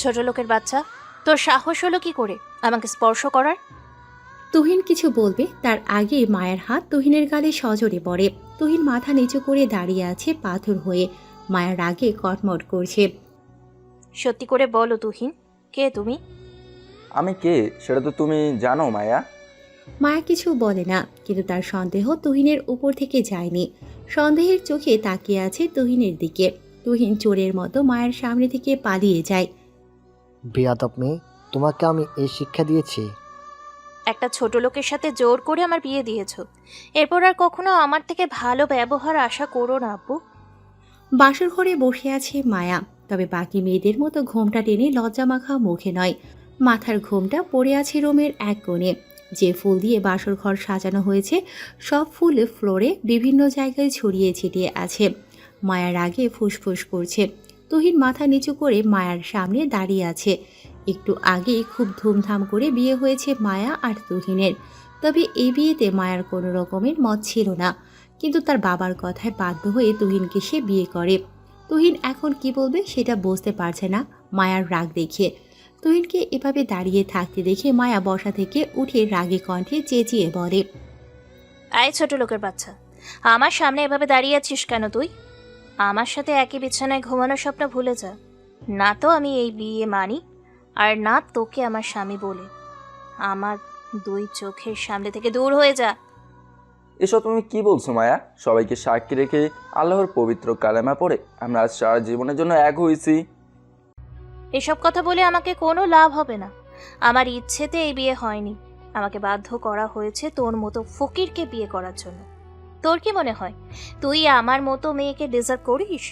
ছোট লোকের বাচ্চা, তোর সাহস হলো কি করে আমাকে স্পর্শ করার? তুহিন কিছু বলবে তার আগে মায়ের হাত তুহিনের গালে সজোরে পড়ে। তুহিন মাথা নিচু করে দাঁড়িয়ে আছে পাথর হয়ে, মায়ের রাগে কটমট করছে। সত্যি করে বলো তুহিন, কে তুমি? আমি কে সেটা তো তুমি জানো মায়া। মায়া কিছু বলে না, কিন্তু তার সন্দেহ তুহিনের উপর থেকে যায়নি। সন্দেহের চোখে তাকিয়ে আছে তুহিনের দিকে। তুহিন চোরের মতো মায়ের সামনে থেকে পালিয়ে যায়। বেয়াদব মেয়ে, তোমাকে আমি এই শিক্ষা দিয়েছি? একটা ছোট লোকের সাথে জোর করে আমার বিয়ে দিয়েছো, এরপর আর কখনো আমার থেকে ভালো ব্যবহার আশা করো না আব্বু। বাসর ঘরে বসে আছে মায়া, তবে বাকি মেয়েদের মতো ঘোমটা টেনে লজ্জামাখা মুখে নয়। মাথার ঘোমটা পড়ে আছে রুমের এক কোণে। যে ফুল দিয়ে বাসর ঘর সাজানো হয়েছে সব ফুল ফ্লোরে বিভিন্ন জায়গায় ছড়িয়ে ছিটিয়ে আছে। মায়ার আগে ফুসফুস করছে। তুহিন মাথা নিচু করে মায়ার সামনে দাঁড়িয়ে আছে। একটু আগেই খুব ধুমধাম করে বিয়ে হয়েছে মায়া আর তুহিনের। তবে এই বিয়েতে মায়ার কোনো রকমের মত ছিল না, কিন্তু তার বাবার কথায় বাধ্য হয়ে তুহিনকে সে বিয়ে করে। তুহিন এখন কি বলবে সেটা বুঝতে পারছে না মায়ার রাগ দেখে। তুহিনকে এভাবে দাঁড়িয়ে থাকতে দেখে মায়া বসা থেকে উঠে রাগে কণ্ঠে চেঁচিয়ে বলে, আয় ছোট লোকের বাচ্চা, আমার সামনে এভাবে দাঁড়িয়ে আছিস কেন তুই? আমার সাথে একই বিছানায় ঘুমানোর স্বপ্ন ভুলে যা। না তো আমি এই বিয়ে মানি, আর না তোকে আমার স্বামী বলে। আমার দুই চোখের সামনে থেকে দূর হয়ে যা। এসব তুমি কি বলছো মায়া? সবাইকে সাক্ষী রেখে আল্লাহর পবিত্র কালেমা পড়ে আমরা আজ সারা জীবনের জন্য এক হয়েছি। এসব কথা বলে আমাকে কোনো লাভ হবে না। আমার ইচ্ছেতে এই বিয়ে হয়নি, আমাকে বাধ্য করা হয়েছে তোর মতো ফকিরকে বিয়ে করার জন্য। তোর কি মনে হয় তুই আমার মতো মেয়েকে ডিজার্ভ করিস?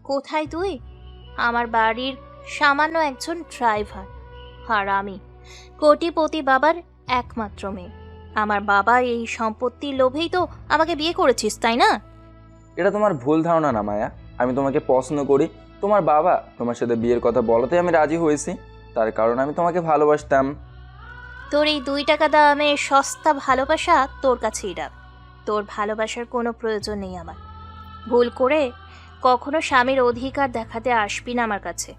কোথায় তুই? আমার বাড়ির সামান্য একজন ড্রাইভার, আর আমি কোটিপতি বাবার একমাত্র মেয়ে। আমার বাবা এই সম্পত্তির লোভেই তো আমাকে বিয়ে করেছিস, তাই না? এটা তোমার ভুল ধারণা না মায়া। আমি তোমাকে পছন্দ করি। তোমার বাবা তোমার সাথে বিয়ের কথা বলাতে আমি রাজি হয়েছি, তার কারণ আমি তোমাকে ভালোবাসতাম। তোর এই 2 টাকা দামের সস্তা ভালোবাসা তোর কাছেই রাখ। তোর ভালোবাসার কোনো প্রয়োজন নেই আমার। ভুল করে কখনো স্বামীর অধিকার দেখাতে আসবি না আমার কাছে।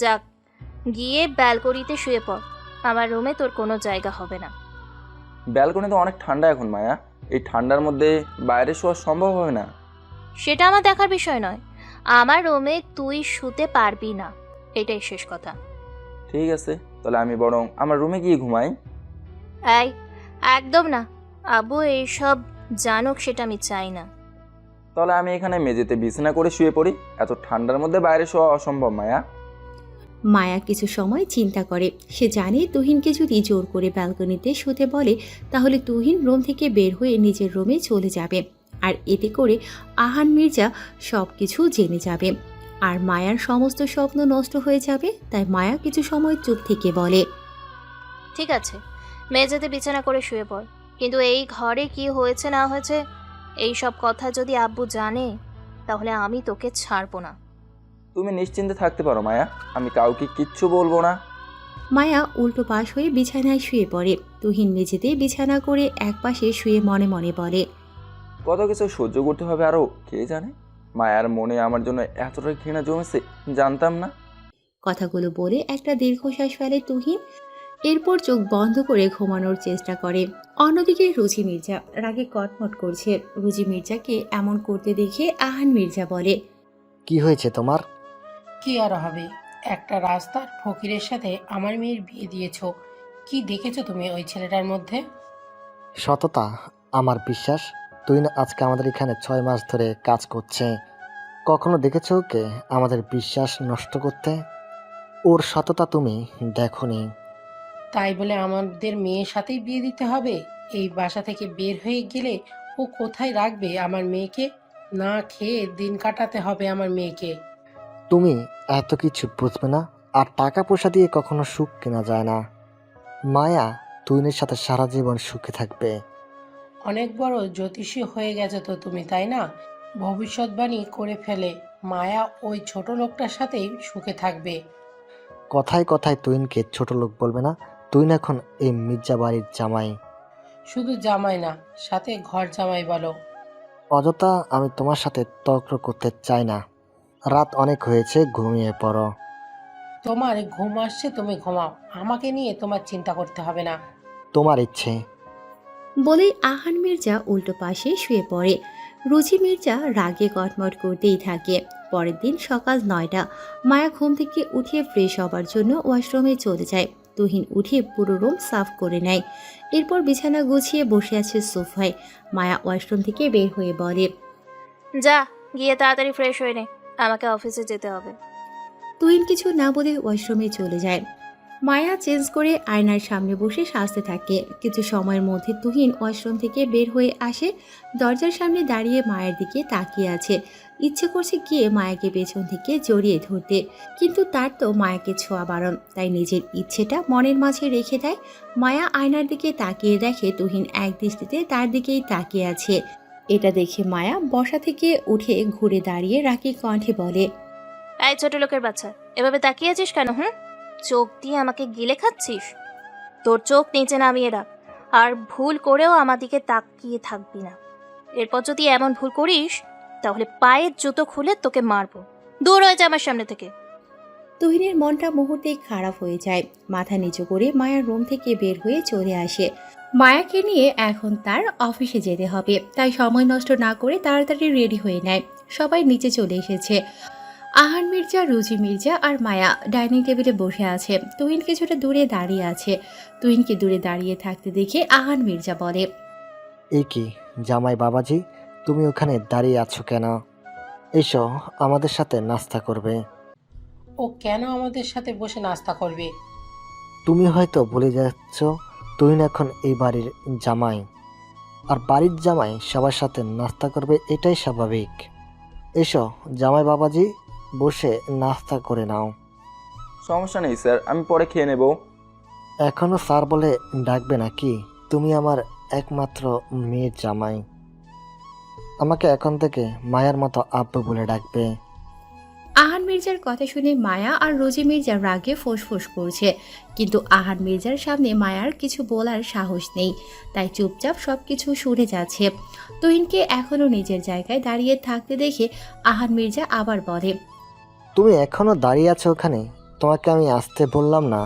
যাক, গিয়ে ব্যালকনিতে শুয়ে পড়। আমার রুমে তোর কোনো জায়গা হবে না। ব্যালকনিতে অনেক ঠান্ডা এখন মায়া, এই ঠান্ডার মধ্যে বাইরে শোয়া সম্ভব হবে না। সেটা আমার দেখার বিষয় নয়। আমার রুমে তুই শুতে পারবি না, এটাই শেষ কথা। ঠিক আছে, তাহলে আমি বরং আমার রুমে গিয়ে ঘুমাই। এই, একদম না। আব্বু এইসব জানুক সেটা আমি চাই না। তাহলে আমি এখানে মেঝেতে বিছানা করে শুয়ে পড়ি। এত ঠান্ডার মধ্যে বাইরে শোয়া অসম্ভব মায়া। মায়া কিছু সময় চিন্তা করে। সে জানে তুহিনকে যদি জোর করে ব্যালকনিতে শুতে বলে তাহলে তুহিন রুম থেকে বের হয়ে নিজের রুমে চলে যাবে, আর এতে করে আহান মির্জা সব কিছু জেনে যাবে, আর মায়ার সমস্ত স্বপ্ন নষ্ট হয়ে যাবে। তাই মায়া কিছু সময় চুপ থেকে বলে, ঠিক আছে, মেঝেতে বিছানা করে শুয়ে পড়, কিন্তু এই ঘরে কি হয়েছে না হয়েছে এই সব কথা যদি আব্বু জানে তাহলে আমি তোকে ছাড়বো না। তুমি নিশ্চিন্তে থাকতে পারো মায়া, আমি কাউকে কিচ্ছু বলবো না। মায়া উল্টো পাশ হয়ে বিছানায় শুয়ে পড়ে। তুহিন মেঝেতে বিছানা করে একপাশে শুয়ে মনে মনে বলে, কত কিছু সহ্য করতে হবে আরও কে জানে। মায়ার মনে আমার জন্য এতটা ঘৃণা জমেছে, জানতাম না। কথাগুলো বলে একটা দীর্ঘশ্বাস ফেলে তুহিন। এরপর চোখ বন্ধ করে ঘুমানোর চেষ্টা করে। অন্যদিকে রুজি মির্জা রাগে কটমট করছে। রুজি মির্জাকে এমন করতে দেখে আহান মির্জা বলে, কি হয়েছে তোমার? কি আর হবে, একটা রাস্তার ফকিরের সাথে আমার মেয়ের বিয়ে দিয়েছো। কি দেখেছো তুমি ওই ছেলেটার মধ্যে? সততা, আমার বিশ্বাস। তুই না আজকে আমাদের এখানে 6 মাস ধরে কাজ করছে, কখনো দেখেছো ওকে আমাদের বিশ্বাস নষ্ট করতে? ওর সততা তুমি দেখোনি। তাই বলে আমাদের মেয়ের সাথেই বিয়ে দিতে হবে? এই বাসা থেকে বের হয়ে গেলে ও কোথায় রাখবে আমার মেয়েকে? না খেয়ে দিন কাটাতে হবে আমার মেয়েকে। তুমি এত কিছু বুঝবে না, আর টাকা পয়সা দিয়ে কখনো সুখ কেনা যায় না। মায়া তুইনের সাথে সারা জীবন সুখে থাকবে। অনেক বড় জ্যোতিষী হয়ে গেছে তো তুমি, তাই না? ভবিষ্যৎবাণী করে ফেলে মায়া ওই ছোট লোকটার সাথেই সুখে থাকবে। কথায় কথায় তুইনকে ছোট লোক বলবে না। তুইন এখন এই মির্জা বাড়ির জামাই। শুধু জামাই না, সাথে ঘর জামাই বলো। অযথা আমি তোমার সাথে তর্ক করতে চাই না। রাত অনেক হয়েছে, ঘুমিয়ে পড়ো। তোমার ঘুম আসছে, তুমি ঘুমাও, আমাকে নিয়ে তোমার চিন্তা করতে হবে না। তোমার ইচ্ছে। বলেই আহান মির্জা উল্টো পাশে শুয়ে পড়ে। রুচি মির্জা রাগে কটমট করতেই থাকে। পরের দিন সকাল 9টা। মায়া ঘুম থেকে উঠিয়ে ফ্রেশ হবার জন্য ওয়াশরুমে চলে যায়। তুহিন উঠে পুরো রুম সাফ করে নেয়। এরপর বিছানা গুছিয়ে বসে আছে সোফায়। মায়া ওয়াশরুম থেকে বের হয়ে বলে, যা, গিয়ে তাড়াতাড়ি ফ্রেশ হয়ে নে, আমাকে অফিসে যেতে হবে। তুহিন কিছু না বলে ওয়াশরুমে চলে যায়। মায়া চেঞ্জ করে আয়নার সামনে বসে সাজতে থাকে। কিছু সময়ের মধ্যে তুহিন ওয়াশরুম থেকে বের হয়ে আসে। দরজার সামনে দাঁড়িয়ে মায়ের দিকে তাকিয়ে আছে। ইচ্ছে করছে গিয়ে মায়াকে পেছন থেকে জড়িয়ে ধরতে, কিন্তু তার তো মায়াকে ছোঁয়া বারণ, তাই নিজের ইচ্ছেটা মনের মাঝে রেখে দেয়। মায়া আয়নার দিকে তাকিয়ে দেখে তুহিন এক দৃষ্টিতে তার দিকেই তাকিয়ে আছে। এটা দেখে মায়া বসা থেকে উঠে ঘুরে দাঁড়িয়ে রাগী কণ্ঠে বলে, এই ছোট লোকের বাচ্চা, এভাবে তাকিয়ে আছিস কেন? চোখ দিয়ে আমাকে গিলে খাচ্ছিস? তোর চোখ নিচে নামিয়ে রাখ, আর ভুল করেও আমার দিকে তাকিয়ে থাকবি না। এরপর যদি এমন ভুল করিস তাহলে পায়ের জুতো খুলে তোকে মারবো। দূর হয়ে যা আমার সামনে থেকে। তুহিনের মনটা মুহূর্তেই খারাপ হয়ে যায়। মাথা নিচু করে মায়ার রুম থেকে বের হয়ে চলে আসে। মায়াকে নিয়ে এখন তার অফিসে যেতে হবে, তাই সময় নষ্ট না করে তাড়াতাড়ি রেডি হয়ে নেয়। সবাই নিচে চলে এসেছে। আহান মির্জা, রুজি মির্জা আর মায়া ডাইনিং টেবিলে বসে আছে। তুহিন কিছুটা দূরে দাঁড়িয়ে আছে। তুহিনকে দূরে দাঁড়িয়ে থাকতে দেখে আহান মির্জা বলে, এই কি জামাই বাবাজি, তুমি ওখানে দাঁড়িয়ে আছো কেন? এসো, আমাদের সাথে নাস্তা করবে। ও কেন আমাদের সাথে বসে নাস্তা করবে? তুমি হয়তো ভুলে যাচ্ছ, তুই এখন এই বাড়ির জামাই, আর বাড়ির জামাই সবার সাথে নাস্তা করবে, এটাই স্বাভাবিক। এসো জামাই বাবাজি, বসে নাস্তা করে নাও। সমস্যা নেই স্যার, আমি পরে খেয়ে নেব। এখনো স্যার বলে ডাকবে নাকি? তুমি আমার একমাত্র মেয়ের জামাই, আমাকে এখন থেকে মায়ের মতো আব্বু বলে ডাকবে। আহান মির্জার কথা শুনে মায়া আর রোজি মির্জা রাগে ফোঁস করছে, কিন্তু আহান মির্জার সামনে মায়ার কিছু বলার সাহস নেই, তাই চুপচাপ সবকিছু শুনে যাচ্ছে। তুহিনকে এখনো নিজের জায়গায় দাঁড়িয়ে থাকতে দেখে আহান মির্জা আবার বলে, তুমি এখনো দাঁড়িয়ে আছো ওখানে? তোমাকে আমি আসতে বললাম না?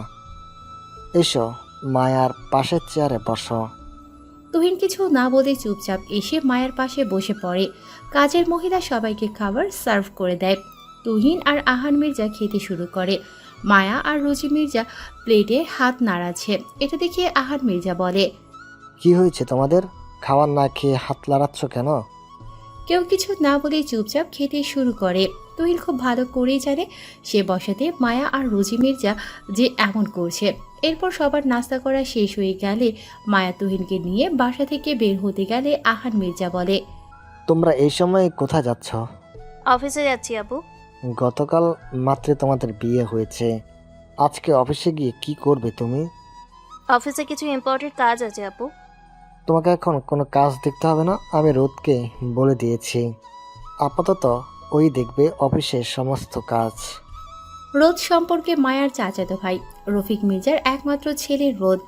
এসো, মায়ার পাশের চেয়ারে বসো। তুহিন কিছু না বলে চুপচাপ এসে মায়ের পাশে বসে পড়ে। কাজের মহিলা সবাইকে খাবার সার্ভ করে দেয়। তুহিন আর আহান মির্জা খেতে শুরু করে। মায়া আর রুজি মির্জা প্লেটে হাত নাড়াচ্ছে। এটা দেখে আহান মির্জা বলে, কি হয়েছে তোমাদের? খাবার না খেয়ে হাত লাড়াচ্ছ কেন? কেউ কিছু না বলে চুপচাপ খেতে শুরু করে। তুহিন খুব ভালো করেই জানে সে বসাতে মায়া আর রুজি মির্জা যে এমন করছে। এরপর সবার নাস্তা করা শেষ হয়ে গেলে মায়া তুহিনকে নিয়ে বাসা থেকে বের হতে গেলে আহান মির্জা বলে, তোমরা এই সময় কোথায় যাচ্ছ? অফিসে যাচ্ছি আবু। গতকাল মাত্র তোমাদের বিয়ে হয়েছে, আজকে অফিসে গিয়ে কি করবে তুমি? অফিসে কিছু ইম্পর্টেন্ট কাজ আছে আপু। তোমাকে এখন কোনো কাজ দেখতে হবে না, আমি রোদকে বলে দিয়েছি। আপাতত ওই দেখবে অফিসের সমস্ত কাজ। রোদ সম্পর্কে মায়ার চাচাতো ভাই। রফিক মির্জার একমাত্র ছেলে রোদ।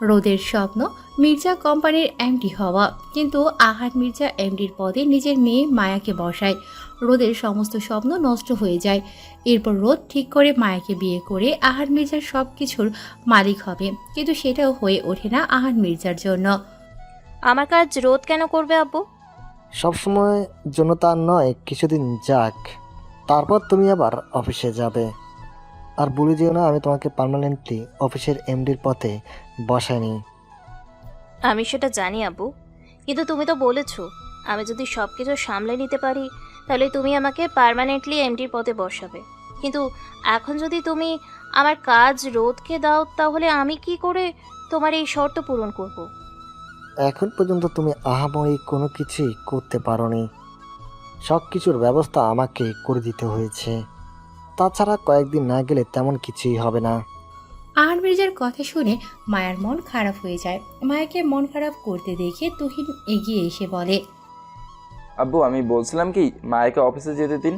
রোদের স্বপ্ন মির্জা কোম্পানির এমডি হওয়া, কিন্তু আহান মির্জা এমডির পদে নিজের মেয়ে মায়াকে বসায়। রোদের সমস্ত স্বপ্ন নষ্ট হয়ে যায়। এরপর রোদ ঠিক করে মায়াকে বিয়ে করে আহান মির্জার সব কিছুর মালিক হবে, কিন্তু সেটাও হয়ে ওঠে না আহান মির্জার জন্য। আমার কাজ রোদ কেন করবে আব্বু? সবসময় জন্য তার নয়, কিছুদিন যাক, তারপর তুমি আবার অফিসে যাবে। আর বলে যেও না আমি তোমাকে পার্মানেন্টলি অফিসের এমডির পথে বসাইনি। আমি সেটা জানি আব্বু, কিন্তু তুমি তো বলেছো আমি যদি সব কিছু সামলে নিতে পারি তাহলে তুমি আমাকে পার্মানেন্টলি এমডির পদে বসাবে। কিন্তু এখন যদি তুমি আমার কাজ রোদকে দাও তাহলে আমি কি করে তোমার এই শর্ত পূরণ করব? এখন পর্যন্ত তুমি আহামরি কোনো কিছুই করতে পারোনি, সব কিছুর ব্যবস্থা আমাকে করে দিতে হয়েছে। তাছাড়া কয়েকদিন না গেলে তেমন কিছুই হবে না। আহান মির্জার কথা শুনে মায়ার মন খারাপ হয়ে যায়। মায়াকে মন খারাপ করতে দেখে তুহিন এগিয়ে এসে বলে, আব্বু, আমি বলছিলাম কি, মায়াকে অফিসে যেতে দিন,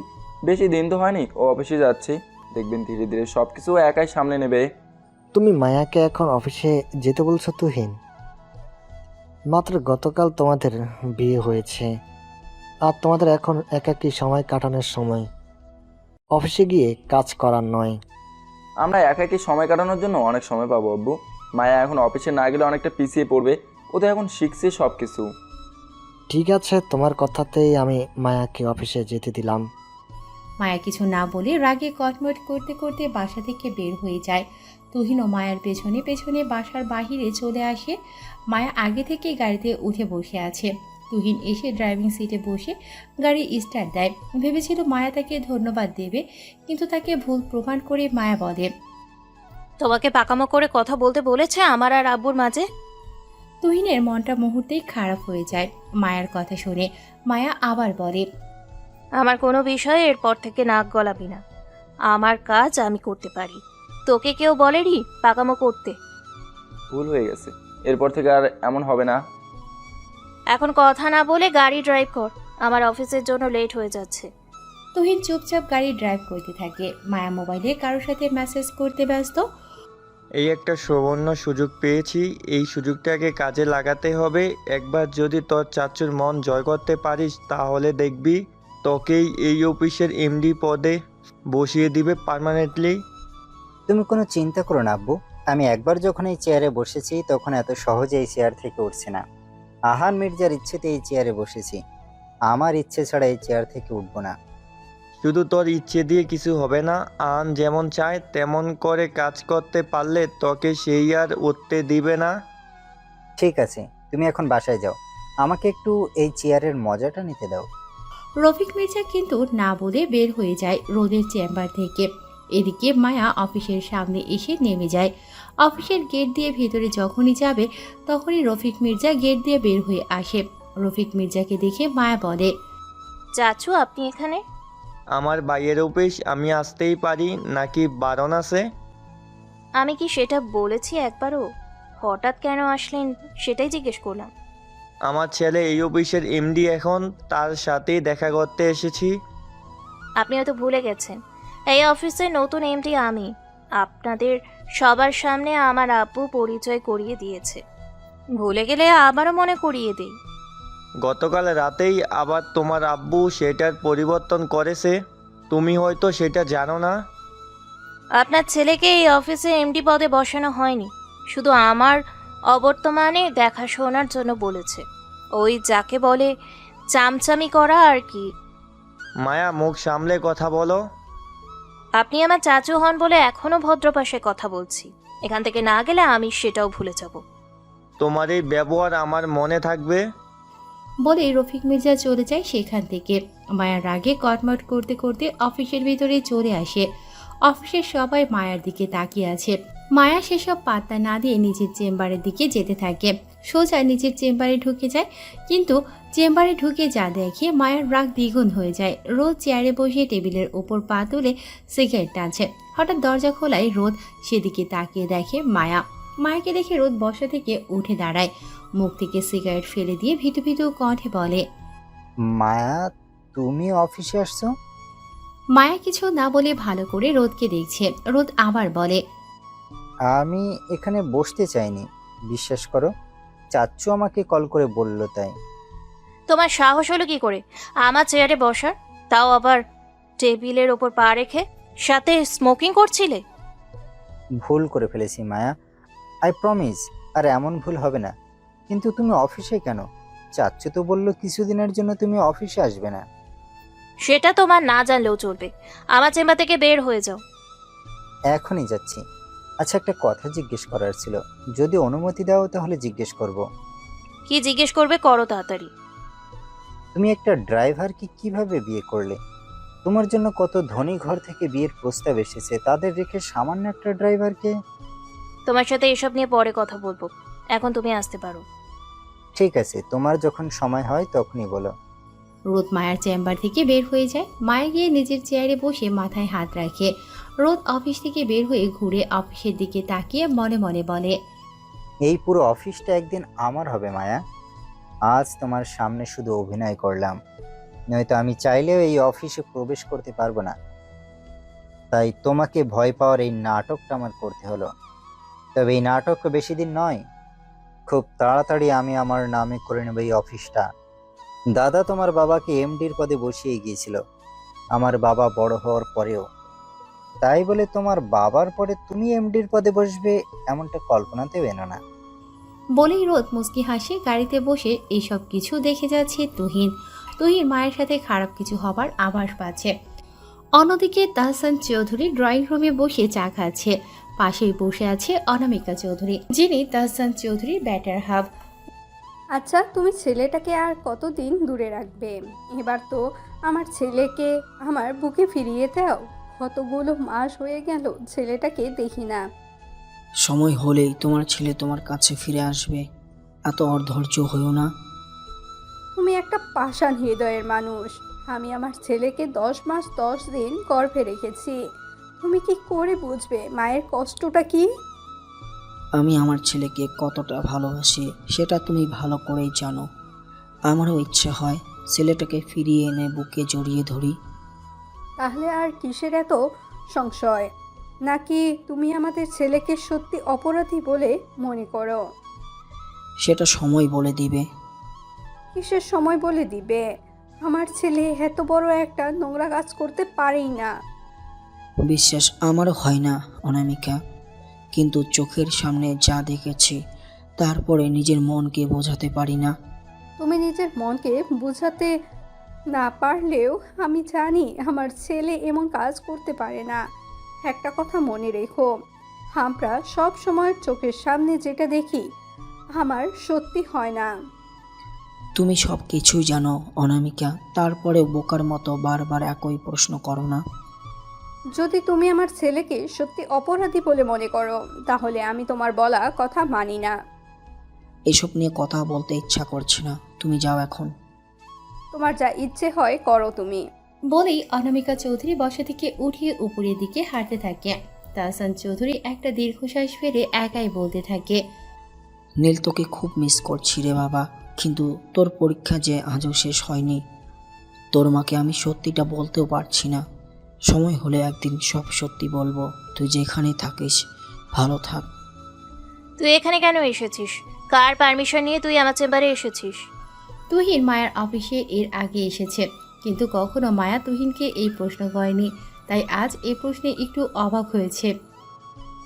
বেশি দিন তো হয়নি ও অফিসে যাচ্ছে, দেখবেন ধীরে ধীরে সব কিছু একাই সামলে নেবে। তুমি মায়াকে এখন অফিসে যেতে বলছো তুহিন? মাত্র গতকাল তোমাদের বিয়ে হয়েছে, আর তোমাদের এখন একাকী সময় কাটানোর সময়, অফিসে গিয়ে কাজ করার নয়। আমরা একাকী সময় কাটানোর জন্য অনেক সময় পাবো আব্বু। মায়া এখন অফিসে না গেলে অনেকটা পিছিয়ে পড়বে, ও তো এখন শিখছে সব কিছু। ঠিক আছে, তোমার কথাতেই আমি মায়াকে অফিসে যেতে দিলাম। মায়া কিছু না বলে রাগে কটমট করতে করতে বাসা থেকে বের হয়ে যায়। তুহিন ও মায়ার পেছনে পেছনে বাসার বাহিরে চলে আসে। মায়া আগে থেকেই গাড়িতে উঠে বসে আছে। তুহিন এসে ড্রাইভিং সিটে বসে গাড়ি স্টার্ট দেয়। ভেবেছিল মায়া তাকে ধন্যবাদ দেবে, কিন্তু তাকে ভুল প্রমাণ করে মায়া বলে, তোমাকে পাকামো করে কথা বলতে বলেছে আমার আর আব্বুর মাঝে? তুহিনের মনটা মুহূর্তেই খারাপ হয়ে যায় মায়ার কথা শুনে। মায়া আবার বলে, আমার কোনো বিষয়ে এরপর থেকে নাক গলাবি না। আমার কাজ আমি করতে পারি, তোকে কেউ বলেনি পাকামো করতে। ভুল হয়ে গেছে, এরপর থেকে আর এমন হবে না। এখন কথা না বলে গাড়ি ড্রাইভ কর, আমার অফিসের জন্য লেট হয়ে যাচ্ছে। তুহিন চুপচাপ গাড়ি ড্রাইভ করতে থাকে। মায়া মোবাইলে কারোর সাথে মেসেজ করতে ব্যস্ত। এই একটা সুবর্ণ সুযোগ পেয়েছি, এই সুযোগটাকে কাজে লাগাতে হবে। একবার যদি তোর চাচুর মন জয় করতে পারিস তাহলে দেখবি তোকেই এই অফিসের এমডি পদে বসিয়ে দিবে পার্মানেন্টলি। তুমি কোনো চিন্তা করো না আব্বু, আমি একবার যখন এই চেয়ারে বসেছি তখন এত সহজে এই চেয়ার থেকে উঠছি না। আহান মির্জার ইচ্ছেতে এই চেয়ারে বসেছি, আমার ইচ্ছে ছাড়া এই চেয়ার থেকে উঠবো না। শুধু তোর ইচ্ছে দিয়ে কিছু হবে না, আন যেমন চায় তেমন করে কাজ করতে পারলে তোকে সেই আর উঠতে দিবে না। ঠিক আছে, তুমি এখন বাসায় যাও, আমাকে একটু এই চেয়ারের মজাটা নিতে দাও। রফিক মির্জা কিন্তু না বলে বের হয়ে যায় রোদের চেম্বার থেকে। এদিকে মায়া অফিসের সামনে এসে নেমে যায়। অফিসের গেট দিয়ে ভেতরে যখনই যাবে তখনই রফিক মির্জা গেট দিয়ে বের হয়ে আসে। রফিক মির্জাকে দেখে মায়া বলে, চাচু আপনি এখানে? আমার বাইয়ের অফিস, আমি আসতেই পারি নাকি বারণ আছে? আমি কি সেটা বলেছি একবারও? হঠাৎ কেন আসলেন সেটাই জিজ্ঞেস করলাম। আমার ছেলে এই অফিসের এমডি, এখন তার সাথেই দেখা করতে এসেছি। আপনি হয়তো ভুলে গেছেন, এই অফিসের নতুন এমডি আমি। আপনাদের সবার সামনে আমার আব্বু পরিচয় করিয়ে দিয়েছে, ভুলে গেলে আবারও মনে করিয়ে দেই। গতকাল রাতেই আবার তোমার আব্বু সেটার পরিবর্তন করেছে, তুমি হয়তো সেটা জানো না। আপনার ছেলেকে এই অফিসে এমডি পদে বসানো হয়নি, শুধু আমার অবর্তমানে দেখাশোনার জন্য বলেছে। ওই যাকে বলে চামচামি করা আর কি। মায়া, মুখ সামলে কথা বলো। আপনি আমার চাচু হন বলে এখনো ভদ্রপাশে কথা বলছি, এখান থেকে না গেলে আমি সেটাও ভুলে যাব। তোমার এই ব্যবহার আমার মনে থাকবে। বলে রফিক মির্জা চলে যায় সেখান থেকে। মায়ার রাগে কটমট করতে করতে অফিসের ভিতরে চলে আসে। অফিসের সবাই মায়ার দিকে তাকিয়ে আছে। মায়া সেসব পাত্তা না দিয়ে নিজের চেম্বারের দিকে যেতে থাকে। সোজা নিজের চেম্বারে ঢুকে যায়, কিন্তু চেম্বারে ঢুকে যা দেখে মায়ার রাগ দ্বিগুণ হয়ে যায়। রোদ চেয়ারে বসে টেবিলের ওপর পা তুলে সিগারেট টানছে। হঠাৎ দরজা খোলায় রোদ সেদিকে তাকিয়ে দেখে মায়া। মায়াকে দেখে রোদ বসা থেকে উঠে দাঁড়ায়, মুখ থেকে সিগারেট ফেলে দিয়ে ভীতু ভীতু কণ্ঠে বলে, মায়া, তুমি অফিসে আসছো? মায়া কিছু না বলে ভালো করে রোদকে দেখছে। রোদ আবার বলে, আমি এখানে বসতে চাইনি, বিশ্বাস করো, চাচ্চু আমাকে কল করে বলল তাই। তোমার সাহস হলো কি করে আমার চেয়ারে বসার, তাও আবার টেবিলের ওপর পা রেখে? সাথে স্মোকিং করছিলে? ভুল করে ফেলেছি মায়া, আই প্রমিস, আর এমন ভুল হবে না। কিন্তু তুমি অফিসে কেন? চাচ্চু তো বললো কিছুদিনের জন্য তুমি অফিসে আসবে না। সেটা তোমার না জানলেও চলবে, আমার চেম্বার থেকে বের হয়ে যাও। এখনই যাচ্ছি। আচ্ছা, একটা কথা জিজ্ঞেস করার ছিল, যদি অনুমতি দাও তাহলে জিজ্ঞেস করব। কি জিজ্ঞেস করবে করো তাড়াতাড়ি। তুমি একটা ড্রাইভারকে কিভাবে বিয়ে করলে? তোমার জন্য কত ধনী ঘর থেকে বিয়ের প্রস্তাব এসেছে, তাদের রেখে সামান্য একটা ড্রাইভারকে? তোমার সাথে এসব নিয়ে পরে কথা বলবো, এখন তুমি আসতে পারো। ঠিক আছে, তোমার যখন সময় হয় তখনই বলো। রোদ মায়ার চেম্বার থেকে বের হয়ে যায়। মায়া গিয়ে নিজের চেয়ারে বসে মাথায় হাত রাখে। রোদ অফিস থেকে বের হয়ে ঘুরে অফিসের দিকে তাকিয়ে মনে মনে বলে, এই পুরো অফিসটা একদিন আমার হবে মায়া। আজ তোমার সামনে শুধু অভিনয় করলাম, নয়তো আমি চাইলেও এই অফিসে প্রবেশ করতে পারবো না। তাই তোমাকে ভয় পাওয়ার এই নাটকটা আমার করতে হলো। তবে এই নাটক বেশি দিন নয়, খুব তাড়াতাড়ি আমি আমার নামে করে নেব এই অফিসটা। দাদা তোমার বাবাকে এমডির পদে বসিয়ে গিয়েছিল, আমার বাবা বড় হওয়ার পরেও। তাই বলে তোমার বাবার পরে তুমি এমডির পদে বসবে এমনটা কল্পনাতেও এনো না। বলেই রোদ মুচকি হাসি গাড়িতে বসে এইসব কিছু দেখে যাচ্ছে তুহিন। তুহিন মায়ের সাথে খারাপ কিছু হবার আভাস পাচ্ছে। অন্যদিকে তাহসান চৌধুরী ড্রয়িং রুমে বসে চা খাচ্ছে। পাশেই বসে আছে অনামিকা চৌধুরী, যিনি তাহসান চৌধুরীর ব্যাটার হাফ। আচ্ছা, তুমি ছেলেটাকে আর কতদিন দূরে রাখবে? এবার তো আমার ছেলেকে আমার বুকে ফিরিয়ে দাও। কতগুলো মাস হয়ে গেল ছেলেটাকে দেখি না। সময় হলেই তোমার ছেলে তোমার কাছে ফিরে আসবে, এত অধৈর্য হইও না। তুমি একটা পাষাণ হৃদয়ের মানুষ। আমি আমার ছেলেকে 10 মাস 10 দিন গর্ভে রেখেছি। তুমি কি করে বুঝবে মায়ের কষ্টটা কি? আমি আমার ছেলেকে কতটা ভালোবাসি সেটা তুমি ভালো করেই জানো। আমারও ইচ্ছে হয় ছেলেটাকে ফিরিয়ে এনে বুকে জড়িয়ে ধরি। তাহলে আর কিসের এত সংশয়? নাকি তুমি আমাদের ছেলেকে সত্যি অপরাধী বলে মনে করো? সেটা সময় বলে দিবে। কিসের সময় বলে দিবে? আমার ছেলে এত বড় একটা নোংরা কাজ করতে পারেই না। বিশ্বাস আমারও হয় না অনামিকা, কিন্তু চোখের সামনে যা দেখেছি তারপরে নিজের মনকে বোঝাতে পারি না। তুমি নিজের মনকে বোঝাতে না পারলেও আমি জানি আমার ছেলে এমন কাজ করতে পারে না। একটা কথা মনে রেখো, আমরা সব সময় চোখের সামনে যেটা দেখি আমার সত্যি হয় না। তুমি সব কিছুই জানো অনামিকা, তারপরে বোকার মতো বারবার একই প্রশ্ন করো না। যদি তুমি আমার ছেলেকে সত্যি অপরাধী বলে মনে করো তাহলে আমি তোমার বলা কথা মানি না। এসব নিয়ে কথা বলতে ইচ্ছা করছে না, তুমি যাও এখন। তোমার যা ইচ্ছে হয় করো তুমি। বলেই অনামিকা চৌধুরী বসা থেকে উঠিয়ে উপরের দিকে হাঁটতে থাকে। তাহসান চৌধুরী একটা দীর্ঘশ্বাস ফেলে একাই বলতে থাকে, নীল, তোকে খুব মিস করছি রে বাবা, কিন্তু তোর পরীক্ষা যে আজও শেষ হয়নি। তোর মাকে আমি সত্যিটা বলতেও পারছি না। সময় হলে একদিন সব সত্যি বলবো। তুই যেখানেই থাকিস ভালো থাক। তুই এখানে কেন এসেছিস? কার পারমিশন নিয়ে তুই আমার চেম্বারে এসেছিস? তুহিন মায়ের অফিসে এর আগে এসেছে, কিন্তু কখনো মায়া তুহিনকে এই প্রশ্ন করেনি। তাই আজ এই প্রশ্নে একটু অবাক হয়েছে।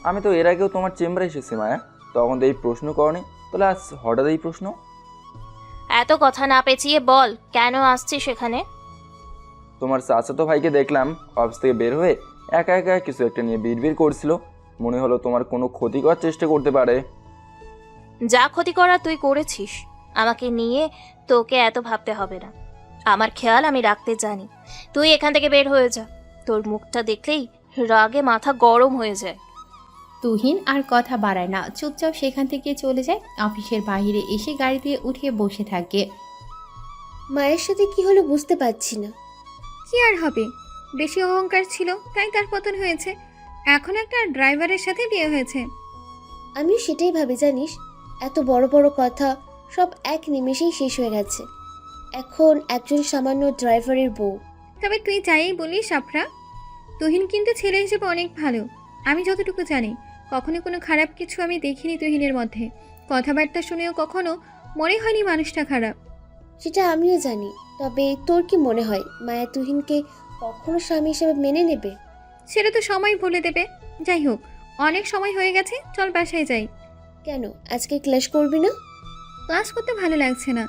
আমি তো এর আগেও তোমার চেম্বারে এসেছি মায়া, তখন তো এই প্রশ্ন করনি, তাহলে আজ হঠাৎ এই প্রশ্ন? এত কথা না পেঁচিয়ে বল, কেন আসছিস সেখানে? তোমার চাচাতো ভাইকে দেখলাম অফিস থেকে বের হয়ে একা একা কিছু একটা নিয়ে বিড়বিড় করছিল। মনে হলো তোমার কোনো ক্ষতি করার চেষ্টা করতে পারে। যা ক্ষতি করার তুই করেছিস, আমাকে নিয়ে তোকে এত ভাবতে হবে না। আমার খেয়াল আমি রাখতে জানি। তুই এখান থেকে বের হয়ে যা। তোর মুখটা দেখলেই রাগে মাথা গরম হয়ে যায়। তুহিন আর কথা বাড়ায় না, চুপচাপ সেখান থেকে চলে যায়। অফিসের বাইরে এসে গাড়িতে উঠে বসে থাকে। মায়ের সাথে কি হলো বুঝতে পারছি না। কি আর হবে, বেশি অহংকার ছিল তাই তার পতন হয়েছে। এখন একটা ড্রাইভারের সাথে বিয়ে হয়েছে। আমিও সেটাই ভাবি, জানিস, এত বড় বড় কথা সব এক নিমেষেই শেষ হয়ে গেছে। এখন একজন সামান্য ড্রাইভারের বউ। তবে তুই যাই বলিস আফরা, তুহিন কিন্তু ছেলে হিসেবে অনেক ভালো। আমি যতটুকু জানি কখনো কোনো খারাপ কিছু আমি দেখিনি তুহিনের মধ্যে। কথাবার্তা শুনেও কখনো মনে হয়নি মানুষটা খারাপ। সেটা আমিও জানি, তবে তোর কি মনে হয় মায়া তুহিনকে কখনো স্বামী হিসেবে মেনে নেবে? সেটা তো সময় বলে দেবে। যাই হোক, অনেক সময় হয়ে গেছে, চল বাসায় যাই। কেন, আজকে ক্লাস করবি না? ক্লাস করতে ভালো লাগছে না।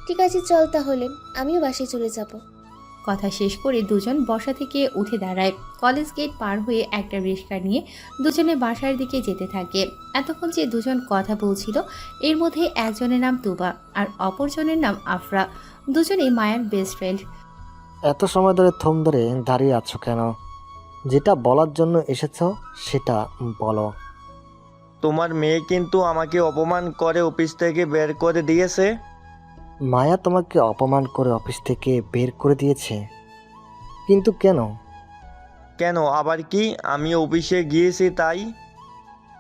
ঠিক আছে চল তাহলে, আমিও বাসায় চলে যাব। কথা শেষ করে দুজন বসা থেকে উঠে দাঁড়ায়। কলেজ গেট পার হয়ে একটা রিক্সা নিয়ে দুজনে বাসার দিকে যেতে থাকে। এতক্ষণ যে দুজন কথা বলছিল, এর মধ্যে একজনের নাম তুবা আর অপরজনের নাম আফরা। দুজনেই মায়ের বেস্ট ফ্রেন্ড। এত সময় ধরে থম ধরে দাঁড়িয়ে আছো কেন? যেটা বলার জন্য এসেছো সেটা বলো। তোমার মেয়ে কিন্তু আমাকে অপমান করে অফিস থেকে বের করে দিয়েছে। মায়া তোমাকে অপমান করে অফিস থেকে বের করে দিয়েছে? কিন্তু কেন? কেন আবার কি? আমি অফিসে গিয়েছি তাই।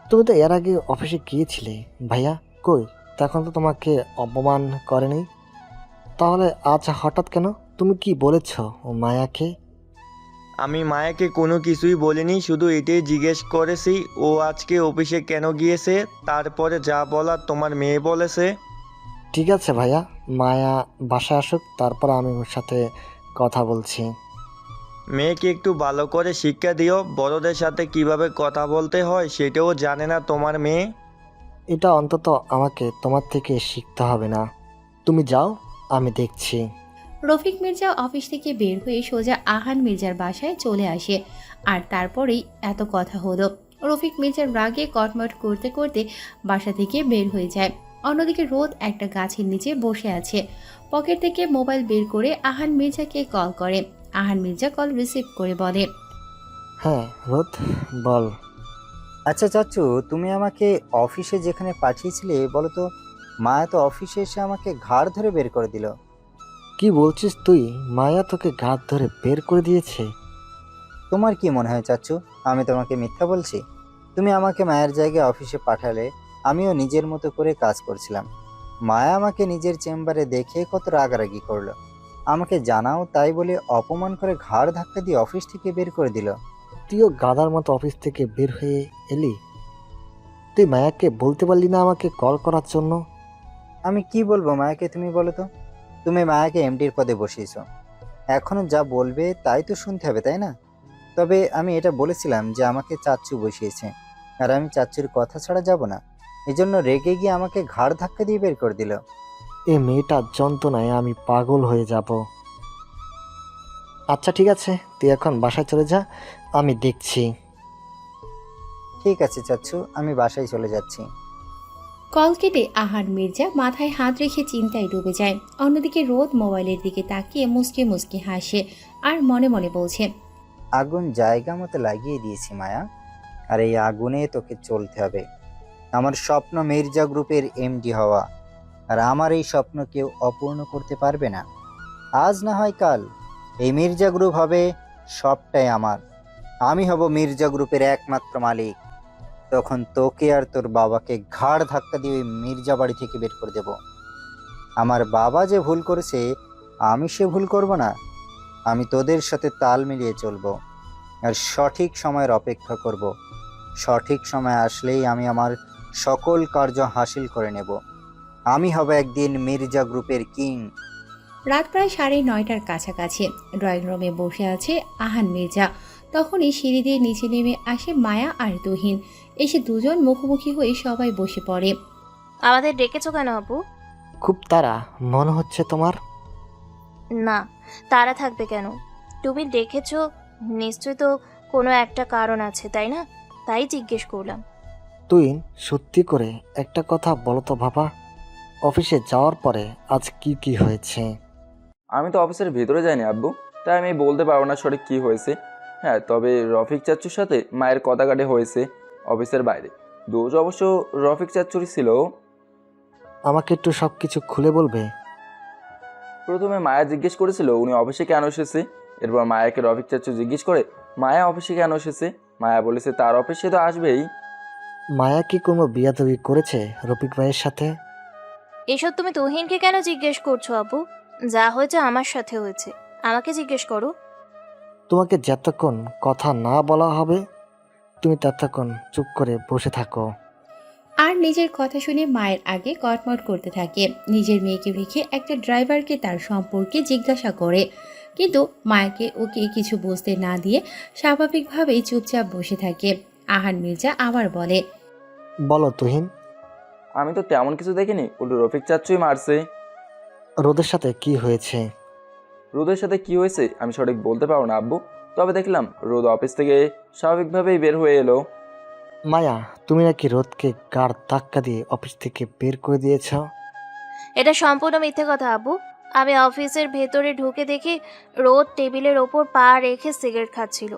তুমি তো এর আগে অফিসে গিয়েছিলে ভাইয়া, কই তখন তো তোমাকে অপমান করেনি। তাহলে আজ হঠাৎ কেন? তুমি কি বলেছ মায়াকে? আমি মায়াকে কোনো কিছুই বলিনি, শুধু এটাই জিজ্ঞেস করেছি ও আজকে অফিসে কেন গিয়েছে। তারপরে যা বলার তোমার মেয়ে বলেছে। ঠিক আছে ভাইয়া, মায়া বাসায় আসুক, তারপর আমি ওর সাথে কথা বলছি। মেয়েকে একটু ভালো করে শিক্ষা দিও, বড়দের সাথে কিভাবে কথা বলতে হয় সেটাও জানে না তোমার মেয়ে। এটা অন্তত আমাকে তোমার থেকে শিখতে হবে না। তুমি যাও, আমি দেখছি। রফিক মির্জা অফিস থেকে বের হয়ে সোজা আহান মির্জার বাসায় চলে আসে। আর তারপরেই এত কথা হলো। রফিক মির্জার রাগে কটমট করতে করতে বাসা থেকে বের হয়ে যায়। অন্যদিকে রোদ একটা গাছের নিচে বসে আছে। পকেট থেকে মোবাইল বের করে আহান মির্জাকে কল করে। আহান মির্জা কল রিসিভ করে বলে, হ্যাঁ রোদ, বল। আচ্ছা চাচু, তুমি আমাকে অফিসে যেখানে পাঠিয়েছিলে বলো তো, মায়া তো অফিসে এসে আমাকে ঘাড় ধরে বের করে দিল। কি বলছিস তুই? মায়া তোকে ঘাত ধরে বের করে দিয়েছে? তোমার কি মনে হয় চাচু, আমি তোমাকে মিথ্যা বলছি? তুমি আমাকে মায়ের জায়গায় অফিসে পাঠালে, আমিও নিজের মতো করে কাজ করছিলাম। মায়া আমাকে নিজের চেম্বারে দেখে কত রাগারাগি করলো, আমাকে জানাও তাই বলে অপমান করে ঘাড় ধাক্কা দিয়ে অফিস থেকে বের করে দিল। তুইও গাধার মতো অফিস থেকে বের হয়ে এলি? তুই মায়াকে বলতে পারলি না আমাকে কল করার জন্য? আমি কি বলবো মায়াকে, তুমি বলো তো? তুমি মায়াকে এমডির পদে বসিয়েছো, এখনো যা বলবে তাই তো শুনতে হবে, তাই না? তবে আমি এটা বলেছিলাম যে আমাকে চাচ্চু বসিয়েছে, আর আমি চাচ্চুর কথা ছাড়া যাব না। এজন্য রেগে গিয়ে আমাকে ঘাড় ধাক্কা দিয়ে বের করে দিল। এ মেয়েটার যন্ত্রণায় আমি পাগল হয়ে যাব। আচ্ছা ঠিক আছে, তুই এখন বাসায় চলে যা, আমি দেখছি। ঠিক আছে চাচ্চু, আমি বাসায় চলে যাচ্ছি। কল কেটে আহান মির্জা মাথায় হাত রেখে চিন্তায় ডুবে যায়। অন্যদিকে রোদ মোবাইলের দিকে তাকিয়ে মুচকে মুচকে হাসে আর মনে মনে বলছে, আগুন জায়গা মতো লাগিয়ে দিয়েছি মায়া, আর এই আগুনে তোকে চলতে হবে। আমার স্বপ্ন মির্জা গ্রুপের এমডি হওয়া, আর আমার এই স্বপ্ন কেউ অপূর্ণ করতে পারবে না। আজ না হয় কাল এই মির্জা গ্রুপ হবে সবটাই আমার। আমি হব মির্জা গ্রুপের একমাত্র মালিক। তখন তোকে আর তোর বাবাকে ঘাড় ধাক্কা দিয়ে ওই মির্জা বাড়ি থেকে বের করে দেব। আমার বাবা যে ভুল করেছে, আমি সে ভুল করব না। আমি তোদের সাথে তাল মিলিয়ে চলবো, আর সঠিক সময়ের অপেক্ষা করব। সঠিক সময় আসলেই আমি আমার সকল কার্য হাসিল করে নেব। আমি হব একদিন মির্জা গ্রুপের কিং। রাত প্রায় 9:30টার কাছাকাছি। ড্রয়িং রুমে বসে আছে আহান মির্জা। তখনই সিঁড়ি দিয়ে নিচে নেমে আসে মায়া আর তুহিন। এসে দুজন মুখোমুখি হয়ে সবাই বসে পড়ে। আমাদের ডেকেছো কেন আপু? খুব তাড়া মনে হচ্ছে তোমার? না, তারা থাকবে কেন? তুমি দেখেছো নিশ্চয়, তো কোনো একটা কারণ আছে তাই না? তাই জিজ্ঞেস করলাম। তুই সত্যি করে একটা কথা বলো তো বাবা, অফিসে যাওয়ার পরে আজ কি কি হয়েছে? আমি তো অফিসের ভিতরে যাইনি আব্বু, তাই আমি বলতে পারবো না সঠিক কী হয়েছে। হ্যাঁ, তবে রফিক চাচ্চুর সাথে মায়ের কথাকাটে হয়েছে অফিসের বাইরে। দোষ অবশ্য রফিক চাচ্চুরই ছিল। আমাকে একটু সব কিছু খুলে বলবে? প্রথমে মায়া জিজ্ঞেস করেছিল উনি অফিসে কেন এসেছে। এরপর মায়াকে রফিক চাচ্চু জিজ্ঞেস করে মায়া অফিসে কেন এসেছে। মায়া বলেছে তার অফিসে তো আসবেই। মায়া কি কোনো বিয়াদবি করেছে রফিক ভাইয়ের সাথে? এসব তুমি তুহিনকে কেন জিজ্ঞেস করছো আপু? যা হয়েছে আমার সাথে হয়েছে, আমাকে জিজ্ঞেস করো। তোমাকে যতক্ষণ কথা না বলা হবে তুমি ততক্ষণ চুপ করে বসে থাকো। আর নিজের কথা শুনে মায়ের আগে কটমট করতে থাকে। নিজের মেয়েকে রেখে একটা ড্রাইভারকে তার সম্পর্কে জিজ্ঞাসা করে, কিন্তু মায়াকে ওকে কিছু বুঝতে না দিয়ে স্বাভাবিকভাবেই চুপচাপ বসে থাকে। আহান মির্জা আবার বলে, বলো তুহিন। আমি তো তেমন কিছু দেখিনি, উল্টো রফিক চাচ্চুই মারছে। রোদের সাথে কি হয়েছে? রোদের সাথে কি হয়েছে আমি সঠিক বলতে পারবো না আব্বু, তবে দেখলাম রোদ অফিস থেকে স্বাভাবিকভাবেই বের হয়ে এলো। মায়া, তুমি নাকি রোদকে গাড় ধাক্কা দিয়ে অফিস থেকে বের করে দিয়েছ? এটা সম্পূর্ণ মিথ্যে কথা আব্বু। আমি অফিসের ভেতরে ঢুকে দেখি রোদ টেবিলের ওপর পা রেখে সিগারেট খাচ্ছিল।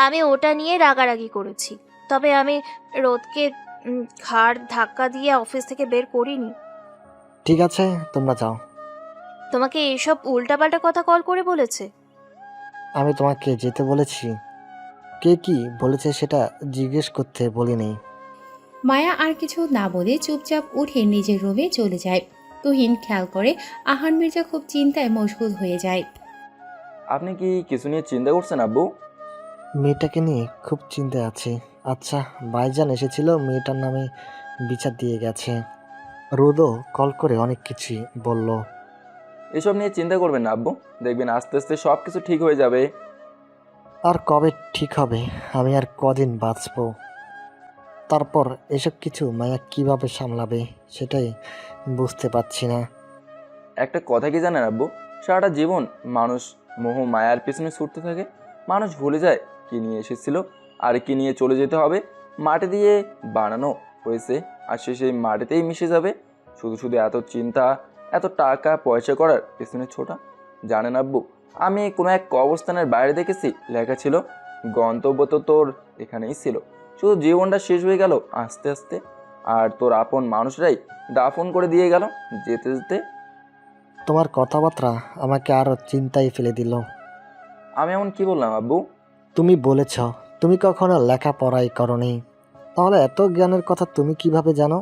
আমি ওটা নিয়ে রাগারাগি করেছি, তবে আমি রোদকে ঘাড় ধাক্কা দিয়ে অফিস থেকে বের করিনি। ঠিক আছে, তোমরা যাও। তোমাকে এইসব উল্টাপাল্টা কথা কল করে বলেছে? আমি তোমাকে যেতে বলেছি, কে কি বলেছে সেটা জিজ্ঞেস করতে বলিনি। মায়া আর কিছু না বলে চুপচাপ উঠে নিজের রুমে চলে যায়। তুহিন খেয়াল করে আহান মির্জা খুব চিন্তায় মশগুল হয়ে যায়। আপনি কি কিছু নিয়ে চিন্তা করছেন আব্বু? মেয়েটাকে নিয়ে খুব চিন্তায় আছি। আচ্ছা, ভাইজান এসেছিল, মেয়েটার নামে বিচার দিয়ে গেছে। রোদও কল করে অনেক কিছুই বলল। এসব নিয়ে চিন্তা করবেন না আব্বু, দেখবেন আস্তে আস্তে সব কিছু ঠিক হয়ে যাবে। আর কবে ঠিক হবে? আমি আর কদিন বাঁচবো? তারপর এসব কিছু মায়া কিভাবে সামলাবে সেটাই বুঝতে পারছি না। একটা কথা কি জানেন আব্বু, সারাটা জীবন মানুষ মোহ মায়ার পিছনে ছুটতে থাকে। মানুষ ভুলে যায় কি নিয়ে এসেছিল আর কি নিয়ে চলে যেতে হবে। মাটি দিয়ে বানানো হয়েছে আর সে সেই মাটিতেই মিশে যাবে। শুধু শুধু এত চিন্তা, এত টাকা পয়সা করার পেছনে ছোটা। জানেন আব্বু, আমি কোনো এক কবরস্থানের বাইরে দেখেছি লেখা ছিল, গন্তব্য তো তোর এখানেই ছিল, শুধু জীবনটা শেষ হয়ে গেল আস্তে আস্তে, আর তোর আপন মানুষরাই দাফন করে দিয়ে গেল যেতে যেতে। তোমার কথাবার্তা আমাকে আরও চিন্তায় ফেলে দিল। আমি এমন কি বললাম আব্বু? তুমি বলেছ তুমি কখনো লেখাপড়াই করনি, তাহলে এত জ্ঞানের কথা তুমি কিভাবে জানো?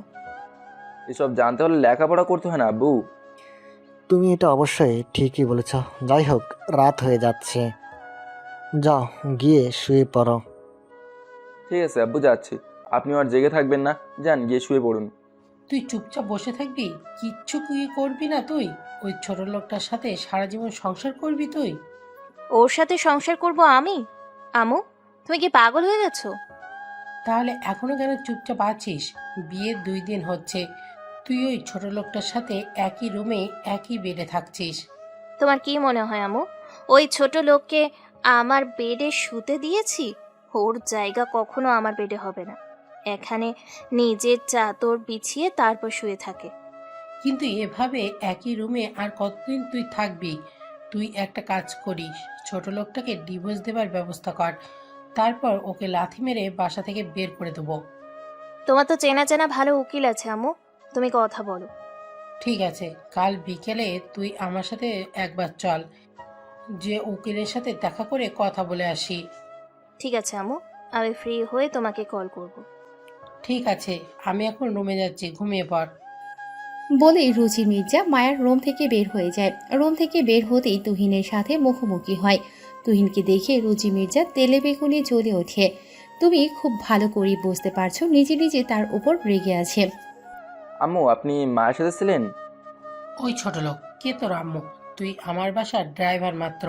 এসব জানতে হলে লেখাপড়া করতে হয় না আব্বু। তুমি এটা অবশ্যই ঠিকই বলেছ। যাই হোক, রাত হয়ে যাচ্ছে, যাও গিয়ে শুয়ে পড়ো। ঠিক আছে আব্বু, যাচ্ছি। আপনি আর জেগে থাকবেন না, যান গিয়ে শুয়ে পড়ুন। তুই চুপচাপ বসে থাকবি? কিচ্ছু কি করবি না তুই? ওই ছোট লোকটার সাথে সারা জীবন সংসার করবি তুই? ওর সাথে সংসার করব আমি? আমু, তুমি কি পাগল হয়ে গেছো? তাহলে এখনো কেন চুপচাপ আছিস? বিয়ের 2 দিন হচ্ছে, তুই ওই ছোট লোকটার সাথে একই রুমে একই বেডে থাকছিস। তোমার কি মনে হয় আমু, ওই ছোট লোককে আমার বেডে শুতে দিয়েছি? ওর জায়গা কখনো আমার বেডে হবে না। এখানে নিজের চাদর বিছিয়ে তারপর শুয়ে থাকে। কিন্তু এভাবে একই রুমে আর কতদিন তুই থাকবি? তুই একটা কাজ করিস, ছোট লোকটাকে ডিভোর্স দেবার ব্যবস্থা কর, তারপর ওকে লাথি মেরে বাসা থেকে বের করে দেবো। তোমার তো চেনা চেনা ভালো উকিল আছে আমু, তুমি কথা বলো। ঠিক আছে, কাল বিকেলে তুই আমার সাথে একবার চল, যে উকিলের সাথে দেখা করে কথা বলে আসি। ঠিক আছে আমু, আমি ফ্রি হয়ে তোমাকে কল করব। ঠিক আছে, আমি এখন রুমে যাচ্ছি, ঘুমিয়ে পড়। বলেই রুচি মির্জা মায়ার রুম থেকে বের হয়ে যায়। রুম থেকে বের হতেই তুহিনের সাথে মুখোমুখি হয়। তুহিনকে দেখে রুচি মির্জা তেলে বেগুনে জ্বলে ওঠে। তুমি খুব ভালো করেই বুঝতে পারছো নিজে নিজে তার উপর রেগে আছে। আম্মু, আপনি মায়ের সাথে ছিলেন? ওই ছোট লোক কে তোর আম্মু? তুই আমার বাসার ড্রাইভার মাত্র।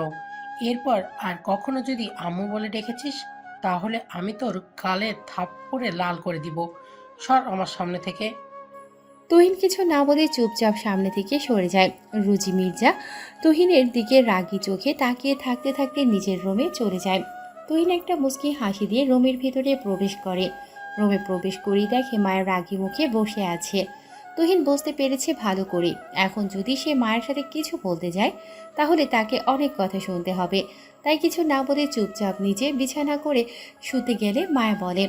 এরপর আর কখনো যদি আম্মু বলে ডেকেছিস, তাহলে আমি তোর গালে থাপ্পড়ে লাল করে দিব। সর আমার সামনে থেকে। তুহিন কিছু না বলে চুপচাপ সামনে থেকে সরে যায়। রুচি মির্জা তুহিনের দিকে রাগী চোখে তাকিয়ে থাকতে থাকতে নিজের রুমে চলে যায়। তুহিন একটা মুচকি হাসি দিয়ে রুমের ভিতরে প্রবেশ করে। রুমে প্রবেশ করেই দেখে মায়ের রাগী মুখে বসে আছে। তুহিন বুঝতে পেরেছে ভালো করে, এখন যদি সে মায়ের সাথে কিছু বলতে যায় তাহলে তাকে অনেক কথা শুনতে হবে। তাই কিছু না বলে চুপচাপ নিচে বিছানা করে শুতে গেলে মায়া বলে,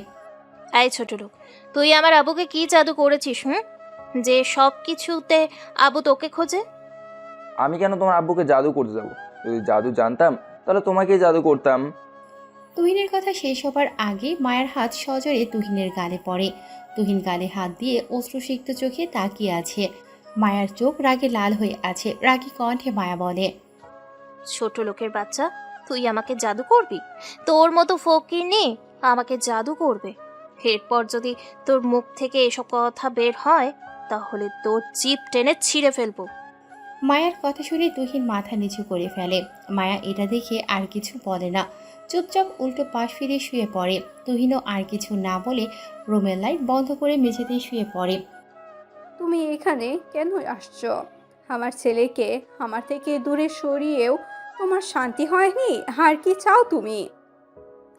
এই ছোট লোক, তুই আমার আবুকে কি জাদু করেছিস? যে সব কিছুতে আবু তোকে খোঁজে। আমি কেন তোমার আব্বুকে জাদু করতে যাব? যদি জাদু জানতাম তাহলে তোমাকেই জাদু করতাম। তুহিনের কথা শেষ হবার আগে মায়ের হাত সজোরে তুহিনের গালে পড়ে। তুহিন গালে হাত দিয়ে অশ্রুসিক্ত চোখে তাকিয়ে আছে। মায়ার চোখ রাগে লাল হয়ে আছে। রাগী কণ্ঠে মায়া বলে, ছোট লোকের বাচ্চা, তুই আমাকে জাদু করবি? তোর মতো ফকির নেই আমাকে জাদু করবে? এরপর যদি তোর মুখ থেকে এসব কথা বের হয় তাহলে তোর জিভ টেনে ছিঁড়ে ফেলবো। মায়ার কথা শুনে তুহিন মাথা নিচু করে ফেলে। মায়া এটা দেখে আর কিছু বলে না, চুপচাপ উল্টো পাশ ফিরে শুয়ে পড়ে। তুহিনও আর কিছু না বলে রুমের লাইট বন্ধ করে মেঝেতে শুয়ে পড়ে। তুমি এখানে কেন আসছো? আমার ছেলেকে আমার থেকে দূরে সরিয়েও তোমার শান্তি হয়নি? আর কি চাও তুমি?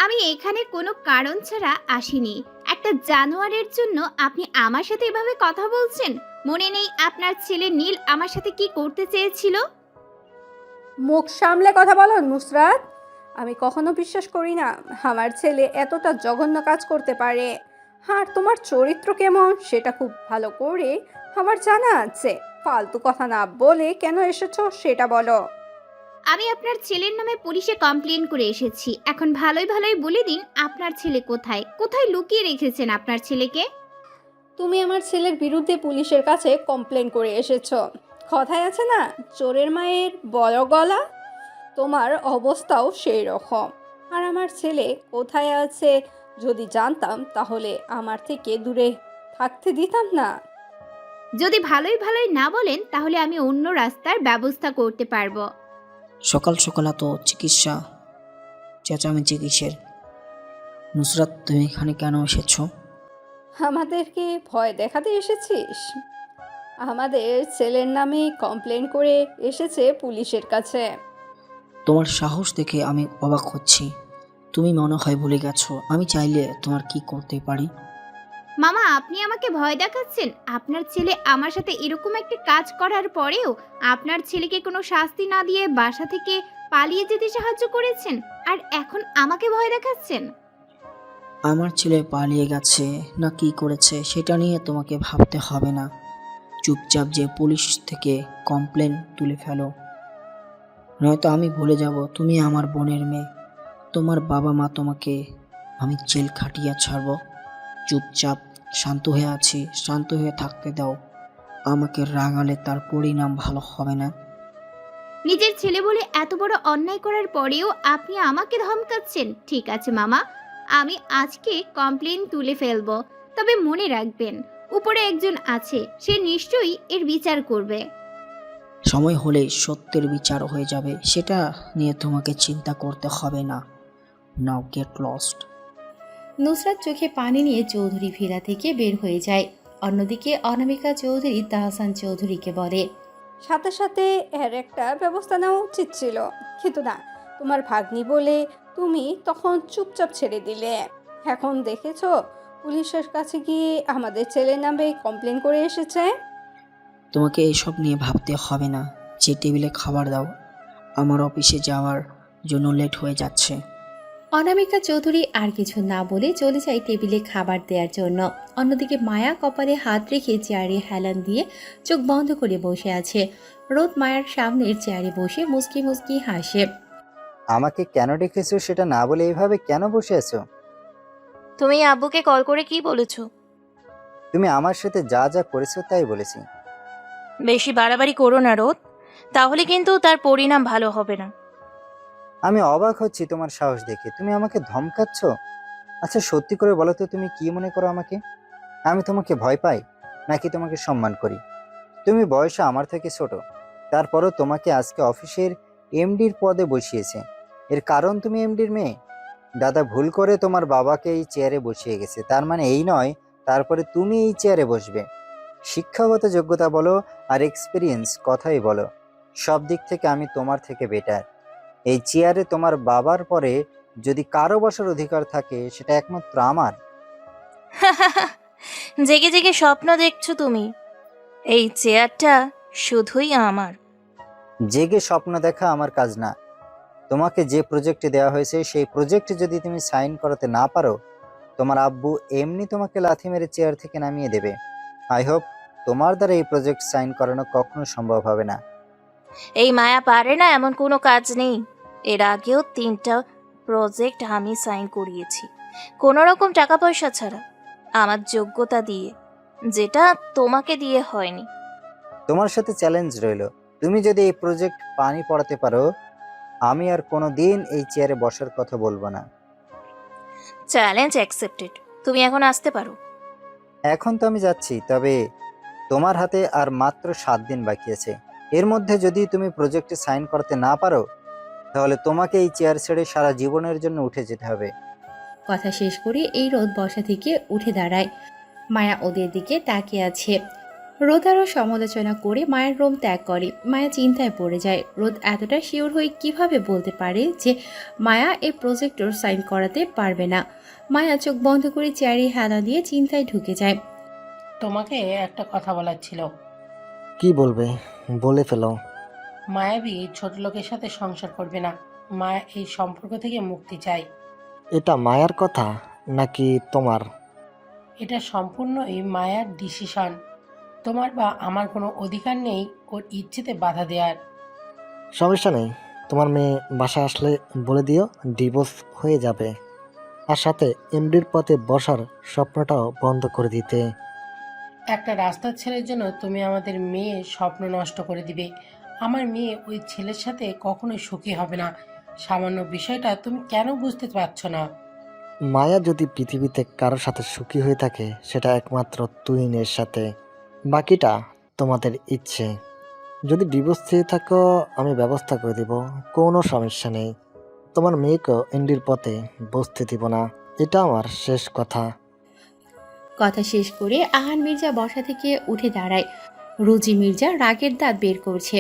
আমি এখানে কোনো কারণ ছাড়া আসিনি। একটা জানোয়ারের জন্য আপনি আমার সাথে এভাবে কথা বলছেন? মনে নেই আপনার ছেলে নীল আমার সাথে কি করতে চেয়েছিল? মুখ সামলে কথা বলো নুসরাত। আমি কখনো বিশ্বাস করি না আমার ছেলে এতটা জঘন্য কাজ করতে পারে। আর তোমার চরিত্র কেমন সেটা খুব ভালো করে আমার জানা আছে। ফালতু কথা না বলে কেন এসেছো সেটা বলো। আমি আপনার ছেলের নামে পুলিশে কমপ্লেন করে এসেছি। এখন ভালোই ভালোই বলে দিন, আপনার ছেলে কোথায়? কোথায় লুকিয়ে রেখেছেন আপনার ছেলেকে? তুমি আমার ছেলের বিরুদ্ধে পুলিশের কাছে কমপ্লেন করে এসেছো। কথায় আছে না, চোরের মায়ের বড় গলা? তোমার অবস্থাও সেই রকম। আর আমার ছেলে কোথায় আছে যদি জানতাম তাহলে আমার থেকে দূরে থাকতে দিতাম না। যদি ভালোই ভালোই না বলেন তাহলে আমি অন্য রাস্তার ব্যবস্থা করতে পারবো। সকাল সকাল তো চিকিৎসা চেঁচামেচি কিসের? নুসরাত, তুমি এখানে কেন এসেছো? আমাদেরকে ভয় দেখাতে এসেছিস? আমাদের ছেলের নামে কমপ্লেন করে এসেছে পুলিশের কাছে। তোমার সাহস দেখে আমি অবাক হচ্ছি। তুমি মনে হয় ভুলে গেছো আমি চাইলে তোমার কি করতে পারি। মামা, আপনি আমাকে ভয় দেখাচ্ছেন? আপনার ছেলে আমার সাথে এরকম একটা কাজ করার পরেও আপনার ছেলেকে কোনো শাস্তি না দিয়ে বাসা থেকে পালিয়ে যেতে সাহায্য করেছেন, আর এখন আমাকে ভয় দেখাচ্ছেন? আমার ছেলে পালিয়ে গেছে না কি করেছে সেটা নিয়ে তোমাকে ভাবতে হবে না। চুপচাপ যে পুলিশ থেকে কমপ্লেন তুলে ফেলো, নয়তো আমি ভুলে যাব তুমি আমার বোনের মেয়ে। তোমার বাবা মা তোমাকে আমি জেল খাটিয়ে ছাড়ব। চুপচাপ শান্ত হয়ে আছি, শান্ত হয়ে থাকতে দাও। আমাকে রাগালে তার পরিণাম ভালো হবে না। নিজের ছেলে বলে এত বড় অন্যায় করার পরেও আপনি আমাকে ধমকাচ্ছেন? ঠিক আছে মামা, আমি আজকে কমপ্লেন তুলে ফেলবো। তবে মনে রাখবেন, উপরে একজন আছে, সে নিশ্চয়ই এর বিচার করবে। সময় হলে সত্যের বিচার হয়ে যাবে, সেটা নিয়ে তোমাকে চিন্তা করতে হবে না। নাও গেট লস্ট। নুসরাত চোখে পানি নিয়ে চৌধুরী ভিলা থেকে বের হয়ে যায়। অন্যদিকে অনামিকা চৌধুরী তাহসান চৌধুরীকে বলে, সাথে সাথে এর একটা ব্যবস্থা নেওয়া উচিত ছিল, কিন্তু না, তোমার ভাগ্নি বলে তুমি তখন চুপচাপ ছেড়ে দিলে। এখন দেখেছো পুলিশের কাছে গিয়ে আমাদের ছেলের নামে কমপ্লেন করে এসেছে। তোমাকে এইসব নিয়ে ভাবতে হবে না। যে টেবিলে খাবার দাও, আমার অফিসে যাওয়ার জন্য লেট হয়ে যাচ্ছে। অনামিকা চৌধুরী আর কিছু না বলে চলে যায় টেবিলে খাবার দেওয়ার জন্য। অন্যদিকে মায়া কপালে হাত রেখে চেয়ারে হেলান দিয়ে চোখ বন্ধ করে বসে আছে। রোদ মায়ার সামনের চেয়ারে বসে মুচকি মুচকি হাসে। আমাকে কেন ডেকেছো সেটা না বলে এইভাবে কেন বসে আছো? তুমি আব্বুকে কল করে কি বলেছো? তুমি আমার সাথে যা যা করেছো তাই বলেছি। বেশি বাড়াবাড়ি করো না রোদ, তাহলে কিন্তু তার পরিণাম ভালো হবে না। আমি অবাক হচ্ছি তোমার সাহস দেখে। তুমি আমাকে ধমকাচ্ছ? আচ্ছা সত্যি করে বলো তো, তুমি কি মনে করো আমাকে? আমি তোমাকে ভয় পাই নাকি তোমাকে সম্মান করি? তুমি বয়সে আমার থেকে ছোট, তারপরও তোমাকে আজকে অফিসের এমডির পদে বসিয়েছে। এর কারণ তুমি এমডির মেয়ে। দাদা ভুল করে তোমার বাবাকে এই চেয়ারে বসিয়ে গেছে, তার মানে এই নয় তারপরে তুমি এই চেয়ারে বসবে। শিক্ষাগত যোগ্যতা বলো আর এক্সপিরিয়েন্স কথাই বলো, সব দিক থেকে আমি তোমার থেকে বেটার। এই চেয়ারে তোমার বাবার পরে যদি কারো বসার অধিকার থাকে সেটা একমাত্র আমার। জেগে জেগে স্বপ্ন দেখছো তুমি। এই চেয়ারটা শুধুই আমার। জেগে স্বপ্ন দেখা আমার কাজ না। তোমাকে যে প্রজেক্টে দেওয়া হয়েছে সেই প্রজেক্টে যদি তুমি সাইন করাতে না পারো, তোমার আব্বু এমনি তোমাকে লাথি মেরে চেয়ার থেকে নামিয়ে দেবে। আই হোপ তোমার দ্বারা এই প্রজেক্ট সাইন করানো কখনো সম্ভব হবে না। এই মায়া পারে না এমন কোনো কাজ নেই। এর আগেও 3টা প্রজেক্ট আমি সাইন করিয়েছি, কোনো রকম টাকা পয়সা ছাড়া, আমার যোগ্যতা দিয়ে, যেটা তোমাকে দিয়ে হয়নি। তোমার সাথে চ্যালেঞ্জ রইল, তুমি যদি এই প্রজেক্ট পানি পড়াতে পারো, আমি আর কোনো দিন এই চেয়ারে বসার কথা বলবো না। Challenge accepted. তুমি এখন আসতে পারো। এখন তো আমি যাচ্ছি, তবে তোমার হাতে আর মাত্র 7 দিন বাকি আছে। এর মধ্যে যদি তুমি প্রজেক্টে সাইন করতে না পারো, তাহলে তোমাকে এই চেয়ার ছেড়ে সারা জীবনের জন্য উঠে যেতে হবে। কথা শেষ করে এই রোদ বসা থেকে উঠে দাঁড়ায়। মায়া ওদের দিকে তাকিয়ে আছে। রোদ আরও সমালোচনা করে মায়ের রুম ত্যাগ করে। মায়া চিন্তায় পড়ে যায়। রোদ এতটা শিওর হয়ে কিভাবে বলতে পারে যে মায়া এই প্রজেক্টর সাইন করাতে পারবে না। মায়া চোখ বন্ধ করে চেয়ারে হেলা দিয়ে চিন্তায় ঢুকে যায়। তোমাকে একটা কথা বলার ছিল। কি বলবে? বলে ফেলো। মায়াবী ছোট লোকের সাথে সংসার করবে না। মায়া এই সম্পর্ক থেকে মুক্তি চায়। এটা মায়ার কথা নাকি তোমার? এটা সম্পূর্ণই মায়ার ডিসিশন। তোমার বা আমার কোনো অধিকার নেই ওর ইচ্ছেতে বাধা দেওয়ার। সমস্যা নেই, তোমার মেয়ে বাসায় আসলে বলে দিও ডিভোর্স হয়ে যাবে, আর সাথে এমডির পথে বসার স্বপ্নটাও বন্ধ করে দিতে। একটা রাস্তার ছেলের জন্য তুমি আমাদের মেয়ের স্বপ্ন নষ্ট করে দিবে। আমার মেয়ে ওই ছেলের সাথে কখনোই সুখী হবে না। সামান্য বিষয়টা তুমি কেন বুঝতে পারছো না? মায়া যদি পৃথিবীতে কারোর সাথে সুখী হয়ে থাকে সেটা একমাত্র তুহিনের সাথে, বাকিটা তোমাদের ইচ্ছে। যদি ডিভোর্স চেয়ে থাকো আমি ব্যবস্থা করে দিব, কোনো সমস্যা নেই। তোমার মেয়েকেও এন্ডির পথে বসতে দিব না, এটা আমার শেষ কথা। কথা শেষ করে আহান মির্জা বসা থেকে উঠে দাঁড়ায়। রুজি মির্জা রাগের দাঁত বের করছে।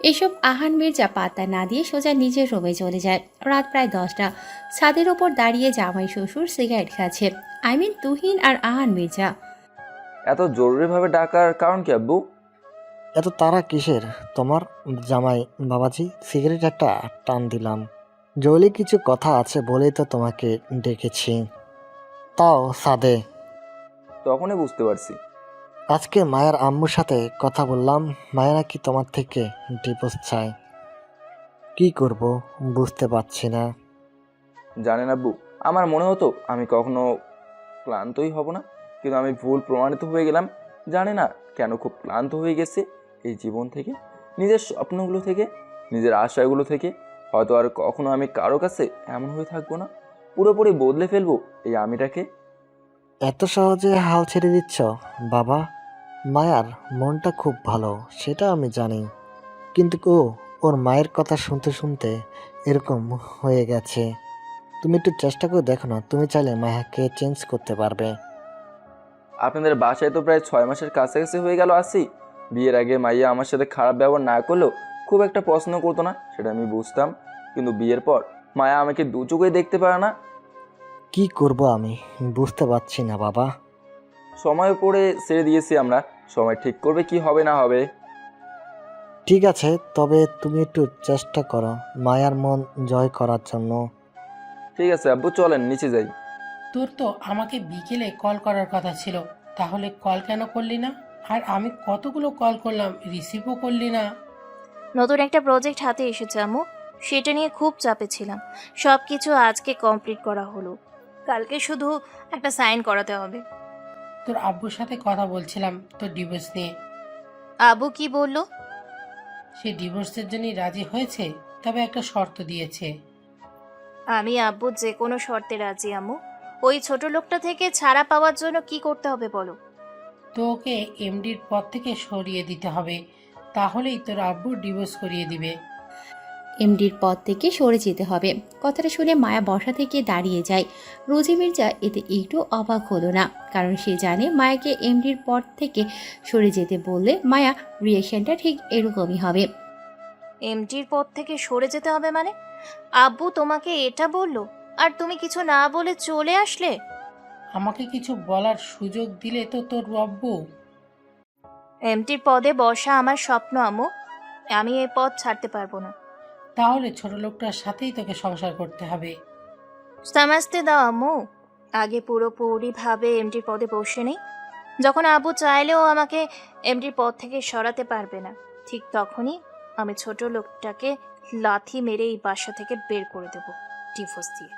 এসব আহান মির্জা পাত্তা না দিয়ে সোজা নিজের রুমে চলে যায়। রাত প্রায় 10টা। ছাদের ওপর দাঁড়িয়ে জামাই শ্বশুর সিগারেট খাচ্ছে। তুহিন আর আহান মির্জা। এত জরুরিভাবে ডাকার কারণ কি আব্বু? এত তারা কিসের তোমার? জামাই বাবাজি, সিগারেট একটা টান দিলাম। জলি কিছু কথা আছে বলেই তো তোমাকে ডেকেছি, তাও সাদে। তখনই বুঝতে পারছি। আজকে মায়ের আম্মুর সাথে কথা বললাম, মায়া নাকি তোমার থেকে ডিভোর্স চায়। কি করব বুঝতে পারছি না। জানেন আব্বু, আমার মনে হতো আমি কখনো ক্লান্তই হব না, কিন্তু আমি ভুল প্রমাণিত হয়ে গেলাম। জানি না কেন খুব ক্লান্ত হয়ে গেছে এই জীবন থেকে, নিজের স্বপ্নগুলো থেকে, নিজের আশাগুলো থেকে। হয়তো আর কখনো আমি কারো কাছে এমন হয়ে থাকবো না, পুরোপুরি বদলে ফেলবো এই আমিটাকে। এত সহজে হাল ছেড়ে দিচ্ছ বাবা? মায়ার মনটা খুব ভালো, সেটা আমি জানি, কিন্তু ওর মায়ের কথা শুনতে শুনতে এরকম হয়ে গেছে। তুমি একটু চেষ্টা করে দেখো না, তুমি চাইলে মায়াকে চেঞ্জ করতে পারবে। আপনাদের বাসায় তো প্রায় 6 মাসের কাছাকাছি হয়ে গেল আসি। বিয়ের আগে মাইয়া আমার সাথে খারাপ ব্যবহার না করলেও খুব একটা পছন্দ করতো না, সেটা আমি বুঝতাম। কিন্তু বিয়ের পর মায়া আমাকে দু চোখেই দেখতে পারে না। কি করব আমি বুঝতে পারছি না বাবা। সময় পড়ে ছেড়ে দিয়েছি আমরা, সময় ঠিক করবে কি হবে না হবে। ঠিক আছে, তবে তুমি একটু চেষ্টা করো মায়ার মন জয় করার জন্য। ঠিক আছে আব্বু, চলেন নিচে যাই। তোর তো আমাকে বিকেলে কল করার কথা ছিল, তাহলে কল কেন করলি না? আর আমি কতগুলো কল করলাম, রিসিভও করলি না। নতুন একটা প্রজেক্ট হাতে এসেছে আম্মু, সেটা নিয়ে খুব চাপে ছিলাম। সব কিছু আজকে কমপ্লিট করা হলো, কালকে শুধু একটা সাইন করাতে হবে। তোর আব্বুর সাথে কথা বলছিলাম তোর ডিভোর্স নিয়ে। আব্বু কি বললো? সে ডিভোর্সের জন্য রাজি হয়েছে, তবে একটা শর্ত দিয়েছে। আমি আব্বু যে কোনো শর্তে রাজি আম্মু। ওই ছোট লোকটা থেকে ছাড়া পাওয়ার জন্য কি করতে হবে বলো? তোকে এমডির পদ থেকে সরিয়ে দিতে হবে, তাহলেই তোর আব্বু ডিভোর্স করিয়ে দিবে। এমডির পদ থেকে সরে যেতে হবে। কথাটা শুনে মায়া বসা থেকে দাঁড়িয়ে যায়। রোজি মির্জা এতে একটু অবাক হলো না, কারণ সে জানে মায়াকে এমডির পদ থেকে সরে যেতে বললে মায়া রিয়েকশনটা ঠিক এরকমই হবে। এমডির পদ থেকে সরে যেতে হবে মানে? আব্বু তোমাকে এটা বললো আর তুমি কিছু না বলে চলে আসলে? আমাকে কিছু বলার সুযোগ দিলে তো তোর আব্বু। এমডির পদে বসা আমার স্বপ্ন আম্মু, আমি এই পদ ছাড়তে পারবো না। তাহলে ছোট লোকটার সাথেই তোকে সংসার করতে হবে। সামাজতে দাও আম্মু, আগে পুরোপুরিভাবে এমডির পদে বসে নেই। যখন আব্বু চাইলেও আমাকে এমডির পদ থেকে সরাতে পারবে না, ঠিক তখনই আমি ছোট লোকটাকে লাথি মেরে এই বাসা থেকে বের করে দেব ডিভোর্স দিয়ে।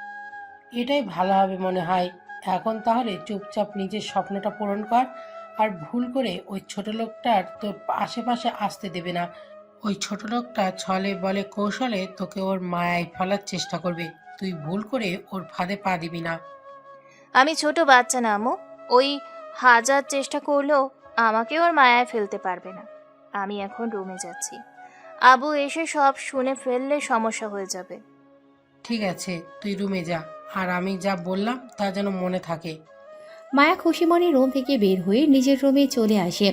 এটাই ভালো হবে মনে হয়। এখন তাহলে চুপচাপ নিজের স্বপ্নটা পূরণ কর, আর ভুল করে ওই ছোট লোকটার তোর আশেপাশে আসতে দেবে না। ওই ছোট লোকটা ছলে বলে কৌশলে তোকে ওর মায়ায় ফেলার চেষ্টা করবে, তুই ভুল করে ওর ফাঁদে পা দিবি না। আমি ছোট বাচ্চা না আম্মু, ওই হাজার চেষ্টা করলেও আমাকে ওর মায়ায় ফেলতে পারবে না। আমি এখন রুমে যাচ্ছি, আবু এসে সব শুনে ফেললে সমস্যা হয়ে যাবে। ঠিক আছে, তুই রুমে যা, আর আমি যা বললাম তা যেন মনে থাকে। মায়া খুশি মনে রুম থেকে বের হয়ে নিজের রুমে চলে আসে।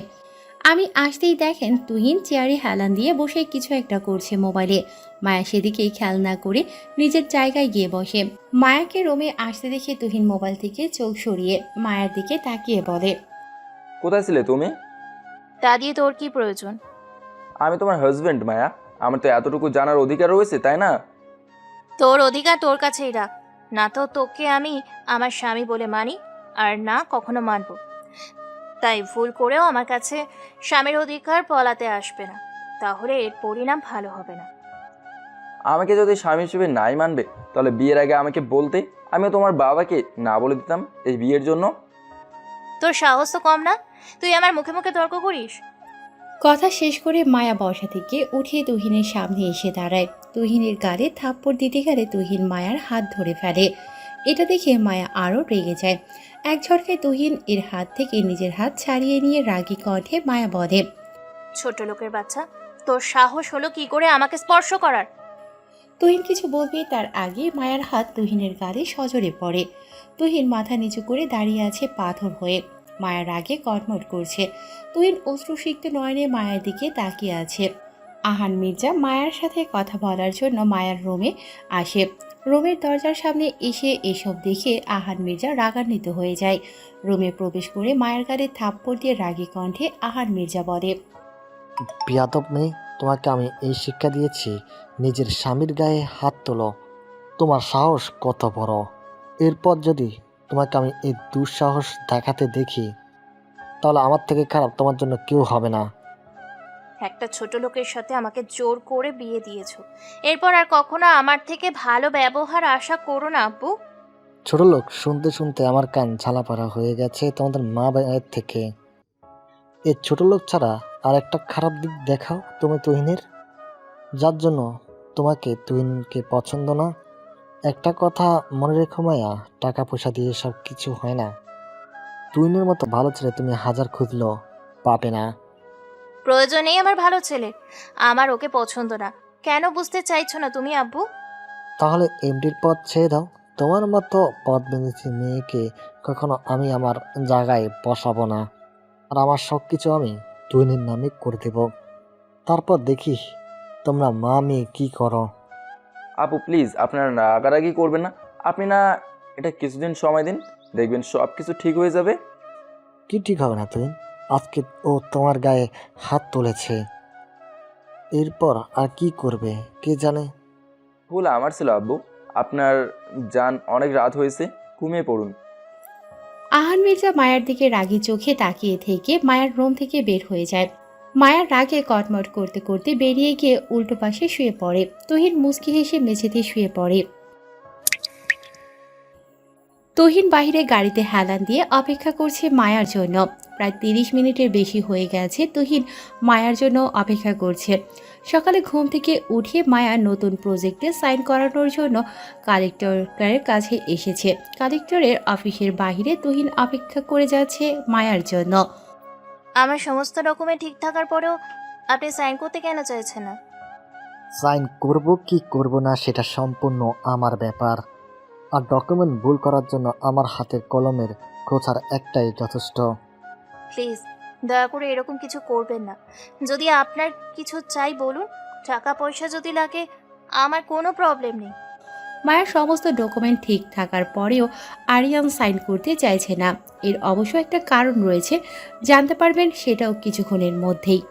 আমি আসতেই দেখেন তুহিন চেয়ারে হেলান দিয়ে বসে কিছু একটা করছে মোবাইলে। মায়া সেদিকেই খেয়াল না করে নিজের জায়গায় গিয়ে বসে। মায়াকে রুমে আসতে দেখে তুহিন মোবাইল থেকে চোখ সরিয়ে মায়ের দিকে তাকিয়ে বলে, কোথায় ছিলে তুমি? তা দিয়ে তোর কি প্রয়োজন? আমি তোমার হাজবেন্ড মায়া, আমার তো এতটুকু জানার অধিকার রয়েছে, তাই না? তোর অধিকার তোর কাছেই রাখ, না তো তোকে আমি আমার স্বামী বলে মানি, আর না কখনো মানব। তাই ভুল করেও আমার কাছে স্বামীর অধিকার বলাতে আসবে না, তাহলে এর পরিণাম ভালো হবে না। আমাকে যদি স্বামী হিসেবে নাই মানবে, তাহলে বিয়ের আগে আমাকে বলতে, আমিও তোমার বাবাকে না বলে দিতাম এই বিয়ের জন্য। তোর সাহস তো কম না, তুই আমার মুখে মুখে তর্ক করিস। কথা শেষ করে মায়া বসা থেকে উঠে তুহিনের সামনে এসে দাঁড়ায়। তুহিনের গালে থাপ্পড় দিতে গেলে তুহিন মায়ার হাত ধরে ফেলে। এটা দেখে মায়া আরও রেগে যায়। এক ঝটকায় তুহিন এর হাত থেকে নিজের হাত ছাড়িয়ে নিয়ে রাগী কণ্ঠে মায়া বলে, ছোট লোকের বাচ্চা, তোর সাহস হলো কি করে আমাকে স্পর্শ করার? তুহিন কিছু বলবে তার আগে মায়ার হাত তুহিনের গালে সজোরে পড়ে। তুহিন মাথা নিচু করে দাঁড়িয়ে আছে পাথর হয়ে। মায়ার রাগে কটমট করছে। তুহিন অশ্রুসিক্ত নয়নে মায়ের দিকে তাকিয়ে আছে। আহান মির্জা মায়ার সাথে কথা বলার জন্য মায়ার রুমে আসে। রুমের দরজার সামনে এসে এসব দেখে আহান মির্জা রাগান্বিত হয়ে যায়। রুমে প্রবেশ করে মায়ের গালে থাপ্পড় দিয়ে রাগী কণ্ঠে আহান মির্জা বলে, বিয়াদব মেয়ে, তোমাকে আমি এই শিক্ষা দিয়েছি, নিজের স্বামীর গায়ে হাত তোলো। তোমার সাহস কত বড়! এরপর যদি তোমাকে আমি এই দুঃসাহস দেখাতে দেখি, তাহলে আমার থেকে খারাপ তোমার জন্য কেউ হবে না। একটা ছোট লোকের সাথে আমাকে জোর করে বিয়ে দিয়েছো, এরপর আর কখনো আমার থেকে ভালো ব্যবহার আশা করো না আব্বু। ছোট লোক শুনতে শুনতে আমার কান ঝালাপাড়া হয়ে গেছে তোমাদের মা বাবার থেকে। এই ছোট লোক ছাড়া আর একটা খারাপ দিক দেখাও তুমি তুহিনের, যার জন্য তোমাকে তুহিনকে পছন্দ না। একটা কথা মনে রেখো মায়া, টাকা পয়সা দিয়ে সব কিছু হয় না। তুহিনের মতো ভালো ছেলে তুমি হাজার খুঁজলো পাবে না। প্রয়োজন নেই আমার ভালো ছেলে, আমার ওকে পছন্দ না। কেন বুঝতে চাইছো না তুমি আব্বু? তাহলে এমডির পদ ছেড়ে দাও। তোমার মতো পদ বেঁধেছি মেয়েকে কখনো আমি আমার জায়গায় বসাবো না। আর আমার সব কিছু আমি তুহিনের নামে করে দেব। তারপর দেখি তোমরা মা মেয়ে কী করো। আপু প্লিজ, আপনারা রাগারাগি করবেন না। আপনি না এটা কিছুদিন সময় দিন, দেখবেন সব কিছু ঠিক হয়ে যাবে। কি ঠিক হবে না তুহিন? আজকে ও তোমার গায়ে হাত তুলেছে, এরপর আর কি করবে কে জানে। ভুল আমার ছিল আব্বু। আপনার যান, অনেক রাত হয়েছে, ঘুমিয়ে পড়ুন। আহান মির্জা মায়ের দিকে রাগী চোখে তাকিয়ে থেকে মায়ের রুম থেকে বের হয়ে যায়। মায়ার রাগে কটমট করতে করতে বেরিয়ে গিয়ে উল্টো পাশে শুয়ে পড়ে। তুহিন মুচকি হেসে মেঝেতে শুয়ে পড়ে। তুহিন বাইরে গাড়িতে হেলান দিয়ে অপেক্ষা করছে মায়ার জন্য। প্রায় 30 মিনিটের বেশি হয়ে গেছে তুহিন মায়ার জন্য অপেক্ষা করছে। সকালে ঘুম থেকে উঠে মায়া নতুন প্রজেক্টে সাইন করানোর জন্য কালেক্টরের কাছে এসেছে। কালেক্টরের অফিসের বাইরে তুহিন অপেক্ষা করে যাচ্ছে মায়ার জন্য। আমার সমস্ত ডকুমেন্ট ঠিক থাকার পরেও আপনি সাইন করতে কেন চাইছেন না? সাইন করব কি করব না সেটা সম্পূর্ণ আমার ব্যাপার। আর ডকুমেন্ট ভুল করার জন্য আমার হাতের কলমের খোঁচার একটাই যথেষ্ট। প্লিজ দয়া করে এরকম কিছু করবেন না। যদি আপনার কিছু চাই বলুন, টাকা পয়সা যদি লাগে আমার কোনো প্রবলেম নেই। মায়ের সমস্ত ডকুমেন্ট ঠিক থাকার পরেও আরিয়ান সাইন করতে চাইছে না। এর অবশ্য একটা কারণ রয়েছে, জানতে পারবেন সেটাও কিছুক্ষণের মধ্যেই।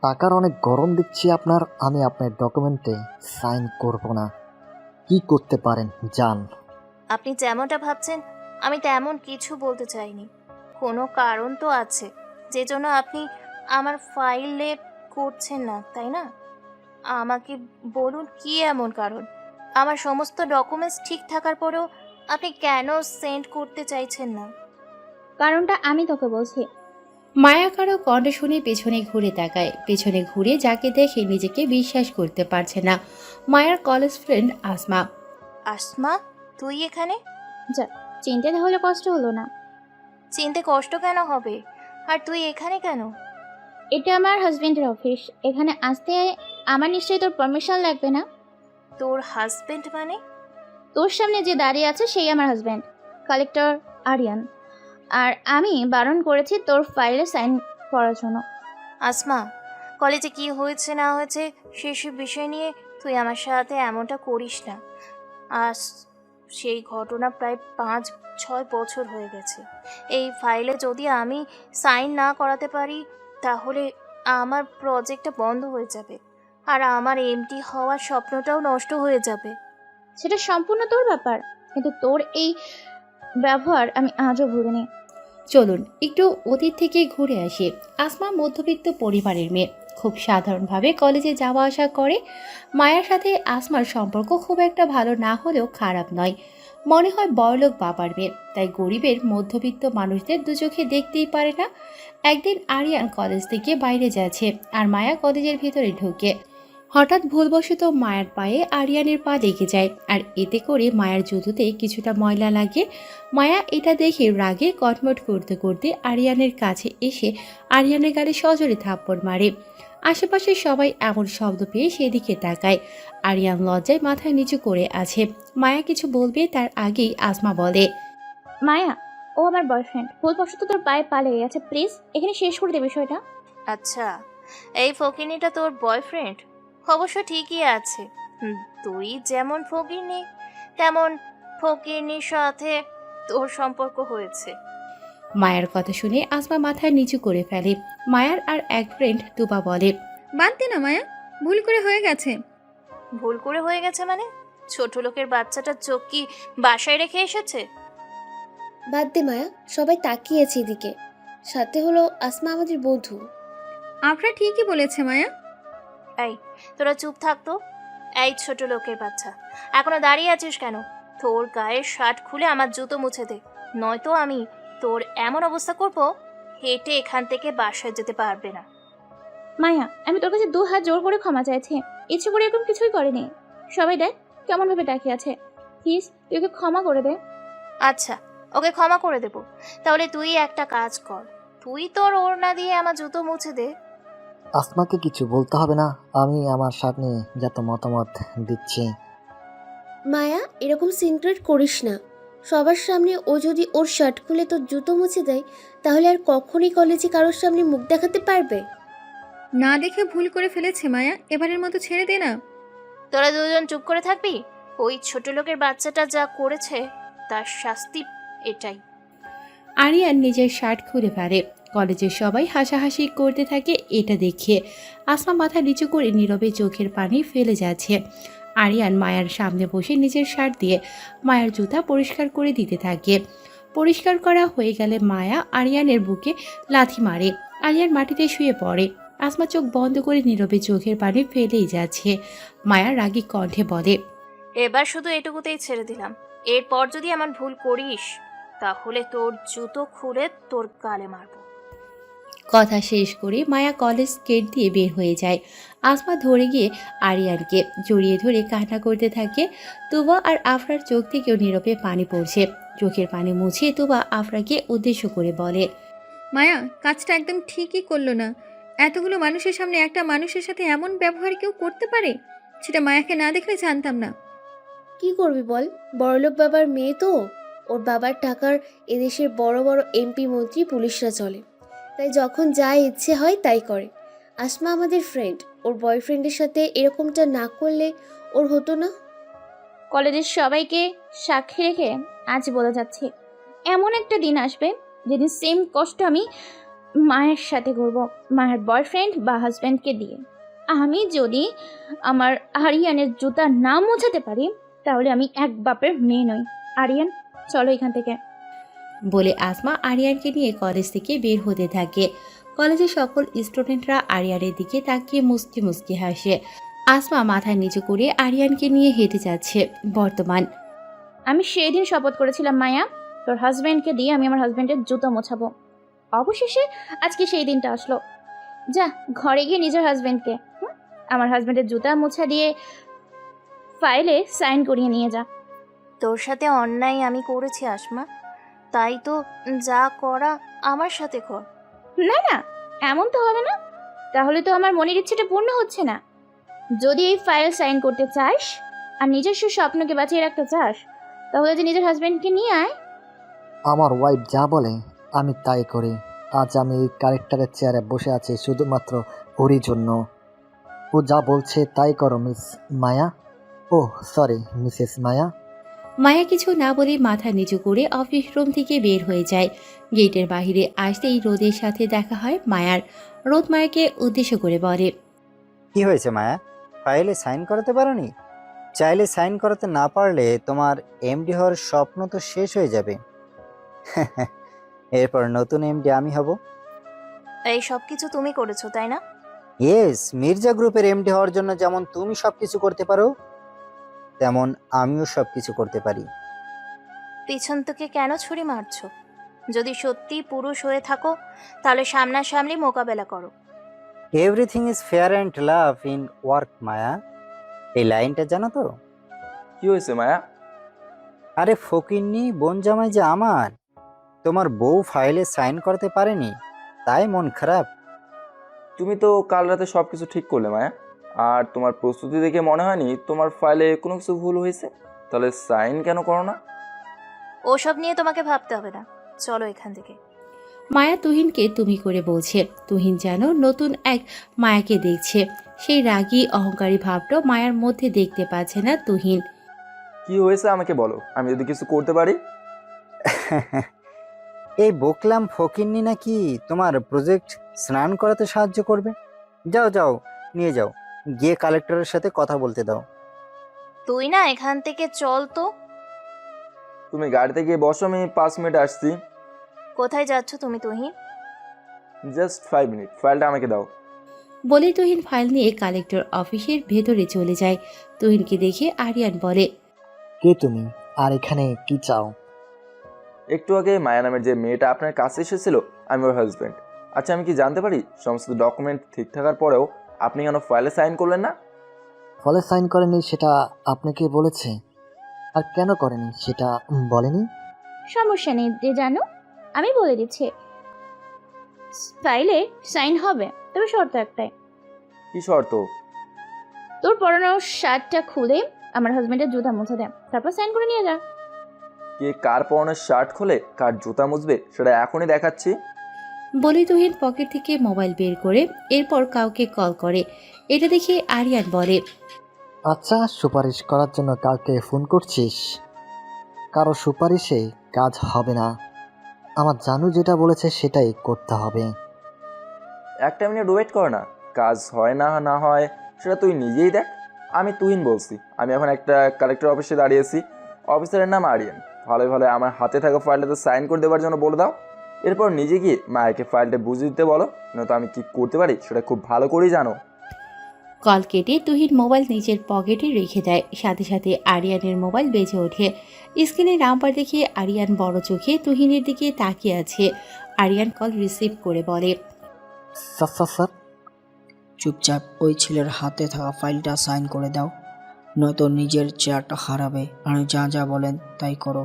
টাকার অনেক গরম দিচ্ছি আপনার, আমি আপনার ডকুমেন্টে সাইন করব না। কি করতে পারেন জান। আপনি যেমনটা ভাবছেন আমি তেমন কিছু বলতে চাইনি। কোনো কারণ তো আছে যে জন্য আপনি আমার ফাইলে করছেন না, তাই না? আমাকে বলুন কি এমন কারণ? আমার সমস্ত ডকুমেন্টস ঠিক থাকার পরেও আপনি কেন সেন্ড করতে চাইছেন না? কারণটা আমি তোকে বলছি। মায়া কারো কণ্ঠ শুনে পেছনে ঘুরে তাকায়। পেছনে ঘুরে যাকে দেখে নিজেকে বিশ্বাস করতে পারছে না। মায়ার কলেজ ফ্রেন্ড আসমা। আসমা, তুই এখানে? যা, চিনতে তাহলে কষ্ট হলো না? চিনতে কষ্ট কেন হবে? আর তুই এখানে কেন? এটা আমার হাজবেন্ডের অফিস। এখানে আসতে আমার নিশ্চয়ই তোর পারমিশন লাগবে না? তোর হাজবেন্ড মানে? তোর সামনে যে দাঁড়িয়ে আছে সেই আমার হাজবেন্ড, কালেক্টর আরিয়ান। আর আমি বারণ করেছি তোর ফাইলে সাইন করার জন্য। আসমা, কলেজে কি হয়েছে না হয়েছে সেসব বিষয় নিয়ে তুই আমার সাথে এমনটা করিস না। আজ সেই ঘটনা প্রায় 5-6 বছর হয়ে গেছে। এই ফাইলে যদি আমি সাইন না করাতে পারি তাহলে আমার প্রজেক্টটা বন্ধ হয়ে যাবে, আর আমার এমডি হওয়ার স্বপ্নটাও নষ্ট হয়ে যাবে। সেটা সম্পূর্ণ তোর ব্যাপার, কিন্তু তোর এই ব্যবহার আমি আজও ভুলিনি। চলুন একটু অতীত থেকে ঘুরে আসি। আসমা মধ্যবিত্ত পরিবারের মেয়ে, খুব সাধারণভাবে কলেজে যাওয়া আসা করে। মায়ার সাথে আসমার সম্পর্ক খুব একটা ভালো না হলেও খারাপ নয়। মনে হয় বড়লোক বাবার মেয়ে, তাই গরিবের মধ্যবিত্ত মানুষদের দু চোখে দেখতেই পারে না। একদিন আরিয়ান কলেজ থেকে বাইরে যাচ্ছে আর মায়া কলেজের ভিতরে ঢুকে। হঠাৎ ভুলবশত মায়ার পায়ে আরিয়ানের পা লেগে যায়, আর এতে করে মায়ার জুতোতে কিছুটা ময়লা লাগে। মায়া এটা দেখে রাগে কটমট করতে করতে আরিয়ানের কাছে এসে আরিয়ানের গালে সজোরে থাপ্পড় মারে। আশেপাশে সবাই এমন শব্দ পেয়ে সেদিকে তাকায়। আরিয়ান লজ্জায় মাথা নিচু করে আছে। মায়া কিছু বলবে তার আগেই আসমা বলে, মায়া, ও আমার বয়ফ্রেন্ড, ভুলবশত তোর পায়ে পা লেগে গেছে, প্লিজ এখানে শেষ করে দে বিষয়টা। আচ্ছা, এই ফকিনিটা তোর বয়ফ্রেন্ড? অবশ্য ঠিকই আছে। তুই যেমন ফকিনি তেমন ফকিনির সাথে তোর সম্পর্ক হয়েছে। মায়ার কথা শুনে আসমা মাথা নিচু করে ফেলে। মায়ার আর এক ফ্রেন্ড তুবা বলে, বাদ দে না মায়া, ভুল করে হয়ে গেছে। ভুল করে হয়ে গেছে মানে? ছোট লোকের বাচ্চাটার চোখ কি বাসায় রেখে এসেছে? বাদ দে মায়া, সবাই তাকিয়েছে এদিকে। সাথে হলো আসমা আমাদের বন্ধু। আপনারা ঠিকই বলেছে মায়া। এই, তোরা চুপ থাকতো। এই ছোট লোকের বাচ্চা, এখনো দাঁড়িয়ে আছিস কেন? তোর গায়ের শার্ট খুলে আমার জুতো মুছে দে, নয়তো আমি তোর এমন অবস্থা করব হেঁটে এখান থেকে বাসায় যেতে পারবে না। মায়া, আমি তোর কাছে 2 হাত জোর করে ক্ষমা চাইছি, ইচ্ছে করে এরকম কিছুই করেনি। সবাই দেখ কেমন ভাবে তাকিয়ে আছে, প্লিজ তুই ওকে ক্ষমা করে দে। আচ্ছা, ওকে ক্ষমা করে দেব। তাহলে তুই একটা কাজ কর, তুই তোর ওড়না দিয়ে আমার জুতো মুছে দে। আসমাকে কিছু বলতে হবে না, আমি আমার শার্ট নিয়ে যত মতামত দিচ্ছি। মায়া, এরকম সিনক্রেট করিস না। সবার সামনে ও যদি ওর শার্ট খুলে তোর জুতো মুছে দেয়, তাহলে আর কখনই কলেজে কারোর সামনে মুখ দেখাতে পারবে? না দেখে ভুল করে ফেলেছে মায়া, এবারের মতো ছেড়ে দে না। তোরা দুজন চুপ করে থাকবি? ওই ছোট লোকের বাচ্চাটা যা করেছে তার শাস্তি এটাই। আরিয়ান নিজের শার্ট খুলে ফেলে। কলেজের সবাই হাসাহাসি করতে থাকে এটা দেখে। আসমা মাথা নিচু করে নীরবে চোখের পানি ফেলে যাচ্ছে। আরিয়ান মায়ার সামনে বসে নিজের শার্ট দিয়ে মায়ের জুতা পরিষ্কার করে দিতে থাকে। পরিষ্কার করা হয়ে গেলে মায়া আরিয়ানের বুকে লাথি মারে। আরিয়ান মাটিতে শুয়ে পড়ে। আসমা চোখ বন্ধ করে নীরবে চোখের পানি ফেলেই যাচ্ছে। মায়া রাগী কণ্ঠে বলে, এবার শুধু এটুকুতেই ছেড়ে দিলাম। এরপর যদি এমন ভুল করিস তাহলে তোর জুতো খুলে তোর গালে মারবো। কথা শেষ করে মায়া কলেজ গেট দিয়ে বের হয়ে যায়। আসমা ধরে গিয়ে আরিয়ানকে জড়িয়ে ধরে কান্না করতে থাকে। তুবা আর আফরার চোখ থেকেও নীরবে পানি পড়ছে। চোখের পানি মুছে তুবা আফরাকে উদ্দেশ্য করে বলে, মায়া, কাজটা একদম ঠিকই করলো না। এতগুলো মানুষের সামনে একটা মানুষের সাথে এমন ব্যবহার কেউ করতে পারে? সেটা মায়াকে না দেখলে জানতাম না। কি করবি বল, বড়লোক বাবার মেয়ে তো। ওর বাবার টাকার এদেশের বড় বড় এমপি, মন্ত্রী, পুলিশরা চলে, তাই যখন যা ইচ্ছে হয় তাই করে। আসমা আমাদের ফ্রেন্ড, ওর বয়ফ্রেন্ডের সাথে এরকমটা না করলে ওর হতো না। কলেজের সবাইকে সাক্ষী রেখে আজ বলে যাচ্ছি, এমন একটা দিন আসবে যেদিন সেম কষ্ট আমি মায়ের সাথে করব, মায়ের বয়ফ্রেন্ড বা হাজব্যান্ডকে দিয়ে। আমি যদি আমার আরিয়ানের জুতা না মোছাতে পারি তাহলে আমি এক বাপের মেয়ে নই। আরিয়ান, চলো এখান থেকে। বলে আসমা আরিয়ানকে নিয়ে কলেজ থেকে বের হতে থাকে। কলেজের সকল স্টুডেন্টরা আরিয়ানের দিকে তাকিয়ে মুস্কি মুস্কি হাসে। আসমা মাথা নিচু করে আরিয়ানকে নিয়ে হেঁটে যাচ্ছে। বর্তমান, আমি সেদিন শপথ করেছিলাম মায়া, তোর হাজব্যান্ডকে দিয়ে আমি আমার হাজব্যান্ডের জুতো মোছাবো। অবশেষে আজকে সেই দিনটা আসলো। যা ঘরে গিয়ে নিজের হাজব্যান্ডকে আমার হাজব্যান্ডের জুতা মোছা দিয়ে ফাইলে সাইন করিয়ে নিয়ে যা। তোর সাথে অন্যায় আমি করেছি আসমা, তাই তো যা করা আমার সাথে কর। না না, এমন তো হবে না, তাহলে তো আমার মনের ইচ্ছেটা পূর্ণ হচ্ছে না। যদি এই ফাইল সাইন করতে চাস আর নিজস্ব স্বপ্নকে বাঁচিয়ে রাখতে চাস, তাহলে যে নিজের হাজব্যান্ডকে নিয়ে আয়। আমার ওয়াইফ যা বলে আমি তাই করি। আজ আমি এই ক্যারেক্টারের চেয়ারে বসে আছি শুধুমাত্র ওরই জন্য। ও যা বলছে তাই করো মিস মায়া। ও সরি মিসেস মায়া। মায়া কিছু না বলে মাথা নিচু করে অফিস রুম থেকে বের হয়ে যায়। গেটের বাইরে আসতেই রোদের সাথে দেখা হয় মায়ার। রোদ মায়াকে উদ্দেশ্য করে বলে, কি হয়েছে মায়া, ফাইলে সাইন করাতে পারোনি? চাইলে সাইন করাতে না পারলে তোমার এমডি হওয়ার স্বপ্ন তো শেষ হয়ে যাবে। এরপর নতুন এমডি আমি হব। এই সব কিছু তুমি করেছো তাই না? ইয়েস, মির্জা গ্রুপের এমডি হওয়ার জন্য যেমন তুমি সবকিছু করতে পারো, তেমন আমিও সবকিছু করতে পারি। পিছন থেকে কেন ছুরি মারছো? যদি সত্যি পুরুষ হয়ে থাকো তাহলে সামনাসামনি মোকাবেলা করো। Everything is fair and love in war Maya, এই লাইনটা জানো তো? কি হয়েছে মায়া? আরে ফকিন্নি বোন জামাই যে আমার, তোমার বউ ফাইলে সাইন করতে পারেনি, তাই মন খারাপ। তুমি তো কাল রাতে সব কিছু ঠিক করলে মায়া, আর তোমার প্রস্তুতি দেখে মনে হয়নি তোমার ফাইলে কোনো কিছু ভুল হয়েছে। তাহলে সাইন কেন করো না? ওসব নিয়ে তোমাকে ভাবতে হবে না, চলো এখান থেকে। মায়া তুহিনকে তুমি করে বলছে। তুহিন যেন নতুন এক মায়াকে দেখছে। সেই রাগী অহংকারী ভাবটা মায়ার মধ্যে দেখতে পাচ্ছে না তুহিন। কি হয়েছে আমাকে বলো, আমি যদি কিছু করতে পারি। এই বকলাম ফকিন্নি নাকি তোমার প্রজেক্ট স্নান করাতে সাহায্য করবে? যাও যাও, নিয়ে যাও, গিয়ে কালেক্টরের সাথে কথা বলতে দাও। তুই না এখান থেকে চল তো। তুমি গাড়িতে গিয়ে বসো, আমি 5 মিনিট আসছি। কোথায় যাচ্ছ তুমি তুহিন? জাস্ট 5 মিনিট, ফাইলটা আমাকে দাও। বলে তুহিন ফাইল নিয়ে কালেক্টর অফিসের ভেতরে চলে যায়। তুহিনকে দেখে আরিয়ান বলে, কে তুমি, আর এখানে কি চাও? একটু আগে মায়া নামের যে মেয়েটা আপনার কাছে এসেছিল, আমি ওর হাজব্যান্ড। আচ্ছা, আমি কি জানতে পারি সমস্ত ডকুমেন্ট ঠিক থাকার পরেও আপনি কেন ফাইলে সাইন করলেন না? ফলে সাইন করেনি সেটা আপনাকে বলেছে, আর কেন করেনি সেটা বলেনি? সমস্যা নেই যে জানো, আমি বলে দিচ্ছি ফাইলে সাইন হবে, তবে শর্ত একটাই। কি শর্ত? তোর পরানো শার্টটা খুলে আমার হাজবেন্ডের জুতা মুছে দে, তারপর সাইন করে নিয়ে যা। কে কার পরনের শার্ট খোলে কার জুতা মুছবে সেটা এখনই দেখাচ্ছি। বলে তুহিন পকেট থেকে মোবাইল বের করে এরপর কাউকে কল করে। এটা দেখে আরিয়ান বলে, আচ্ছা, সুপারিশ করার জন্য কাউকে ফোন করছিস? কারো সুপারিশে কাজ হবে না, আমার জানু যেটা বলেছে সেটাই করতে হবে। একটা মিনিট ওয়েট কর না, কাজ হয় না না হয় সেটা তুই নিজেই দেখ। আমি তুহিন বলছি, আমি এখন একটা কালেক্টর অফিসে দাঁড়িয়েছি। অফিসারের নাম আরিয়ান। ভালো ভালো আমার হাতে থাকা ফাইলটাতে সাইন করে দেওয়ার জন্য বলে দাও। এরপর নিজে গিয়ে মায়াকে ফাইলটা বুঝিয়ে দিতে বলো, নয়তো আমি কি করতে পারি সেটা খুব ভালো করেই জানো। কল কেটে তুহিন মোবাইল নিচের পকেটে রেখে দেয়। সাথে সাথে আরিয়ানের মোবাইল বেজে ওঠে। স্ক্রিনে নাম্বার দেখে আরিয়ান বড় চোখে তুহিনের দিকে তাকিয়ে আছে। আরিয়ান কল রিসিভ করে বলে, স্যার, চুপচাপ ওই ছেলের হাতে থাকা ফাইলটা সাইন করে দাও, নয়তো নিজের চেয়ারটা হারাবে। আর যা যা বলেন তাই করো।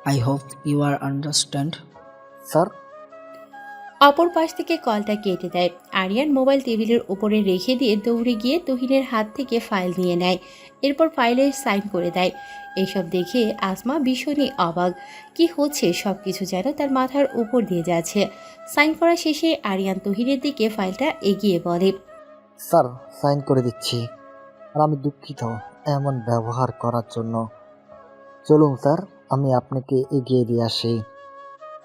I hope you are understand. Sir. অপর পাশ থেকে কলটা কেটে দেয়। আরিয়ান মোবাইল টেবিলের উপরে রেখে দিয়ে দৌড়ে গিয়ে তুহিনের হাত থেকে ফাইল নিয়ে নেয়। এরপর ফাইলে সাইন করে দেয়। এসব দেখে আসমা ভীষণই অবাক। কি হচ্ছে সব কিছু যেন তার মাথার উপর দিয়ে যাচ্ছে। সাইন করা শেষে আরিয়ান তুহিনের দিকে ফাইলটা এগিয়ে বলে, স্যার, সাইন করে দিচ্ছি, আর আমি দুঃখিত এমন ব্যবহার করার জন্য। চলুন স্যার, আমি আপনাকে এগিয়ে দিয়ে আসি।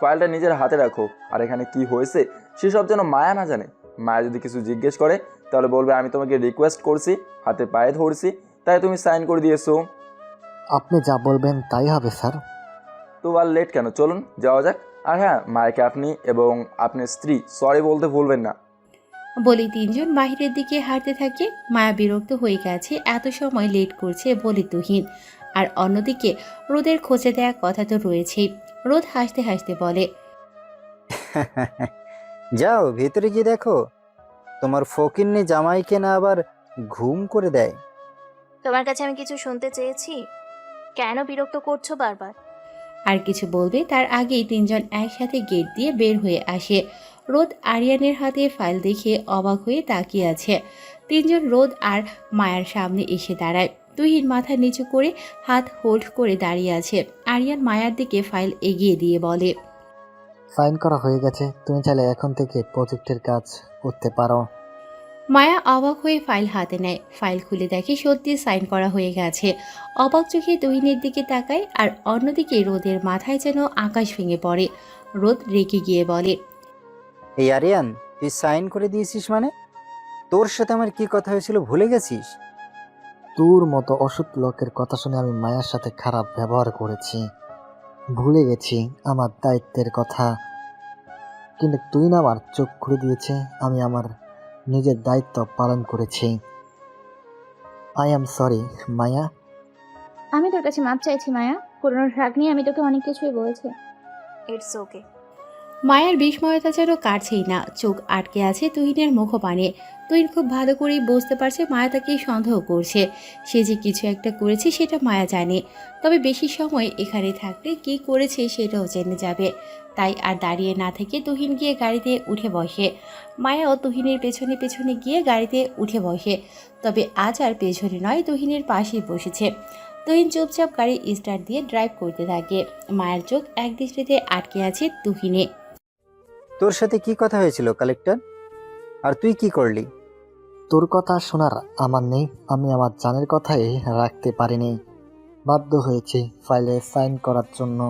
ফাইলটা নিজের হাতে রাখো, আর এখানে কি হয়েছে সেসব যেন মায়া না জানে। মায়া যদি কিছু জিজ্ঞেস করে তাহলে বলবে আমি তোমাকে রিকোয়েস্ট করছি, হাতে পায়ে ধরছি, তাই তুমি সাইন করে দিয়েছো। আপনি যা বলবেন তাই হবে স্যার। তো আর লেট কেন, চলুন যাওয়া যাক। আর হ্যাঁ, মায়াকে আপনি এবং আপনার স্ত্রী সরি বলতে ভুলবেন না। বলে তিনজন বাহিরের দিকে হাঁটতে থাকে। মায়া বিরক্ত হয়ে গেছে এত সময় লেট করছে বলে তুহিন। আর অন্যদিকে রোদের খোঁজে দেয়া কথা তো রয়েছেই। রোদ হাসতে হাসতে বলে, যাও ভেতরে গিয়ে দেখো, তোমার ফকিন্নি জামাইকে না আবার ঘুম করে দেয়। তোমার কাছে আমি কিছু শুনতে চেয়েছি, কেন বিরক্ত করছো বারবার? আর কিছু বলবে তার আগেই তিনজন একসাথে গেট দিয়ে বের হয়ে আসে। রোদ আরিয়ানের হাতে ফাইল দেখে অবাক হয়ে তাকিয়ে আছে। তিনজন রোদ আর মায়ার সামনে এসে দাঁড়ায়। তুহিন মাথা নিচু করে হাত হোল্ড করে দাঁড়িয়ে আছে। আরিয়ান মায়ার দিকে ফাইল এগিয়ে দিয়ে বলে, সাইন করা হয়ে গেছে, তুমি চাইলে এখন থেকে প্রজেক্টের কাজ করতে পারো। মায়া অবাক হয়ে ফাইল হাতে নেয়। ফাইল খুলে দেখে সত্যি সাইন করা হয়ে গেছে। অবাক চোখে তুহিনের দিকে তাকায়। আর অন্যদিকে রোদের মাথায় যেন আকাশ ভেঙে পড়ে। রোদ রেগে গিয়ে বলে, এই আরিয়ান, তুই সাইন করে দিয়েছিস মানে? তোর সাথে আমার কি কথা হয়েছিল ভুলে গেছিস? তোর মতো অসৎ লোকের কথা শুনে আমি মায়ার সাথে খারাপ ব্যবহার করেছি, ভুলে গেছি আমার দায়িত্বের কথা। কিন্তু তুই না আমার চোখ খুলে দিয়েছে, আমি আমার নিজের দায়িত্ব পালন করেছি। আই এম সরি মায়া। আমি তোর কাছে মাপ চাইছি মায়া, পুরোনো রাগ নিয়ে আমি তোকে অনেক কিছুই বলেছি। It's okay. মায়ের বিস্ময়তা যেন কাটছেই না, চোখ আটকে আছে তুহিনের মুখপানে। তুহিন খুব ভালো করেই বুঝতে পারছে মায়া তাকে সন্দেহ করছে। সে যে কিছু একটা করেছে সেটা মায়া জানে, তবে বেশি সময় এখানে থাকলে কি করেছে সেটাও জেনে যাবে। তাই আর দাঁড়িয়ে না থেকে তুহিন গিয়ে গাড়িতে উঠে বসে। মায়াও তুহিনের পেছনে পেছনে গিয়ে গাড়িতে উঠে বসে, তবে আজ আর পেছনে নয়, তুহিনের পাশেই বসেছে। তুহিন চুপচাপ গাড়ি স্টার্ট দিয়ে ড্রাইভ করতে থাকে। মায়ের চোখ এক দৃষ্টিতে আটকে আছে তুহিনে। তোর সাথে কি কথা হয়েছিল কালেক্টর? আর তুই কি করলি? তোর কথা শোনার আমার নেই, আমি আমার জানের কথাই রাখতে পারিনি, বাধ্য হয়েছি ফাইলে সাইন করার জন্য।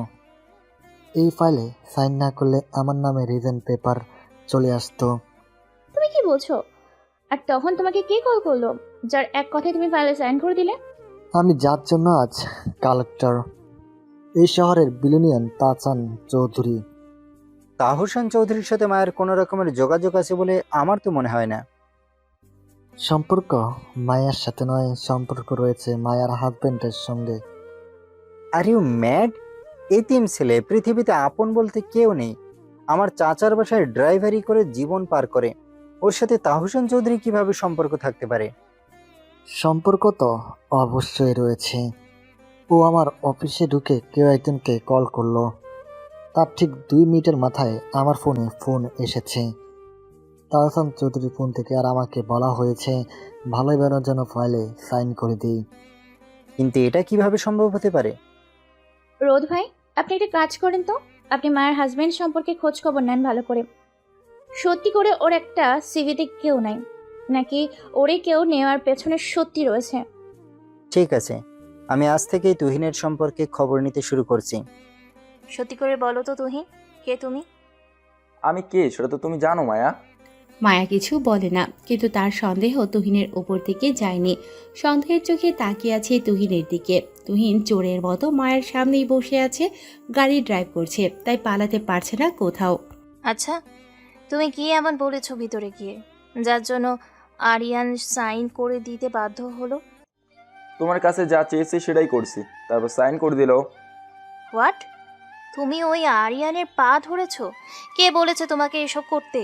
এই ফাইলে সাইন না করলে আমার নামে রিজন পেপার চলে আসতো। তুমি কি বলছো? আর তখন তোমাকে কে কল করলো, যার এক কথায় তুমি ফাইলে সাইন করে দিলে? আমি যার জন্য আজ কালেক্টর, এই শহরের বিলিনিয়ান তাহসান চৌধুরী। তাহসান চৌধুরীর সাথে মায়ের কোনো রকমের যোগাযোগ আছে বলে আমার তো মনে হয় না। সম্পর্ক মায়ার সাথে নয়, সম্পর্ক রয়েছে মায়ার হাজবেন্ডের সঙ্গে। Are you mad? এতিম ছেলে, পৃথিবীতে আপন বলতে কেউ নেই। আমার চাচার বাসায় ড্রাইভারি করে জীবন পার করে, ওর সাথে তাহসান চৌধুরী কিভাবে সম্পর্ক থাকতে পারে? সম্পর্ক তো অবশ্যই রয়েছে। ও আমার অফিসে ঢুকে কেউ একজনকে কল করলো, তার ঠিক 2 মিনিটের মাথায় আমার ফোনে ফোন এসেছে তাহসান চৌধুরীর ফোন থেকে, আর আমাকে বলা হয়েছে ভালোই বেরোর জন্য ফাইলে সাইন করে দিই। কিন্তু এটা কিভাবে সম্ভব হতে পারে? রোদ ভাই, আপনি একটা কাজ করেন তো, আপনি মায়ের হাজবেন্ড সম্পর্কে খোঁজ খবর নেন ভালো করে। সত্যি করে ওর একটা সিভিতে কেউ নাই, নাকি ওরে কেউ নেওয়ার পেছনে সত্যি রয়েছে? ঠিক আছে, আমি আজ থেকেই তুহিনের সম্পর্কে খবর নিতে শুরু করছি। সত্যি করে বলো তো তুহিন, কে তুমি? আমি কে সেটা তো তুমি জানো মায়া। মায়া কিছু বলে না, কিন্তু তার সন্দেহ তুহিনের ওপর থেকে যায়নি। সন্দেহের চোখে তাকিয়ে আছে তুহিনের দিকে। তুহিন চোরের মতো মায়ের সামনেই বসে আছে, গাড়ি ড্রাইভ করছে, তাই পালাতে পারছে না কোথাও। আচ্ছা, তুমি কি এমন বলেছো ভিতরে গিয়ে, যার জন্য আরিয়ান সাইন করে দিতে বাধ্য হলো? তোমার কাছে যা চেয়েছি সেটাই করছি, তারপর সাইন করে দিল। হোয়াট? তুমি ওই আরিয়ানের পা ধরেছো? কে বলেছে তোমাকে এসব করতে?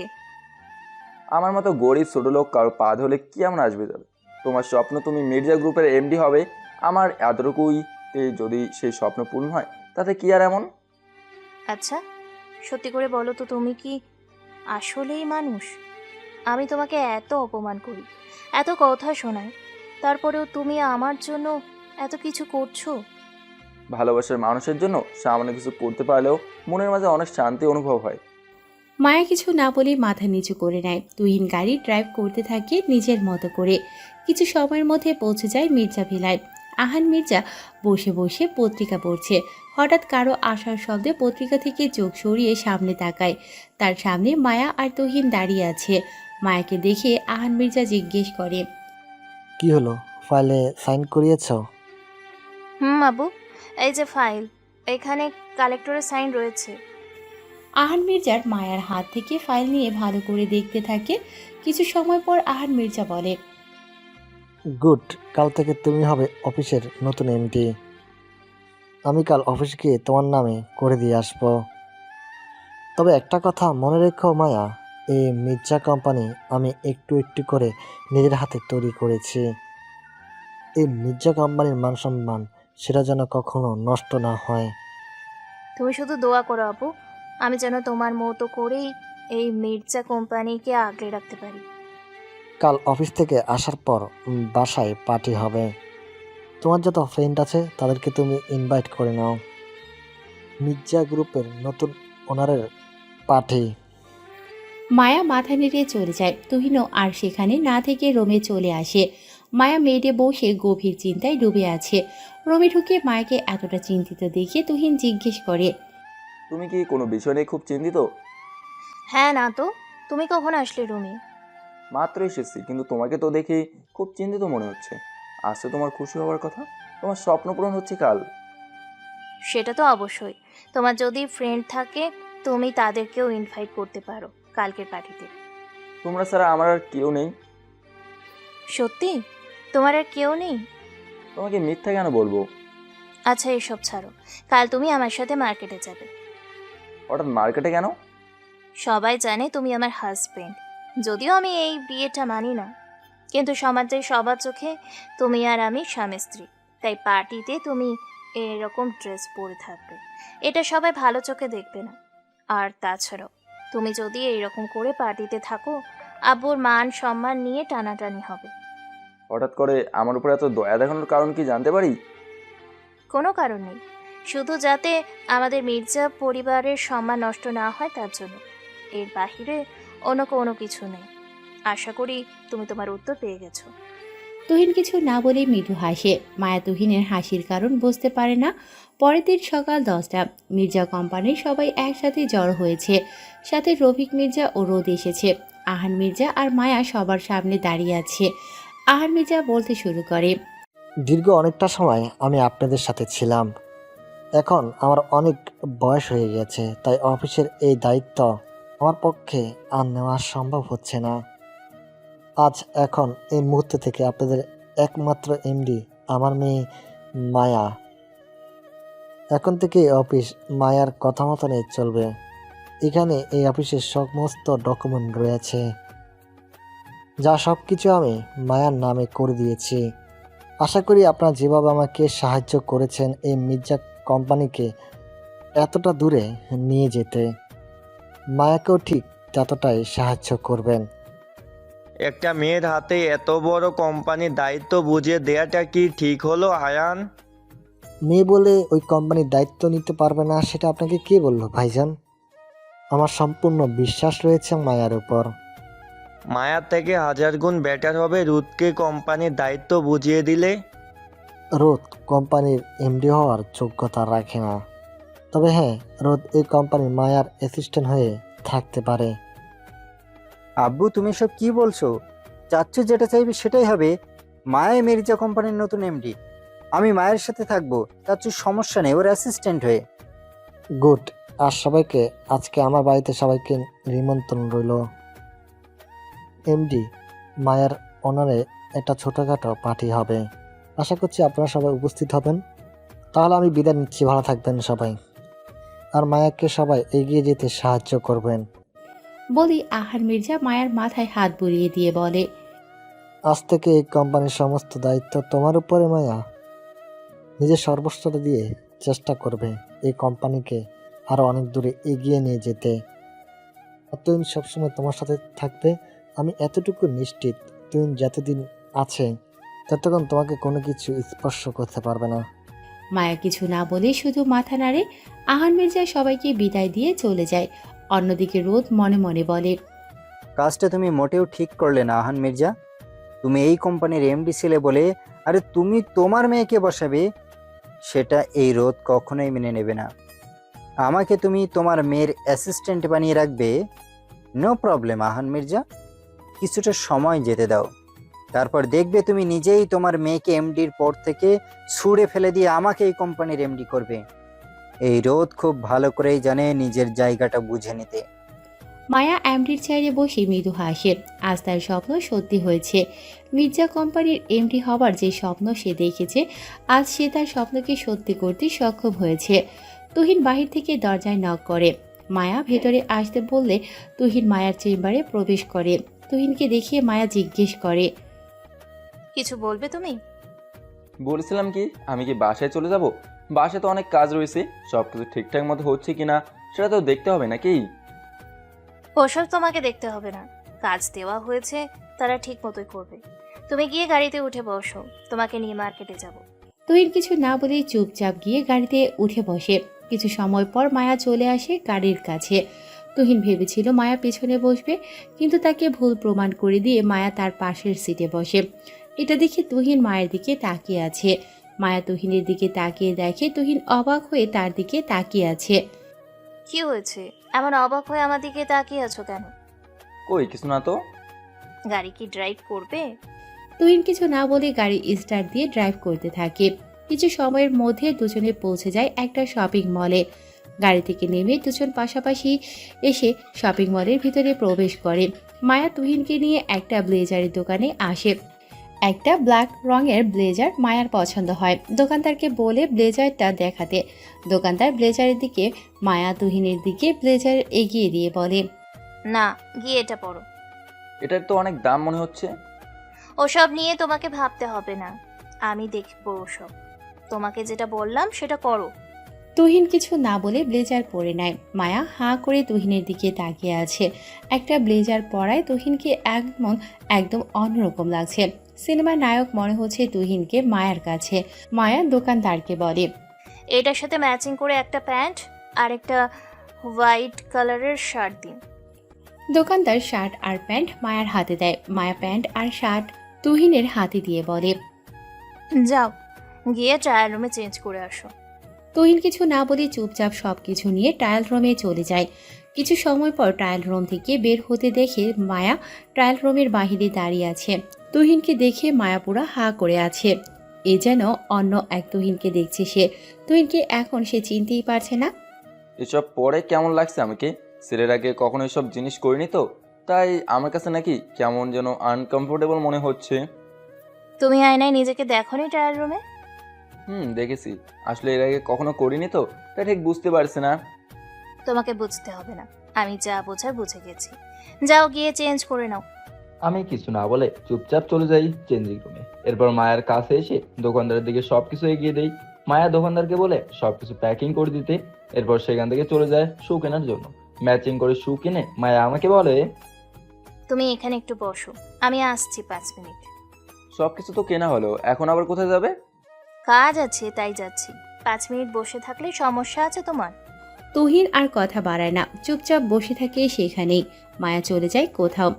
আমার মতো গরিব ছোট লোক কারো পা ধরলে কি এমন আসবে যাবে? তোমার স্বপ্ন তুমি মির্জা গ্রুপের এমডি হবে, আমার এতটুকুইতে যদি সেই স্বপ্ন পূর্ণ হয় তাতে কি আর এমন? আচ্ছা, সত্যি করে বলো তো, তুমি কি আসলেই মানুষ? আমি তোমাকে এত অপমান করি, এত কথা শোনাই, তারপরেও তুমি আমার জন্য এত কিছু করছো। ভালোবাসার মানুষের জন্য সামান্য কিছু করতে পারলেও মনের মাঝে অনেক শান্তি অনুভব হয়। মায়া কিছু না বলে মাথা নিচু করে নেয়। তুহিন গাড়ি ড্রাইভ করতে থাকে নিজের মতো করে। কিছু সময়ের মধ্যে পৌঁছে যায় মির্জা ভিলায়। আহান মির্জা বসে বসে পত্রিকা পড়ছে। হঠাৎ কারো আসার শব্দে পত্রিকা থেকে চোখ সরিয়ে সামনে তাকায়। তার সামনে মায়া আর তুহিন দাঁড়িয়ে আছে। মায়াকে দেখে আহান মির্জা জিজ্ঞেস করে, কি হলো, ফাইলে সাইন করিয়েছ? আবু, এই যে ফাইল, এখানে কালেক্টরের সাইন রয়েছে। আহান মির্জার মায়ার হাত থেকে ফাইল নিয়ে ভালো করে দেখতে থাকে। কিছু সময় পর আহান মির্জা বলে, গুড, কাল থেকে তুমি হবে অফিসের নতুন এমডি। আমি কাল অফিস গিয়ে তোমার নামে করে দিয়ে আসবো। তবে একটা কথা মনে রেখো মায়া, এই মির্জা কোম্পানি আমি একটু একটু করে নিজের হাতে তৈরি করেছি। এই মির্জা কোম্পানির মান সম্মান সেটা যেন কখনো নষ্ট না হয়। তুমি শুধু দোয়া করো আপু, আমি যেন তোমার মতো করেই এই মির্জা কোম্পানিকে আগলে রাখতে পারি। কাল অফিস থেকে আসার পর বাসায় পার্টি হবে। তোমার যত ফ্রেন্ড আছে তাদেরকে তুমি ইনভাইট করে নাও। মির্জা গ্রুপের নতুন ওনারের পার্টি। মায়া মাথা নেড়ে চলে যায়। তুহিনও আর সেখানে না থেকে রোমে চলে আসে। মায়া মেয়েটে বসে গভীর চিন্তায় ডুবে আছে। রোমে ঢুকে মায়াকে এতটা চিন্তিত দেখে তুহিন জিজ্ঞেস করে, তুমি কি কোনো বিষয় নিয়ে খুব চিন্তিত? হ্যাঁ, না তো, তুমি কখন আসলে রুমে? মাত্র এসেছি, কিন্তু তোমাকে তো দেখে খুব চিন্তিত মনে হচ্ছে। আজ তো তোমার খুশি হওয়ার কথা, তোমার স্বপ্ন পূরণ হচ্ছে কাল। সেটা তো অবশ্যই। তোমার যদি ফ্রেন্ড থাকে তুমি তাদেরকেও ইনভাইট করতে পারো কালকের পার্টিতে। তোমরা ছাড়া আমার আর কেউ নেই। সত্যি? তোমার আর কেউ নেই? তোমাকে মিথ্যা কেন বলবো? আচ্ছা, এসব ছাড়ো, কাল তুমি আমার সাথে মার্কেটে যাবে। হঠাৎ মার্কেটে কেন? সবাই জানে তুমি আমার হাজবেন্ড। যদিও আমি এই বিয়েটা মানি না, কিন্তু সমাজের সবার চোখে তুমি আর আমি স্বামী স্ত্রী। তাই পার্টিতে তুমি এরকম ড্রেস পরে থাকবে, এটা সবাই ভালো চোখে দেখবে না। আর তাছাড়াও তুমি যদি এইরকম করে পার্টিতে থাকো, আব্বুর মান সম্মান নিয়ে টানাটানি হবে। হঠাৎ করে আমার উপর এত দয়া দেখানোর কারণ কি জানতে পারি? কোনো কারণ নেই, শুধু যাতে আমাদের মির্জা পরিবারের সম্মান নষ্ট না হয় তার জন্য। এর বাহিরে অন্য কোনো কিছু নেই। আশা করি তুমি তোমার উত্তর পেয়ে গেছো। তুহিন কিছু না বলে মৃদু হাসে। মায়া তুহিনের হাসির কারণ বুঝতে পারে না। পরের দিন সকাল 10টা, মির্জা কোম্পানির সবাই একসাথে জড়ো হয়েছে। সাথে রফিক মির্জা ও রোদ এসেছে। আহান মির্জা আর মায়া সবার সামনে দাঁড়িয়ে আছে। আহান মির্জা বলতে শুরু করে, দীর্ঘ অনেকটা সময় আমি আপনাদের সাথে ছিলাম। এখন আমার অনেক বয়স হয়ে গেছে, তাই অফিসের এই দায়িত্ব আমার পক্ষে আর নেওয়া সম্ভব হচ্ছে না। আজ এখন এই মুহূর্তে থেকে আপনাদের একমাত্র এমডি আমার মেয়ে মায়া। এখন থেকে এই অফিস মায়ার কথা মতনই চলবে। এখানে এই অফিসের সমস্ত ডকুমেন্ট রয়েছে, যা সব কিছু আমি মায়ার নামে করে দিয়েছি। আশা করি আপনারা যেভাবে আমাকে সাহায্য করেছেন এই মির্জা কোম্পানিকে এতটা দূরে নিয়ে যেতে, মায়াকেও ঠিক ততটাই সাহায্য করবেন। একটা মেয়ের হাতে এত বড় কোম্পানির দায়িত্ব বুঝিয়ে দেওয়াটা কি ঠিক হলো আয়ান? মেয়ে বলে ওই কোম্পানির দায়িত্ব নিতে পারবে না সেটা আপনাকে কে বললো ভাইজান? আমার সম্পূর্ণ বিশ্বাস রয়েছে মায়ার উপর। মায়ার থেকে 1000 গুণ বেটার হবে রুদকে কোম্পানির দায়িত্ব বুঝিয়ে দিলে। রোদ কোম্পানির এমডি হওয়ার যোগ্যতা রাখে না, তবে হ্যাঁ, রোদ এই কোম্পানির মায়ার অ্যাসিস্ট্যান্ট হয়ে থাকতে পারে। আব্বু, তুমি সব কি বলছো? চাচ্চু যেটা চাইবে সেটাই হবে। মায়া মির্জা কোম্পানির নতুন এমডি, আমি মায়ের সাথে থাকবো। চাচ্চুর সমস্যা নেই, ওর অ্যাসিস্ট্যান্ট হয়ে। গুড। আর সবাইকে আজকে আমার বাড়িতে সবাইকে নিমন্ত্রণ রইল। এমডি মায়ার অনারে একটা ছোটোখাটো পার্টি হবে, আশা করছি আপনারা সবাই উপস্থিত হবেন। তাহলে আমি বিদায় নিচ্ছি, ভালো থাকবেন সবাই। আর মায়াকে সবাই এগিয়ে যেতে সাহায্য করবেন। বলি আহান মির্জা মায়ার মাথায় হাত বুলিয়ে দিয়ে বলে, আজ থেকে এই কোম্পানির সমস্ত দায়িত্ব তোমার উপরে মায়া। নিজের সর্বস্বটা দিয়ে চেষ্টা করবে এই কোম্পানিকে আরও অনেক দূরে এগিয়ে নিয়ে যেতে। তুহিন সবসময় তোমার সাথে থাকবে, আমি এতটুকু নিশ্চিত। তুহিন যতদিন আছে ততক্ষণ তোমাকে কোনো কিছু স্পর্শ করতে পারবে না। মায়া কিছু না বলে শুধু মাথা নাড়ে। আহান মির্জা সবাইকে বিদায় দিয়ে চলে যায়। অন্যদিকে রোদ মনে মনে বলে, কাজটা তুমি মোটেও ঠিক করলে না আহান মির্জা। তুমি এই কোম্পানির এমডি ছিলে বলে, আরে তুমি তোমার মেয়েকে বসাবে, সেটা এই রোদ কখনোই মেনে নেবে না। আমাকে তুমি তোমার মেয়ের অ্যাসিস্ট্যান্ট বানিয়ে রাখবে, নো প্রবলেম আহান মির্জা। কিছুটা সময় যেতে দাও, তারপর দেখবে তুমি নিজেই তোমার মেয়েকে এমডির পর থেকে ছুঁড়ে ফেলে দিয়ে আমাকে এই কোম্পানির এমডি করবে। এই রোদ খুব ভালো করেই জানে নিজের জায়গাটা বুঝে নিতে। মায়া এমডির চেয়ারে বসে মৃদু হাসে। আজ তার স্বপ্ন সত্যি হয়েছে। মির্জা কোম্পানির এমডি হবার যে স্বপ্ন সে দেখেছে, আজ সে তার স্বপ্নকে সত্যি করতে সক্ষম হয়েছে। তুহিন বাহির থেকে দরজায় নক করে। মায়া ভেতরে আসতে বললে তুহিন মায়ার চেম্বারে প্রবেশ করে। তুহিনকে দেখিয়ে মায়া জিজ্ঞেস করে, কিছু বলবে তুমি? বলেছিলাম কি, আমি কি বাসায় চলে যাব? বাসায় তো অনেক কাজ রয়েছে, সব কিছু ঠিকঠাক মতো হচ্ছে কিনা সেটা তো দেখতে হবে নাকি? ওসব তোমাকে দেখতে হবে না, কাজ দেওয়া হয়েছে তারা ঠিক মতোই করবে। তুমি গিয়ে গাড়িতে উঠে বসো, তোমাকে নিয়ে মার্কেটে যাব। তুহিন কিছু না বলেই চুপচাপ গিয়ে গাড়িতে উঠে বসে। কিছু সময় পর মায়া চলে আসে গাড়ির কাছে। তুহিন ভেবেছিল মায়া পেছনে বসবে, কিন্তু তাকে ভুল প্রমাণ করে দিয়ে মায়া তার পাশের সিটে বসে। এটা দেখে তুহিন মায়ের দিকে তাকিয়ে আছে। মায়া তুহিনের দিকে তাকিয়ে দেখে তুহিন অবাক হয়ে তার দিকে তাকিয়ে আছে। কি হয়েছে, এমন অবাক হয়ে আমার দিকে তাকিয়ে আছো কেন? কই কিছু না তো। গাড়ি কি ড্রাইভ করবে? তুহিন কিছু না বলে গাড়ি স্টার্ট দিয়ে ড্রাইভ করতে থাকে। কিছু সময়ের মধ্যে দুজনে পৌঁছে যায় একটা শপিং মলে। গাড়ি থেকে নেমে দুজন পাশাপাশি এসে শপিং মলের ভিতরে প্রবেশ করে। মায়া তুহিনকে নিয়ে একটা ব্লেজারের দোকানে আসে। একটা ব্ল্যাক রঙের ব্লেজার মায়ার পছন্দ হয়। দোকানদারকে বলে ব্লেজারটা দেখাতে। দোকানদার ব্লেজারের দিকে মায়া তুহিনের দিকে ব্লেজার এগিয়ে দিয়ে বলে, না, গিয়ে এটা পড়ো। এটার তো অনেক দাম মনে হচ্ছে। ওসব নিয়ে তোমাকে ভাবতে হবে না, আমি দেখবো ওসব। তোমাকে যেটা বললাম সেটা করো। তুহিন কিছু না বলে ব্লেজার পরে নেয়। মায়া হাঁ করে তুহিনের দিকে তাকিয়ে আছে। একটা ব্লেজার পরায় তুহিনকে একদম অন্যরকম লাগছে। সিনেমার নায়ক মনে হচ্ছে তুহিনকে মায়ার কাছে। মায়া দোকানদারকে বলে, এটার সাথে ম্যাচিং করে একটা প্যান্ট আর একটা হোয়াইট কালারের শার্ট দিন। দোকানদার শার্ট আর প্যান্ট মায়ার হাতে দেয়। মায়া প্যান্ট আর শার্ট তুহিনের হাতে দিয়ে বলে, যাও, গিয়ে ট্রায়াল রুমে চেঞ্জ করে আসো। তুহিন কিছু না বলে চুপচাপ সবকিছু নিয়ে ট্রায়াল রুমে চলে যায়। কিছু সময় পর ট্রায়াল রুম থেকে বের হতে দেখে মায়া ট্রায়াল রুমের বাহিরে দাঁড়িয়ে আছে। তুহিনকে দেখে মায়া পুরা হা করে আছে। এ যেন অন্য এক তুহিনকে দেখছে সে। তুহিনকে এখন সে চিনতেই পারছে না। এসব পরে কেমন লাগছে আমাকে? ছেলের আগে কখনো এসব জিনিস করিনি তো, তাই আমার কাছে নাকি কেমন যেন আনকমফোর্টেবল মনে হচ্ছে। তুমি আয়নায় নিজেকে দেখোনি ট্রায়াল রুমে? দেখেছি, আসলে এর আগে কখনো করিনি তো, তাই ঠিক বুঝতে পারছি না। তোমাকে বুঝতে হবে না, আমি যা বোঝার বুঝে গেছি। যাও, গিয়ে চেঞ্জ করে নাও। আমি কিছু না বলে চুপচাপ চলে যাই চেঞ্জিং রুমে। এরপর মায়ের কাছে এসে দোকানদারের দিকে সবকিছু এগিয়ে দেই। মায়া দোকানদারকে বলে সবকিছু প্যাকিং করে দিতে। এরপর সেখান থেকে চলে যায় শু কেনার জন্য। ম্যাচিং করে শু কিনে মায়া আমাকে বলে, তুমি এখানে একটু বসো, আমি আসছি 5 মিনিট। সবকিছু তো কেনা হলো, এখন আবার কোথায় যাবে? কাজ আছে তাই যাচ্ছি। 5 মিনিট বসে থাকলে সমস্যা আছে তোমার? তুহিন আর কথা বাড়ায় না, চুপচাপ বসে থাকে সেখানেই। মায়া চলে যায় কোথাও।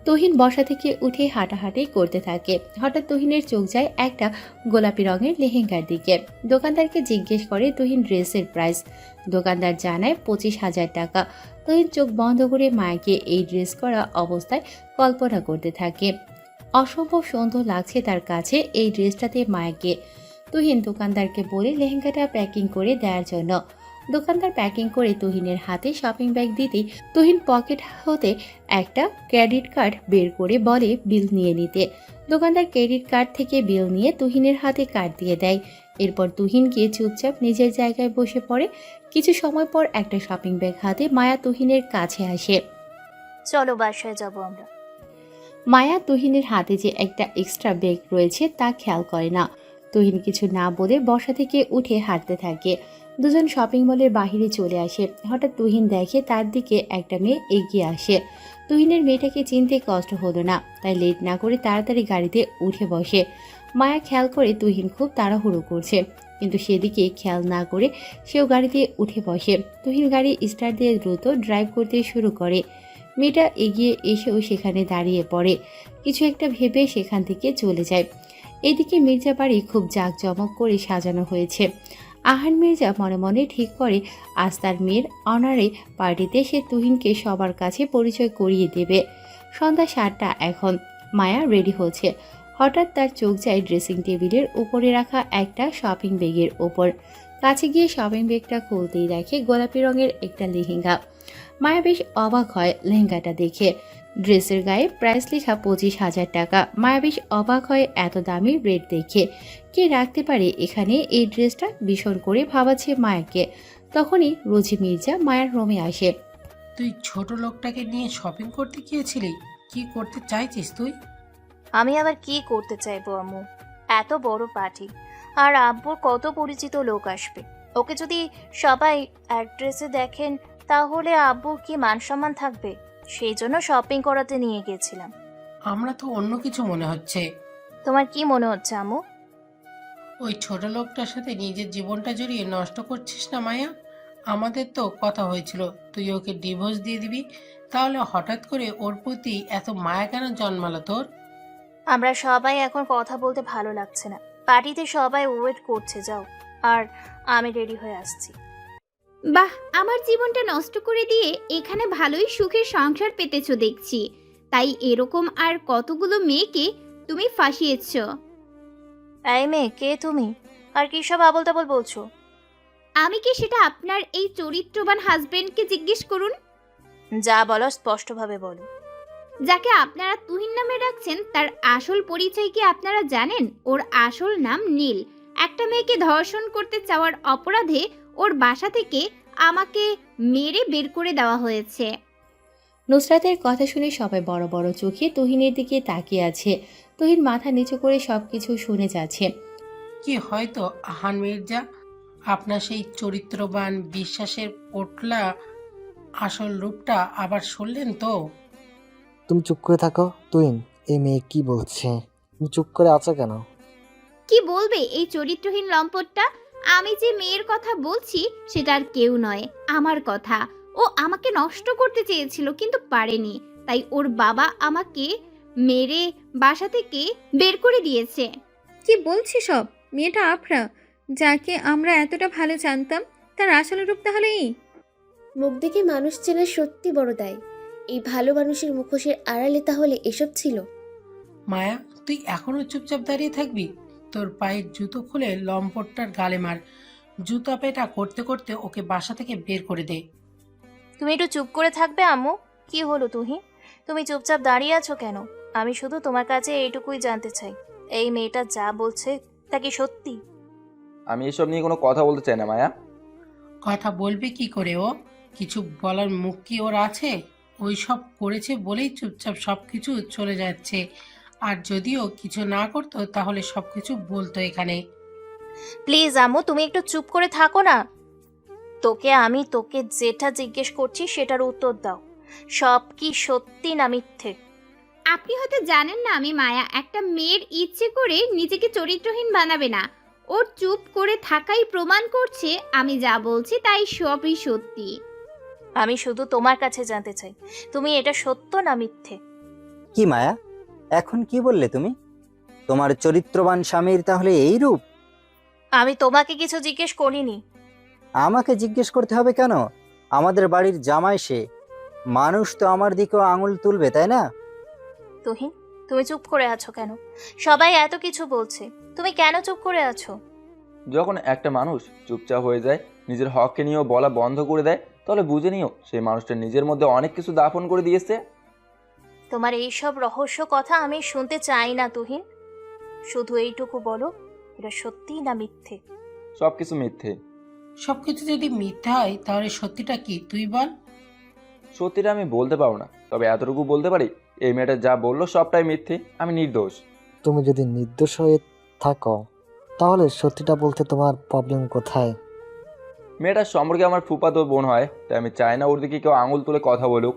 তুহিন বসা থেকে উঠে হাঁটাহাঁটি করতে থাকে। হঠাৎ তুহিনের চোখ যায় একটা গোলাপি রঙের লেহেঙ্গার দিকে। দোকানদারকে জিজ্ঞেস করে তুহিন ড্রেসের প্রাইস। দোকানদার জানায় 25,000 টাকা। তুহিন চোখ বন্ধ করে মায়াকে এই ড্রেস করা অবস্থায় কল্পনা করতে থাকে। অসম্ভব সুন্দর লাগছে তার কাছে এই ড্রেসটাতে মায়াকে। তুহিন দোকানদারকে বলে লেহেঙ্গাটা প্যাকিং করে দেওয়ার জন্য। দোকানদার প্যাকিং করে তুহিনের হাতে শপিং ব্যাগ দিতেই তুহিন পকেট হতে একটা ক্রেডিট কার্ড বের করে বলে বিল নিয়ে নিতে। দোকানদার ক্রেডিট কার্ড থেকে বিল নিয়ে তুহিনের হাতে কার্ড দিয়ে দেয়। এরপর তুহিন গিয়ে চুপচাপ নিজের জায়গায় বসে পড়ে। কিছু সময় পর একটা শপিং ব্যাগ হাতে মায়া তুহিনের কাছে আসে। চলো বাসায় যাবো আমরা। মায়া তুহিনের হাতে যে একটা এক্সট্রা ব্যাগ রয়েছে তা খেয়াল করে না। তুহিন কিছু না বলে বসা থেকে উঠে হাঁটতে থাকে। দুজন শপিং মলের বাহিরে চলে আসে। হঠাৎ তুহিন দেখে তার দিকে একটা মেয়ে এগিয়ে আসে। তুহিনের মেয়েটাকে চিনতে কষ্ট হলো না, তাই লেট না করে তাড়াতাড়ি গাড়িতে উঠে বসে। মায়া খেয়াল করে তুহিন খুব তাড়াহুড়ো করছে, কিন্তু সেদিকে খেয়াল না করে সেও গাড়িতে উঠে বসে। তুহিন গাড়ি স্টার্ট দিয়ে দ্রুত ড্রাইভ করতে শুরু করে। মেয়েটা এগিয়ে এসেও সেখানে দাঁড়িয়ে পড়ে। কিছু একটা ভেবে সেখান থেকে চলে যায়। এদিকে মির্জা বাড়ি খুব জাঁকজমক করে সাজানো হয়েছে। আহান মির্জা মনে মনে ঠিক করে আজ তার মেয়ের অনারে পার্টিতে সে তুহিনকে সবার কাছে পরিচয় করিয়ে দেবে। সন্ধ্যা 7টা এখন। মায়া রেডি হচ্ছে। হঠাৎ তার চোখ যায় ড্রেসিং টেবিলের উপরে রাখা একটা শপিং ব্যাগের ওপর। কাছে গিয়ে শপিং ব্যাগটা খুলতেই দেখে গোলাপি রঙের একটা লেহেঙ্গা। মায়া বেশ অবাক হয় লেহেঙ্গাটা দেখে। ড্রেসের গায়ে প্রাইস লেখা 25,000 টাকা। মায়া বেশ অবাক হয় এত দামি রেট দেখে। কে রাখতে পারে এখানে এই ড্রেসটা? ভীষণ করে ভাবাচ্ছে মায়াকে। তখনই রোজি মির্জা মায়ার রুমে আসে। তুই ছোট লোকটাকে নিয়ে শপিং করতে গিয়েছিলি? কি করতে চাইছিস তুই? আমি আবার কি করতে চাইবো আম্মু? এত বড় পার্টি, আর আব্বুর কত পরিচিত লোক আসবে। ওকে যদি সবাই অ্যাড্রেসে দেখেন তাহলে আব্বুর কি মান সম্মান থাকবে? সেই জন্য শপিং করাতে নিয়ে গেছিলাম। আমরা তো অন্য কিছু মনে হচ্ছে। তোমার কি মনে হচ্ছে আম্মু? ওই ছোট লোকটার সাথে নিজের জীবনটা জড়িয়ে নষ্ট করছিস না মায়া? আমাদের তো কথা হয়েছিল তুই ওকে ডিভোর্স দিয়ে দিবি, তাহলে হঠাৎ করে ওর প্রতি এত মায়া কেন জন্মালো তোর? আমরা সবাই এখন কথা বলতে ভালো লাগছে না। পার্টিতে সবাই ওয়েট করছে, যাও। আর আমি রেডি হয়ে আসছি। বাহ, আমার জীবনটা নষ্ট করে দিয়ে এখানে ভালোই সুখের সংসার পেতেছো দেখছি। তাই এরকম আর কতগুলো মেয়েকে তুমি ফাঁসিয়েছ। এই মেয়ে, কে তুমি? আর কি সব আবল তাবল বলছো? আমি কি সেটা আপনার এই চরিত্রবান হাজবেন্ডকে জিজ্ঞেস করুন। যা বলো স্পষ্টভাবে বলো। যাকে আপনারা তুহিন নামে ডাকছেন তার আসল পরিচয় কি আপনারা জানেন? ওর আসল নাম নীল। একটা মেয়েকে ধর্ষণ করতে চাওয়ার অপরাধে ওর বাসা থেকে আমাকে মেরে বের করে দেওয়া হয়েছে। নুসরাতের কথা শুনে সবাই বড় বড় চোখে তুহিনের দিকে তাকিয়ে আছে। তুহিন মাথা নিচু করে সবকিছু শুনে যাচ্ছে। কি হয়তো আহান মির্জা, আপনার সেই চরিত্রবান বিশ্বাসের পোটলা আসল রূপটা আবার শুনলেন তো? তুমি চুপ করে থাকো। তুহিন, এই মেয়ে কি বলছে? তুমি চুপ করে আছো কেন? কি বলবে এই চরিত্রহীন লম্পটটা? আমি যে মেয়ের কথা বলছি সেটা আর কেউ নয়, আমার কথা। ও আমাকে নষ্ট করতে চেয়েছিল কিন্তু পারেনি, তাই ওর বাবা আমাকে মেরে বাসা থেকে বের করে দিয়েছে। কি বলছি সব? মেয়েটা আফরা, যাকে আমরা এতটা ভালো জানতাম, তার আসল রূপ তাহলে এই? মুখ দেখে মানুষ চেনা সত্যি বড় দায়। এই ভালো মানুষের মুখোশের আড়ালে তাহলে এসব ছিল। মায়া, তুই এখনো চুপচাপ দাঁড়িয়ে থাকবি? তোর পায়ের জুতো খুলে লম্পটটার গালে মার। জুতা পেটা করতে করতে ওকে বাসা থেকে বের করে দে। তুমি একটু চুপ করে থাকবে আম্মু? কি হলো তুহিন, তুমি চুপচাপ দাঁড়িয়ে আছো কেন? আমি শুধু তোমার কাছে এইটুকুই জানতে চাই, এই মেয়েটা যা বলছে তা কি সত্যি? আমি এসব নিয়ে কোনো কথা বলতে চাই না মায়া। কথা বলবে কি করে ও? কিছু বলার মুখ কি ওর আছে? ওই সব করেছে বলেই চুপচাপ সব কিছু চলে যাচ্ছে। আর যদিও কিছু না করতো তাহলে সব কিছু বলতো এখানে। প্লিজ আম্মু, তুমি একটু চুপ করে থাকো না। তোকে যেটা জিজ্ঞেস করছি সেটার উত্তর দাও। সব কি সত্যি না মিথ্যে? আপনি হয়তো জানেন না আমি মায়া। একটা মেয়ের ইচ্ছে করে নিজেকে চরিত্রহীন বানাবে না। ওর চুপ করে থাকাই প্রমাণ করছে আমি যা বলছি তাই সবই সত্যি। আমি শুধু তোমার কাছে জানতে চাই, তুমি এটা সত্য না মিথ্যে? কি মায়া, এখন কি বললে তুমি? তোমার চরিত্রবান স্বামীর তাহলে এই রূপ? আমি তোমাকে কিছু জিজ্ঞেস করিনি। আমাকে জিজ্ঞেস করতে হবে কেন? আমাদের বাড়ির জামাই সে। মানুষ তো আমার দিকেও আঙুল তুলবে, তাই না? তুহিন, তুমি চুপ করে আছো কেন? সবাই এত কিছু বলছে, তুমি কেন চুপ করে আছো? যখন একটা মানুষ চুপচাপ হয়ে যায়, নিজের হককে নিয়েও বলা বন্ধ করে দেয়, তাহলে বুঝে নিও সেই মানুষটা নিজের মধ্যে অনেক কিছু দাফন করে দিয়েছে। তোমার এইসব রহস্য কথা আমি শুনতে চাই না তুহিন। শুধু এইটুকু বলো, এটা সত্যি না মিথ্যে? সব কিছু মিথ্যে। সবকিছু যদি মিথ্যা হয় তাহলে সত্যিটা কি তুই বল? সত্যিটা আমি বলতে পারবো না, তবে এতটুকু বলতে পারি, এই মেয়েটা যা বললো সবটাই মিথ্যে, আমি নির্দোষ। তুমি যদি নির্দোষ হয়ে থাকো তাহলে সত্যিটা বলতে তোমার প্রবলেম কোথায়? মেয়েটার সম্পর্কে আমার ফুফাতো বোন হয়, তাই আমি চাই না ওর দিকে কেউ আঙুল তুলে কথা বলুক।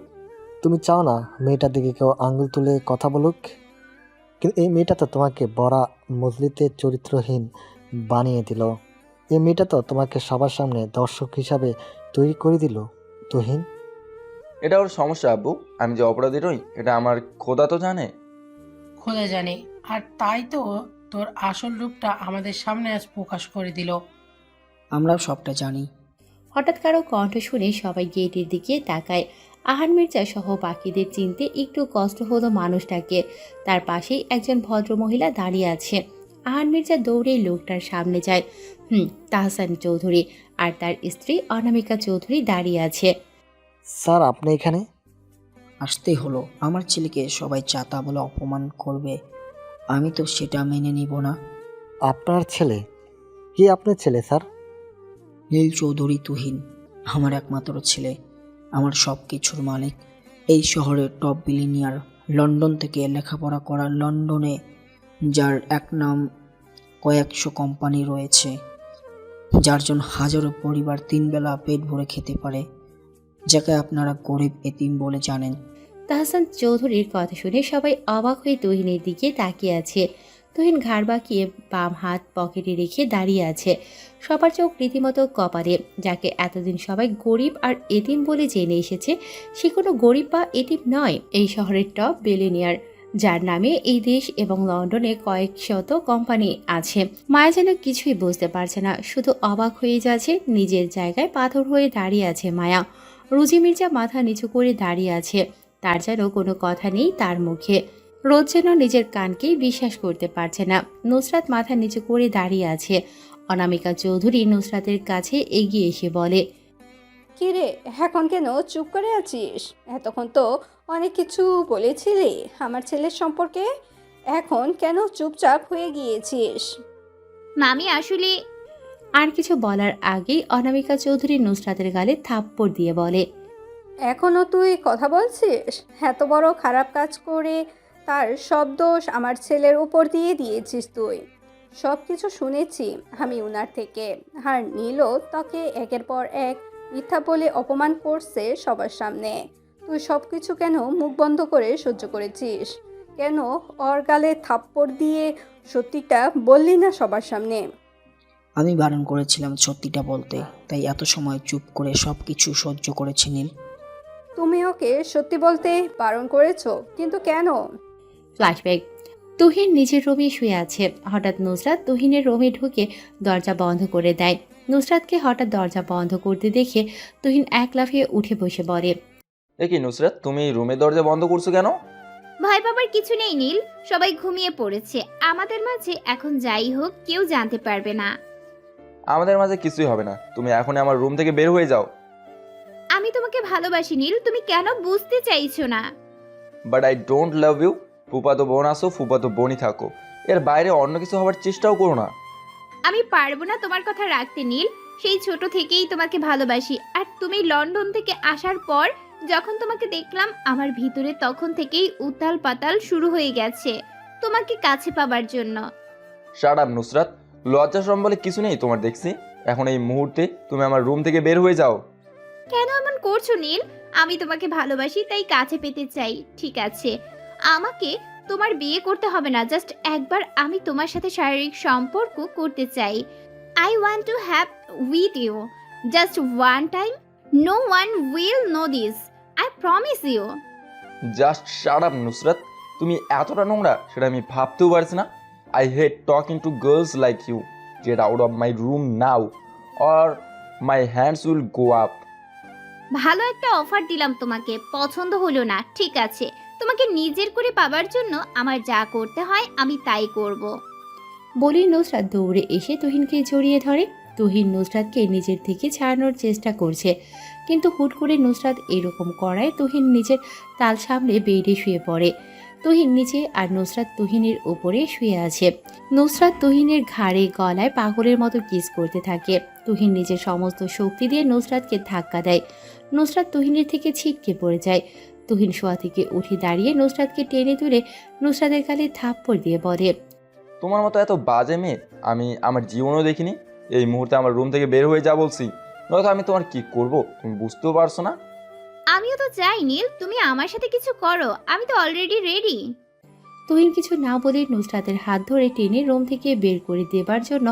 তুমি চাও না মেয়েটার দিকে কেউ আঙুল তুলে কথা বলুক? কিন্তু এই মেয়েটা তো তোমাকে বড়া মজলিতে চরিত্রহীন বানিয়ে দিল। এই মেয়েটা তো তোমাকে সবার সামনে দর্শক হিসাবে তৈরি করে দিল। তুহিন, এটা ওর সমস্যা আব্বু, আমি যে অপরাধী নই এটা আমার খোদা তো জানে। খোদা জানে, আর তাই তো তোর আসল রূপটা আমাদের সামনে আজ প্রকাশ করে দিল। আমরাও সবটা জানি। হঠাৎ কারো কণ্ঠ শুনে সবাই গেটের দিকে তাকায়। আহান মির্জা সহ বাকিদের চিনতে একটু কষ্ট হলো মানুষটাকে। তার পাশেই একজন ভদ্রমহিলা দাঁড়িয়ে আছে। আহান মির্জা দৌড়ে লোকটার সামনে যায়। তাহসান চৌধুরী আর তার স্ত্রী অনামিকা চৌধুরী দাঁড়িয়ে আছে। স্যার আপনি এখানে? আসতেই হলো। আমার ছেলেকে সবাই চাতা বলে অপমান করবে, আমি তো সেটা মেনে নিব না। আপনার ছেলে? কি আপনার ছেলে স্যার? নীল চৌধুরী তুহিন আমার একমাত্র ছেলে, আমার সব কিছুর মালিক। এই শহরের টপ বিলিনিয়ার, লন্ডন থেকে লেখাপড়া করা, লন্ডনে যার এক নাম কয়েকশো কোম্পানি রয়েছে, যার জন্য হাজারো পরিবার তিন বেলা পেট ভরে খেতে পারে, যাকে আপনারা গরিব এতিম বলে জানেন। তাহসান চৌধুরীর কথা শুনে সবাই অবাক হয়ে তুহিনের দিকে তাকিয়ে আছে। তুহিন ঘাড় বাঁকিয়ে বাম হাত পকেটে রেখে দাঁড়িয়ে আছে। সবার চোখ রীতিমতো কপালে। যাকে এতদিন সবাই গরিব আর এতিম বলে জেনে এসেছে, সে কোনো গরিব বা এতিম নয়। এই শহরের টপ বিলিয়নিয়ার, যার নামে এই দেশ এবং লন্ডনে কয়েক শত কোম্পানি আছে। মায়া যেন কিছুই বুঝতে পারছে না, শুধু অবাক হয়ে যাচ্ছে। নিজের জায়গায় পাথর হয়ে দাঁড়িয়ে আছে মায়া। রুজি মির্জা মাথা নিচু করে দাঁড়িয়ে আছে, তার যেন কোনো কথা নেই তার মুখে। রোজ যেন নিজের কানকেই বিশ্বাস করতে পারছে না। নুসরাত মাথা নিচু করে দাঁড়িয়ে আছে। অনামিকা চৌধুরী নুসরাতের কাছে এগিয়ে এসে বলে, কি রে, এখন কেন চুপ করে আছিস? এতক্ষণ তো অনেক কিছু বলেছিলি আমার ছেলের সম্পর্কে, এখন কেন চুপচাপ হয়ে গিয়েছিস? মামি আসলে আর কিছু বলার আগেই অনামিকা চৌধুরী নুসরাতের গালে থাপ্পড় দিয়ে বলে, এখনো তুই কথা বলছিস? এত বড় খারাপ কাজ করে তার সব দোষ আমার ছেলের উপর দিয়ে দিয়েছিস তুই। সব কিছু শুনেছি আমি উনার থেকে। আর নীলও তোকে একের পর এক মিথ্যা বলে অপমান করছে সবার সামনে। তুই সব কিছু কেন মুখ বন্ধ করে সহ্য করেছিস? কেন ওর গালে থাপ্পড় দিয়ে সত্যিটা বললি না সবার সামনে? আমি বারণ করেছিলাম সত্যিটা বলতে, তাই এত সময় চুপ করে সব কিছু সহ্য করেছি নীল। তুমি ওকে সত্যি বলতে বারণ করেছো, কিন্তু কেন? ফ্ল্যাশব্যাক। তুহিন নিজের রুমে শুয়ে আছে। হঠাৎ নুসরাত তুহিনের রুমে ঢুকে দরজা বন্ধ করে দেয়। নুসরাতকে হঠাৎ দরজা বন্ধ করতে দেখে তুহিন এক লাফিয়ে উঠে বসে পড়ে। দেখি নুসরাত, তুমি রুমের দরজা বন্ধ করছো কেন? ভয় পাবার কিছু নেই নীল, সবাই ঘুমিয়ে পড়েছে। আমাদের মাঝে এখন যাই হোক কেউ জানতে পারবে না। আমাদের মাঝে কিছুই হবে না, তুমি এখনই আমার রুম থেকে বের হয়ে যাও। আমি তোমাকে ভালোবাসি নীল, তুমি কেন বুঝতে চাইছো না? But I don't love you. ফুপাতো বোন আসো, ফুপাতো বোনই থাকো, এর বাইরে অন্য কিছু হওয়ার চেষ্টাও করো না। আমি পারবো না তোমার কথা রাখতে নীল। সেই ছোট থেকেই তোমাকে ভালোবাসি। আর তুমি লন্ডন থেকে আসার পর যখন তোমাকে দেখলাম আমার ভিতরে তখন থেকেই উতাল পাতাল শুরু হয়ে গেছে তোমাকে কাছে পাবার জন্য। শাট আপ নুসরাত, লজ্জা শরম বলে কিছু নেই তোমার দেখছি। এখন এই মুহূর্তে তুমি আমার রুম থেকে বের হয়ে যাও। কেন এমন করছো নীল? আমি তোমাকে ভালোবাসি তাই কাছে পেতে চাই, ঠিক আছে? আমাকে তোমার বিয়ে করতে হবে না, জাস্ট একবার আমি তোমার সাথে শারীরিক সম্পর্ক করতে চাই। I want to have with you just one time. No one will know this, I promise you. Just shut up Nusrat, তুমি এতটা নোংরা সেটা আমি ভাবতেও পারছি না। I hate talking to girls like you. Get out of my room now or my hands will go up. ভালো একটা অফার দিলাম তোমাকে, পছন্দ হলো না, ঠিক আছে? তোমাকে নিজের করে পাবার জন্য আমার যা করতে হয় আমি তাই করব। বলেই নুসরাত দৌড়ে এসে তুহিনকে জড়িয়ে ধরে। তুহিন নুসরাতকে নিজের থেকে ছাড়ানোর চেষ্টা করছে, কিন্তু হুট করে নুসরাত এরকম করায় তুহিন নিজের তাল সামলে বেডে শুয়ে পড়ে। তুহিন নিচে আর নুসরাত তুহিনের উপরে শুয়ে আছে। নুসরাত তুহিনের ঘাড়ে গলায় পাগলের মতো কিস করতে থাকে। তুহিন নিজের সমস্ত শক্তি দিয়ে নুসরাতকে ধাক্কা দেয়। নুসরাত তুহিনের থেকে ছিটকে পড়ে যায়। তুহিন শোয়া থেকে উঠে দাঁড়িয়ে নুসরাতকে টেনে তুলে নুসরাতের গালে থাপ্পড় দিয়ে বলে, তোমার মতো এত বাজে মেয়ে আমি আমার জীবনেও দেখিনি। এই মুহূর্তে আমার রুম থেকে বের হয়ে যা বলছি, নয়তো আমি তোমার কি করব তুমি বুঝতেও পারছো না। আমিও তো চাই নীল তুমি আমার সাথে কিছু করো, আমি তো অলরেডি রেডি। তুহিন কিছু না বলে নুসরাতের হাত ধরে টেনে রুম থেকে বের করে দেবার জন্য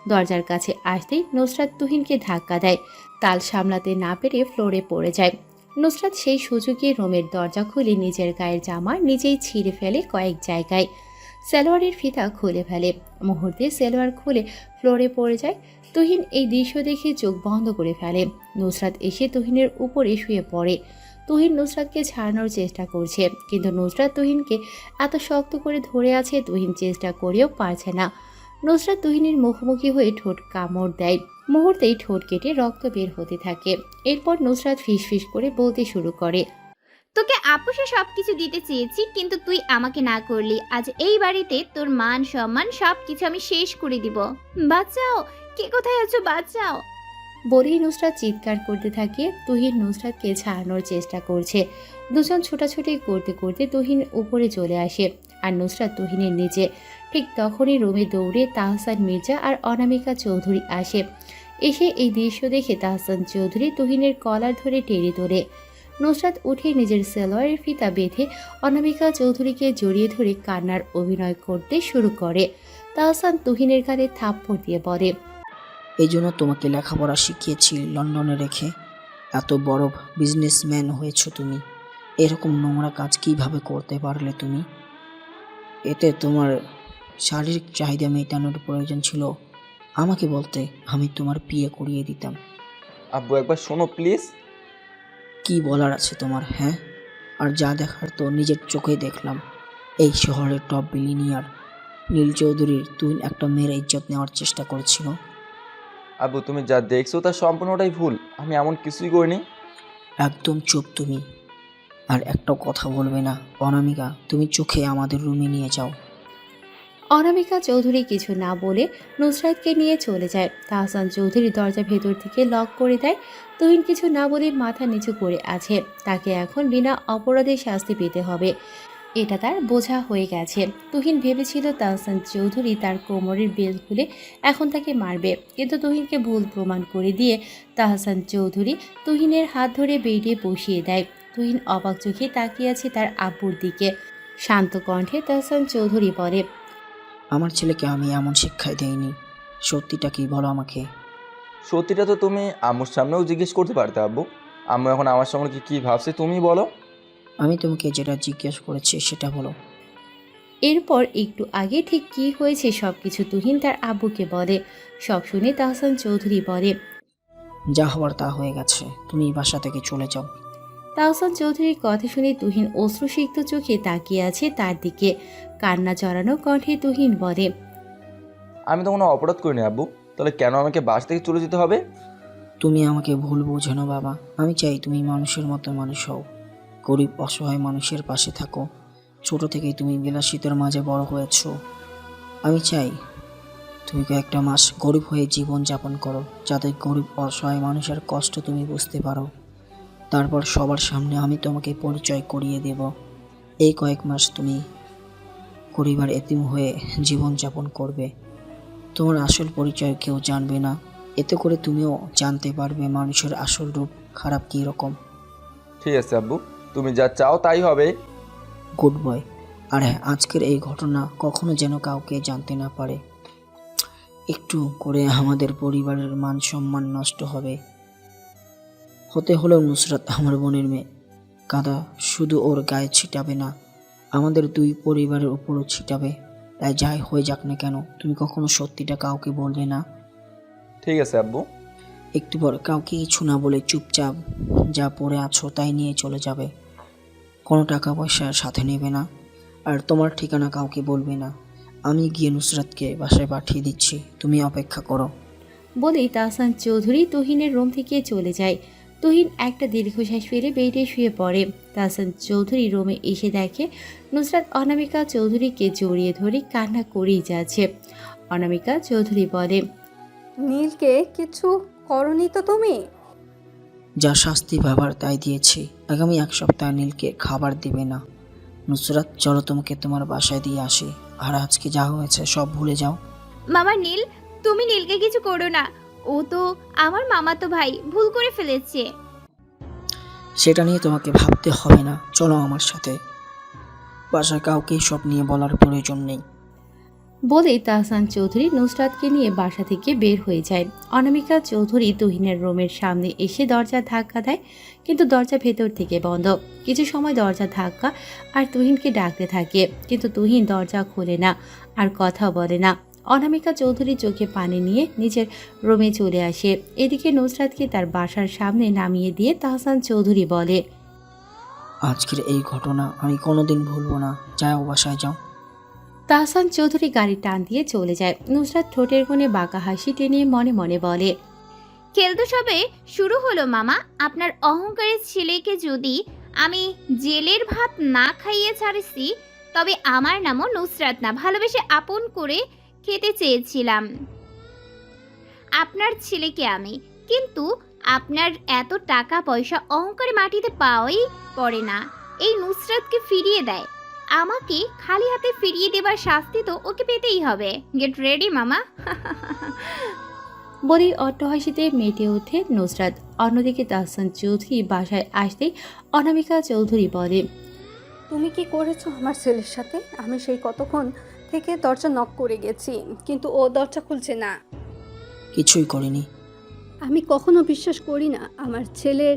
দরজার কাছে আসতেই নুসরাত তুহিনকে ধাক্কা দেয়। তাল সামলাতে না পেরে ফ্লোরে পড়ে যায়। নুসরাত সেই সুযোগে রুমের দরজা খুলে নিজের গায়ের জামা নিজেই ছিঁড়ে ফেলে কয়েক জায়গায়। সালোয়ারের ফিতা খুলে ফেলে। মুহূর্তে সালোয়ার খুলে ফ্লোরে পড়ে যায়। তুহিন এই দৃশ্য দেখে চোখ বন্ধ করে ফেলে। নুসরাত এসে তুহিনের উপরে শুয়ে পড়ে। তুহিন নুসরাতকে ছাড়ানোর চেষ্টা করছে, কিন্তু নুসরাত তুহিনকে এত শক্ত করে ধরে আছে তুহিন চেষ্টা করেও পারছে না। নুসরাত তুহিনের মুখোমুখি হয়ে ঠোঁট কামড় দেয়। মুহূর্তেই ঠোঁট কেটে রক্ত বের হতে থাকে। এরপর নুসরাত ফিসফিস করে বলতে শুরু করে, তোকে আপুসে সবকিছু দিতে চেয়েছি কিন্তু তুই আমাকে না করলি। আজ এই বাড়িতে তোর মান সম্মান সবকিছু আমি শেষ করে দিব। বাঁচাও, কে কোথায় আছো, বাঁচাও। বলেই নুসরাত চিৎকার করতে থাকে। তুহিন নুসরাতকে ছাড়ানোর চেষ্টা করছে। দুজন ছোটাছুটি করতে করতে তুহিন উপরে চলে আসে আর নুসরাত তুহিনের নিচে। ঠিক তখনই রুমে দৌড়ে তাহসান মির্জা আর অনামিকা চৌধুরী আসে। এসে এই দৃশ্য দেখে তাহসান চৌধুরী তুহিনের কলার ধরে টেনে তোলে। নুসরাত উঠে নিজের সালোয়ারের ফিতা বেঁধে অনামিকা চৌধুরীকে জড়িয়ে ধরে কান্নার অভিনয় করতে শুরু করে। তাহসান তুহিনের গালে থাপ্পড় দিয়ে বলে, এই জন্য তোমাকে লেখাপড়া শিখিয়েছি লন্ডনে রেখে। এত বড় বিজনেসম্যান হয়েছো তুমি, এরকম নোংরা কাজ কিভাবে করতে পারলে তুমি? এতে তোমার শারীরিক চাহিদা মেটানোর প্রয়োজন ছিল আমাকে বলতে, আমি তোমার বিয়ে করিয়ে দিতাম। আব্বু একবার শোনো প্লিজ। কি বলার আছে তোমার? হ্যাঁ, আর যা দেখার তো নিজের চোখে দেখলাম। এই শহরের টপ বিলিনিয়ার নীল চৌধুরীর তুই একটা মেয়ের ইজ্জত নেওয়ার চেষ্টা করেছিল। আব্বু তুমি যা দেখছো তা সম্পূর্ণটাই ভুল, আমি এমন কিছুই করিনি। একদম চুপ তুমি, আর একটা কথা বলবে না। অনামিকা, তুমি চোখে আমাদের রুমে নিয়ে যাও। অনামিকা চৌধুরী কিছু না বলে নুসরাতকে নিয়ে চলে যায়। তাহসান চৌধুরী দরজা ভেতর থেকে লক করে দেয়। তুহিন কিছু না বলে মাথা নিচু করে আছে। তাকে এখন বিনা অপরাধে শাস্তি পেতে হবে, এটা তার বোঝা হয়ে গেছে। তুহিন ভেবেছিল তাহসান চৌধুরী তার কোমরের বেল খুলে এখন তাকে মারবে, কিন্তু তুহিনকে ভুল প্রমাণ করে দিয়ে তাহসান চৌধুরী তুহিনের হাত ধরে বেরিয়ে বসিয়ে দেয়। তুহিন অবাক চোখে তাকিয়ে আছে তার আব্বুর দিকে। শান্ত কণ্ঠে তাহসান চৌধুরী বলে, আমার ছেলেকে আমি এমন শিক্ষাই দেইনি। সত্যিটা কি বলো আমাকে। সত্যিটা তো তুমি আম্মুর সামনেও জিজ্ঞেস করতে পারতে আব্বু। আম্মু এখন আমার সম্পর্কে কি ভাবছে তুমি বলো। আমি তোমাকে যেটা জিজ্ঞেস করেছি সেটা বলো। এরপর একটু আগে ঠিক কী হয়েছে সবকিছু তুহিন তার আব্বুকে বলে। সব শুনে তাহসান চৌধুরী বলে, যা হওয়ার তা হয়ে গেছে, তুমি এই বাসা থেকে চলে যাও। তাহসান চৌধুরীর কথা শুনে তুহিন অশ্রুসিক্ত চোখে তাকিয়ে আছে তার দিকে। কান্না জড়ানো কণ্ঠে তুহিন বলে, আমি তো কোনো অপরাধ করিনি আব্বু, তাহলে কেন আমাকে বাসা থেকে চলে যেতে হবে? তুমি আমাকে ভুল বোঝো না বাবা। আমি চাই তুমি মানুষের মতো মানুষ হও, গরিব অসহায় মানুষের পাশে থাকো। ছোট থেকেই তুমি বিলাসিতার মাঝে বড় হয়েছো। আমি চাই তুমি কয়েকটা মাস গরিব হয়ে জীবন যাপন করো, যাতে গরিব অসহায় মানুষের কষ্ট তুমি বুঝতে পারো। তারপর সবার সামনে আমি তোমাকে পরিচয় করিয়ে দেব। এই কয়েক মাস তুমি গরিব আর এতিম হয়ে জীবন যাপন করবে। তোমার আসল পরিচয় কেউ জানবে না। এতে করে তুমিও জানতে পারবে মানুষের আসল রূপ খারাপ কী রকম। ঠিক আছে আব্বু, তুমি যা চাও তাই হবে। Good boy. আর হ্যাঁ, আজকের এই ঘটনা কখনো যেন কাউকে জানতে না পারে। একটু করে আমাদের পরিবারের মান সম্মান নষ্ট হতে হলেও নুসরাত আমার বোনের মেয়ে। কাদা শুধু ওর গায়ে ছিটাবে না, আমাদের দুই পরিবারের উপরও ছিটাবে। তাই যাই হয়ে যাক না কেন, তুমি কখনো সত্যিটা কাউকে বলবে না। ঠিক আছে আব্বু। একটু পর কাউকে কিছু না বলে চুপচাপ যা পড়ে আছো তাই নিয়ে চলে যাবে। কোনো টাকা পয়সা সাথে নেবে না, আর তোমার ঠিকানা কাউকে বলবে না। আমি গিয়ে নুসরাতকে বাসায় পাঠিয়ে দিচ্ছি, তুমি অপেক্ষা করো। বলেই তাহসান চৌধুরী তুহিনের রুম থেকে চলে যায়। তুহিন একটা দীর্ঘশ্বাস ফেলে বেডে শুয়ে পড়ে। তাহসান চৌধুরী রুমে এসে দেখে নুসরাত অনামিকা চৌধুরীকে জড়িয়ে ধরে কান্না করেই যাচ্ছে। অনামিকা চৌধুরী বলে, নীলকে কিছু করনি তো তুমি? যা শাস্তি ভাবার তাই দিয়েছি। আগামী 1 সপ্তাহ নীলকে খাবার দিবে না। নুসরাত, চলো তোমাকে তোমার বাসায় দিয়ে আসি, আর আজকে যা হয়েছে সব ভুলে যাও। মামা নীল, তুমি নীলকে কিছু করো না। ও তো আমার মামাতো ভাই, ভুল করে ফেলেছে। সেটা নিয়ে তোমাকে ভাবতে হবে না, চলো আমার সাথে। বাসায় কাউকেই সব নিয়ে বলার প্রয়োজন নেই। বলেই তাহসান চৌধুরী নুসরাতকে নিয়ে বাসা থেকে বের হয়ে যায়। অনামিকা চৌধুরী তুহিনের রুমের সামনে এসে দরজা ধাক্কা দেয়, কিন্তু দরজা ভেতর থেকে বন্ধ। কিছু সময় দরজা ধাক্কা আর তুহিনকে ডাকতে থাকে, কিন্তু তুহিন দরজা খোলে না আর কথা বলে না। অনামিকা চৌধুরী চোখে পানি নিয়ে নিজের রুমে চলে আসে। এদিকে নুসরাতকে তার বাসার সামনে নামিয়ে দিয়ে তাহসান চৌধুরী বলে, আজকের এই ঘটনা আমি কোনোদিন ভুলবো না, যাও বাসায় যাও। তাহসান চৌধুরী গাড়ি টান দিয়ে চলে যায়। নুসরাত ঠোঁটের কোণে বাঁকা হাসি টেনে মনে মনে বলে, খেল তো সবে শুরু হলো মামা। আপনার অহংকারের ছেলেকে যদি আমি জেলের ভাত না খাইয়ে ছাড়ছি, তবে আমার নামও নুসরাত না। ভালোবেসে আপন করে খেতে চেয়েছিলাম আপনার ছেলেকে আমি, কিন্তু আপনার এত টাকা পয়সা অহংকারে মাটিতে পাওয়াই পড়ে না। এই নুসরাতকে ফিরিয়ে দেয়, আমাকে খালি হাতে ফিরিয়ে দেবার শাস্তি তো ওকে পেতেই হবে। গেট রেডি মামা। বলেই অট্টহাসিতে মেতে ওঠে নুসরাত। অন্যদিকে তাহসান চৌধুরী বাসায় আসতেই অনামিকা চৌধুরী বলে, তুমি কি করেছো আমার ছেলের সাথে? আমি সেই কতক্ষণ থেকে দরজা নক করে গেছি, কিন্তু ও দরজা খুলছে না। কিছুই করিনি। আমি কখনো বিশ্বাস করি না আমার ছেলের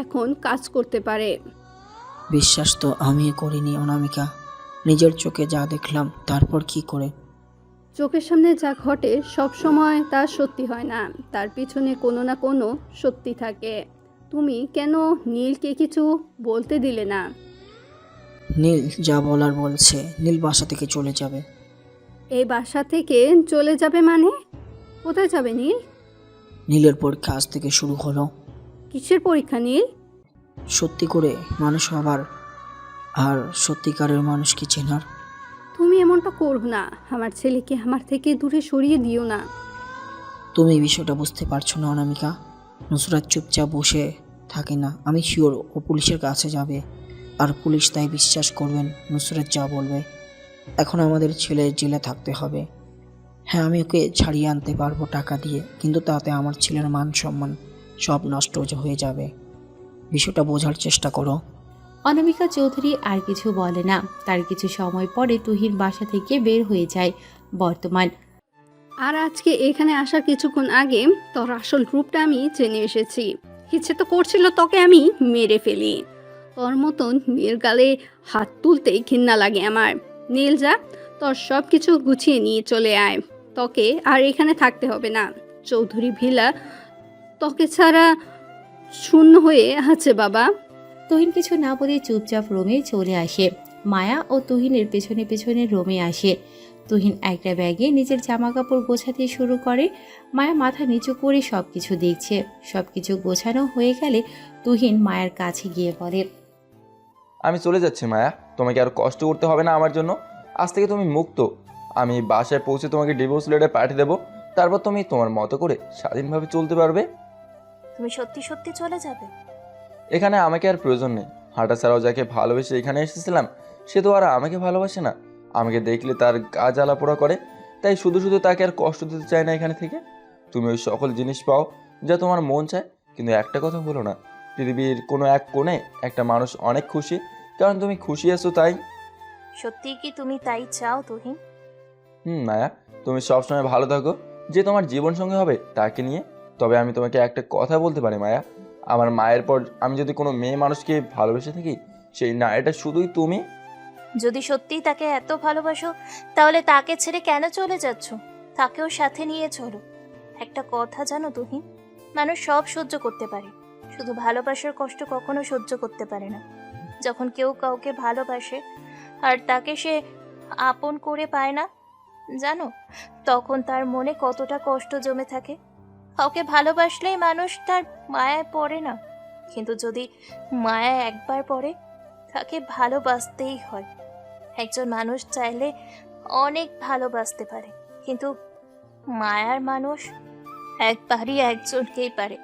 এখন কাজ করতে পারে। বিশ্বাস তো আমি করিনি অনামিকা, নিজের চোখে যা দেখলাম। তারপর কি করে? চোখের সামনে যা ঘটে সব সময় তা সত্যি হয় না, তার পিছনে কোনো না কোনো সত্যি থাকে। তুমি কেন নীলকে কিছু বলতে দিলে না? নীল যা বলার বলছে। নীল বাসা থেকে চলে যাবে। এই বাসা থেকে চলে যাবে মানে? কোথায় যাবে নীল? নীলের পরীক্ষা আজ থেকে শুরু হলো। কিসের পরীক্ষা নীল? সত্যি করে মানুষ হবার আর সত্যিকারের মানুষকে চেনার। তুমি তুমি এমনটা করো না, আমার ছেলেকে আমার থেকে দূরে সরিয়ে দিও না। তুমি এই বিষয়টা বুঝতে পারছো না অনামিকা। নুসরাত চুপচাপ বসে থাকে না, আমি শিওর ও পুলিশের কাছে যাবে, আর পুলিশ তাই বিশ্বাস করবেন নুসরাত যা বলবে। এখন আমাদের ছেলে জেলে থাকতে হবে। হ্যাঁ, আমি ওকে ছাড়িয়ে আনতে পারবো টাকা দিয়ে, কিন্তু তাতে আমার ছেলের মান সম্মান সব নষ্ট হয়ে যাবে। বিষয়টা বোঝার চেষ্টা করো। অনামিকা চৌধুরী আর কিছু বলে না। তার কিছু সময় পরে তুহিন বাসা থেকে বের হয়ে যায়। বর্তমান আর আজকে এখানে আসার কিছুক্ষণ আগে তোর আসল রূপটা আমি জেনে এসেছি। ইচ্ছে তো করছিল তোকে আমি মেরে ফেলি। তোর মতন মেয়ের গালে হাত তুলতেই ঘৃণা লাগে আমার। নীল, যা, তোর সব কিছু গুছিয়ে নিয়ে চলে আয়। তোকে আর এখানে থাকতে হবে না। চৌধুরী ভিলা তোকে ছাড়া শূন্য হয়ে আছে বাবা। তুহিন কিছু না বলে চুপচাপ রুমে চলে আসে। মায়া ও তুহিনের পেছনে পেছনে রুমে আসে। তুহিন একটা ব্যাগে নিজের জামা কাপড় গোছাতে শুরু করে। মায়া মাথা নিচু করে সবকিছু দেখছে। সবকিছু গোছানো হয়ে গেলে তুহিন মায়ের কাছে গিয়ে বলে, আমি চলে যাচ্ছি মায়া, তোমাকে আর কষ্ট করতে হবে না আমার জন্য। আজ থেকে তুমি মুক্ত। আমি বাসায় পৌঁছে তোমাকে ডিভোর্স লেটার পাঠিয়ে দেবো। তারপর তুমি তোমার মতো করে স্বাধীনভাবে চলতে পারবে। তুমি সত্যি সত্যি চলে যাবে? এখানে আমাকে আর প্রয়োজন নেই। হাঁটা ছাড়াও যাকে ভালোবেসে এখানে এসেছিলাম সে তো আর আমাকে ভালোবাসে না। আমাকে দেখলে তার গা জ্বালা পোড়া করে, তাই শুধু শুধু তাকে আর কষ্ট দিতে চায় না এখানে থেকে। তুমি ওই সকল জিনিস পাও যা তোমার মন চায়, কিন্তু একটা কথা বলো না, পৃথিবীর কোনো এক কোণে একটা মানুষ অনেক খুশি, কারণ তুমি খুশি আছো তাই। সত্যি কি তুমি তাই চাও তুহিন? মায়া, তুমি সবসময় ভালো থাকো। যে তোমার জীবন সঙ্গী হবে তাকে নিয়ে। তবে আমি তোমাকে একটা কথা বলতে পারি মায়া, আমার মায়ের পর আমি যদি কোনো মেয়ে মানুষকে ভালোবেসে থাকি, সেই নারীটা শুধুই তুমি। যদি সত্যিই তাকে এত ভালোবাসো তাহলে তাকে ছেড়ে কেন চলে যাচ্ছ? তাকেও সাথে নিয়ে চলো। একটা কথা জানো তুহিন, মানুষ সব সহ্য করতে পারে, শুধু ভালোবাসার কষ্ট কখনো সহ্য করতে পারে না। যখন কেউ কাউকে ভালোবাসে আর তাকে সে আপন করে পায় না, জানো তখন তার মনে কতটা কষ্ট জমে থাকে। কাউকে ভালোবাসলেই মানুষ তার মায়ায় পড়ে না, কিন্তু যদি মায়ায় একবার পড়ে তাকে ভালোবাসতেই হয়। একজন মানুষ চাইলে অনেক ভালোবাসতে পারে, কিন্তু মায়ার মানুষ একবারই একজনকেই পারে।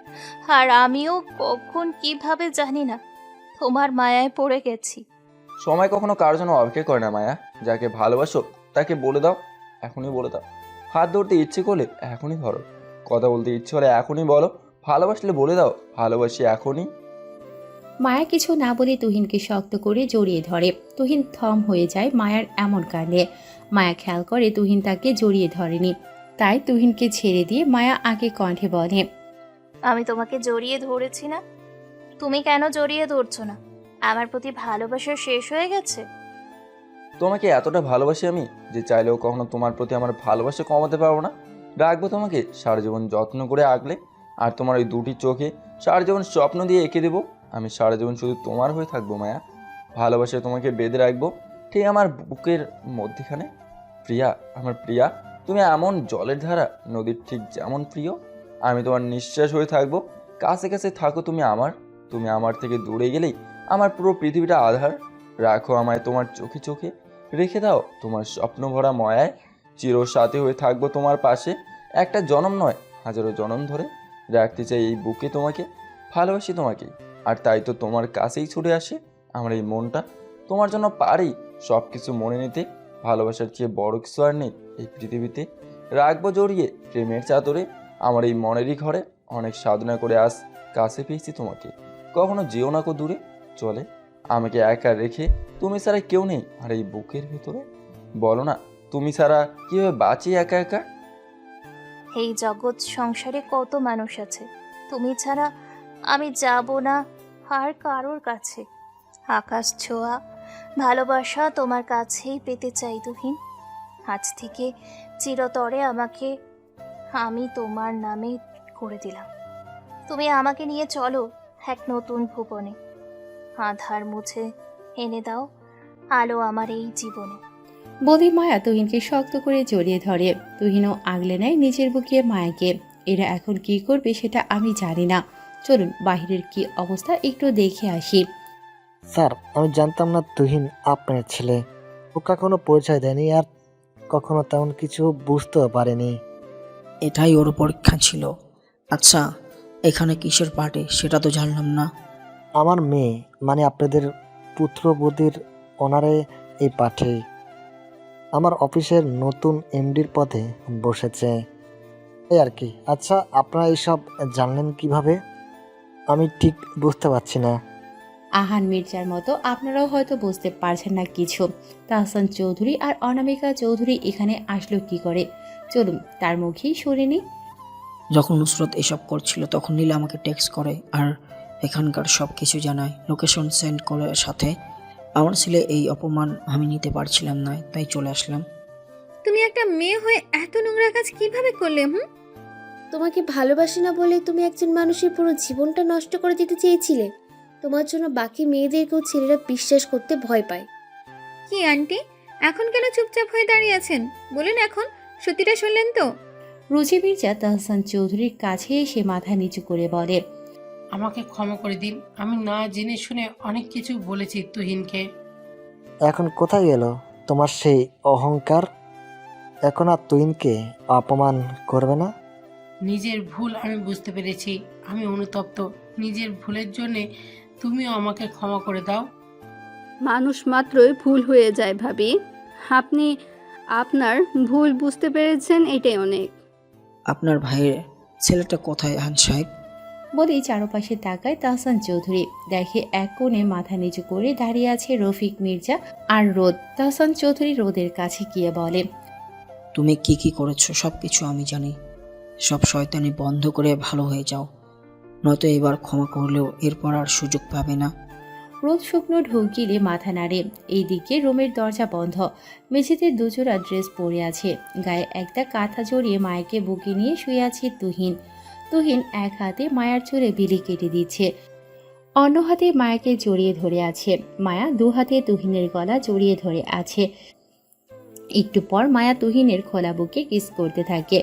আর আমিও কখন কিভাবে জানি না তোমার মায়ায় পড়ে গেছি। সময় কখনো কারোর জন্য অপেক্ষা করে না মায়া। যাকে ভালোবাসো তাকে বলে দাও, এখনই বলে দাও। হাত ধরতে ইচ্ছে করলে এখনই ধরো, কথা বলতে ইচ্ছে হলে এখনই বলো, ভালোবাসলে বলে দাও ভালোবাসি এখনই। মায়া কিছু না বলে তুহিনকে শক্ত করে জড়িয়ে ধরে। তুহিন থম হয়ে যায় মায়ার এমন কাণ্ডে। মায়া খেয়াল করে তুহিন তাকে জড়িয়ে ধরেনি, তাই তুহিনকে ছেড়ে দিয়ে মায়া আগে কণ্ঠে বলে, আমি তোমাকে জড়িয়ে ধরেছি না, তুমি কেন জড়িয়ে ধরছো না? আমার প্রতি ভালোবাসা শেষ হয়ে গেছে? তোমাকে এতটা ভালোবাসি আমি যে চাইলেও কখনো তোমার প্রতি আমার ভালোবাসা কমাতে পারবো না। রাখবো তোমাকে সারা জীবন যত্ন করে আগলে, আর তোমার ওই দুটি চোখে সারা জীবন স্বপ্ন দিয়ে এঁকে দেবো। আমি সারা জীবন শুধু তোমার হয়ে থাকবো মায়া। ভালোবাসায় তোমাকে বেঁধে রাখবো ঠিক আমার বুকের মধ্যেখানে। প্রিয়া, আমার প্রিয়া, তুমি এমন জলের ধারা, নদীর ঠিক যেমন প্রিয়। আমি তোমার নিঃশ্বাস হয়ে থাকবো। কাছে কাছে থাকো তুমি আমার। তুমি আমার থেকে দূরে গেলেই আমার পুরো পৃথিবীটা আধার। রাখো আমায় তোমার চোখে চোখে, রেখে দাও তোমার স্বপ্ন ভরা ময়ায়। চির সাথী হয়ে থাকবো তোমার পাশে, একটা জনম নয় হাজারো জনম ধরে। রাখতে চাই এই বুকে তোমাকে, ভালোবাসি তোমাকে, আর তাই তো তোমার কাছেই ছুটে আসে আমার এই মনটা। তোমার জন্য পারি সব কিছু মনে নিতে। ভালোবাসার চেয়ে বড় কিছু আর নেই এই পৃথিবীতে। রাখবো জড়িয়ে প্রেমের চাদরে আমার এই মনেরই ঘরে। অনেক সাধনা করে আজ কাছে পেয়েছি তোমাকে, কখনো যেও না কো দূরে চলে। আমাকে একা রেখে তুমি ছাড়া কেউ নেই আর এই বুকের ভেতরে। বলো না তুমি ছাড়া কিভাবে বাঁচি একা একা? এই জগৎ সংসারে কত মানুষ আছে, তুমি ছাড়া আমি যাব না আর কারোর কাছে। আকাশ ছোঁয়া ভালোবাসা তোমার কাছেই পেতে চাই তুহিন। আজ থেকে চিরতরে আমাকে আমি তোমার নামে করে দিলাম। তুমি আমাকে নিয়ে চলো এক নতুন ভুবনে। আধার মুছে এনে দাও আলো আমার এই জীবনে। বলে মায়া তুহিনকে শক্ত করে জড়িয়ে ধরে। তুহিনও আগলে নেয় নিজের বুকে মায়াকে। এরা এখন কি করবে সেটা আমি জানি না। চলুন বাহিরের কি অবস্থা একটু দেখে আসি। স্যার, আমি জানতাম না তুহিন আপনার ছেলে। ওকা কোনো পরিচয় দেয়নি আর কখনো তেমন কিছু বুঝতেও পারেনি। এটাই ওর পরীক্ষা ছিল। আচ্ছা, এখানে কিসের পার্টি সেটা তো জানলাম না। আমার মেয়ে মানে আপনাদের পুত্রবধূর অনারে এই পাঠে আমার অফিসের নতুন এমডির পদে বসেছে, এই আর কি। আচ্ছা, আপনারা এইসব জানলেন কিভাবে? আমি ঠিক বুঝতে পারছি না। আহান মির্জার মতো আপনারাও হয়তো বুঝতে পারছেন না কিছু। তাহসান চৌধুরী আর অনামিকা চৌধুরী এখানে আসলো কি করে, চলুন তার মুখেই শুনে নিই। যখন নুসরত এসব করছিল তখন নীলা আমাকে টেক্সট করে আর এখানকার সব কিছু জানায়, লোকেশন সেন্ড করার সাথে। আমার ছেলে এই অপমান আমি নিতে পারছিলাম না, তাই চলে আসলাম। তুমি একটা মেয়ে হয়ে এত নোংরা কাজ কিভাবে করলে? তোমাকে ভালোবাসি না বলে তুমি একজন মানুষের পুরো জীবনটা নষ্ট করে দিতে চেয়েছিলে। তোমার জন্য বাকি মেয়েদেরকেও ছেলেরা বিশ্বাস করতে ভয় পায়। কি আন্টি, এখন কেন চুপচাপ হয়ে দাঁড়িয়ে আছেন? বলেন, এখন সত্যিটা শুনলেন তো? রুজি মির্জা তাহসান চৌধুরীর কাছে এসে মাথা নিচু করে বলে, আমাকে ক্ষমা করে দিন, আমি না জেনে শুনে অনেক কিছু বলেছি তুহিনকে। এখন কোথায় গেল তোমার সেই অহংকার? এখন আর তুহিনকে অপমান করবে না? নিজের ভুল আমি বুঝতে পেরেছি, আমি অনুতপ্ত। নিজের ভুলের জন্যে তুমিও আমাকে ক্ষমা করে দাও। মানুষ মাত্রই ভুল হয়ে যায় ভাবি। আপনি আপনার ভুল বুঝতে পেরেছেন, এটাই অনেক। আপনার ভাইয়ের ছেলেটা কোথায় আহান সাহেব? বলেই চারপাশে তাকায় তাহসান চৌধুরী, দেখে এক কোণে মাথা নিচু করে দাঁড়িয়ে আছে রফিক মির্জা আর রোদ। তাহসান চৌধুরী রোদের কাছে গিয়ে বলে, তুমি কি কি করেছো সব কিছু আমি জানি। সব শয়তানি বন্ধ করে ভালো হয়ে যাও, নয়তো এবার ক্ষমা করলেও এরপর আর সুযোগ পাবে না। রোদ শুকনো ঢোক গিলে মাথা নাড়ে। এইদিকে রুমের দরজা বন্ধ, মেঝেতে দুজোড়া ড্রেস পরে আছে, গায়ে একটা কাঁথা জড়িয়ে মায়াকে বুকে নিয়ে শুয়ে আছে তুহিন। তুহিন এক হাতে মায়ার চুলে বিলি কেটে দিচ্ছে, অন্য হাতে মায়াকে জড়িয়ে ধরে আছে। মায়া দু হাতে তুহিনের গলা জড়িয়ে ধরে আছে। একটু পর মায়া তুহিনের খোলা বুকে কিস করতে থাকে।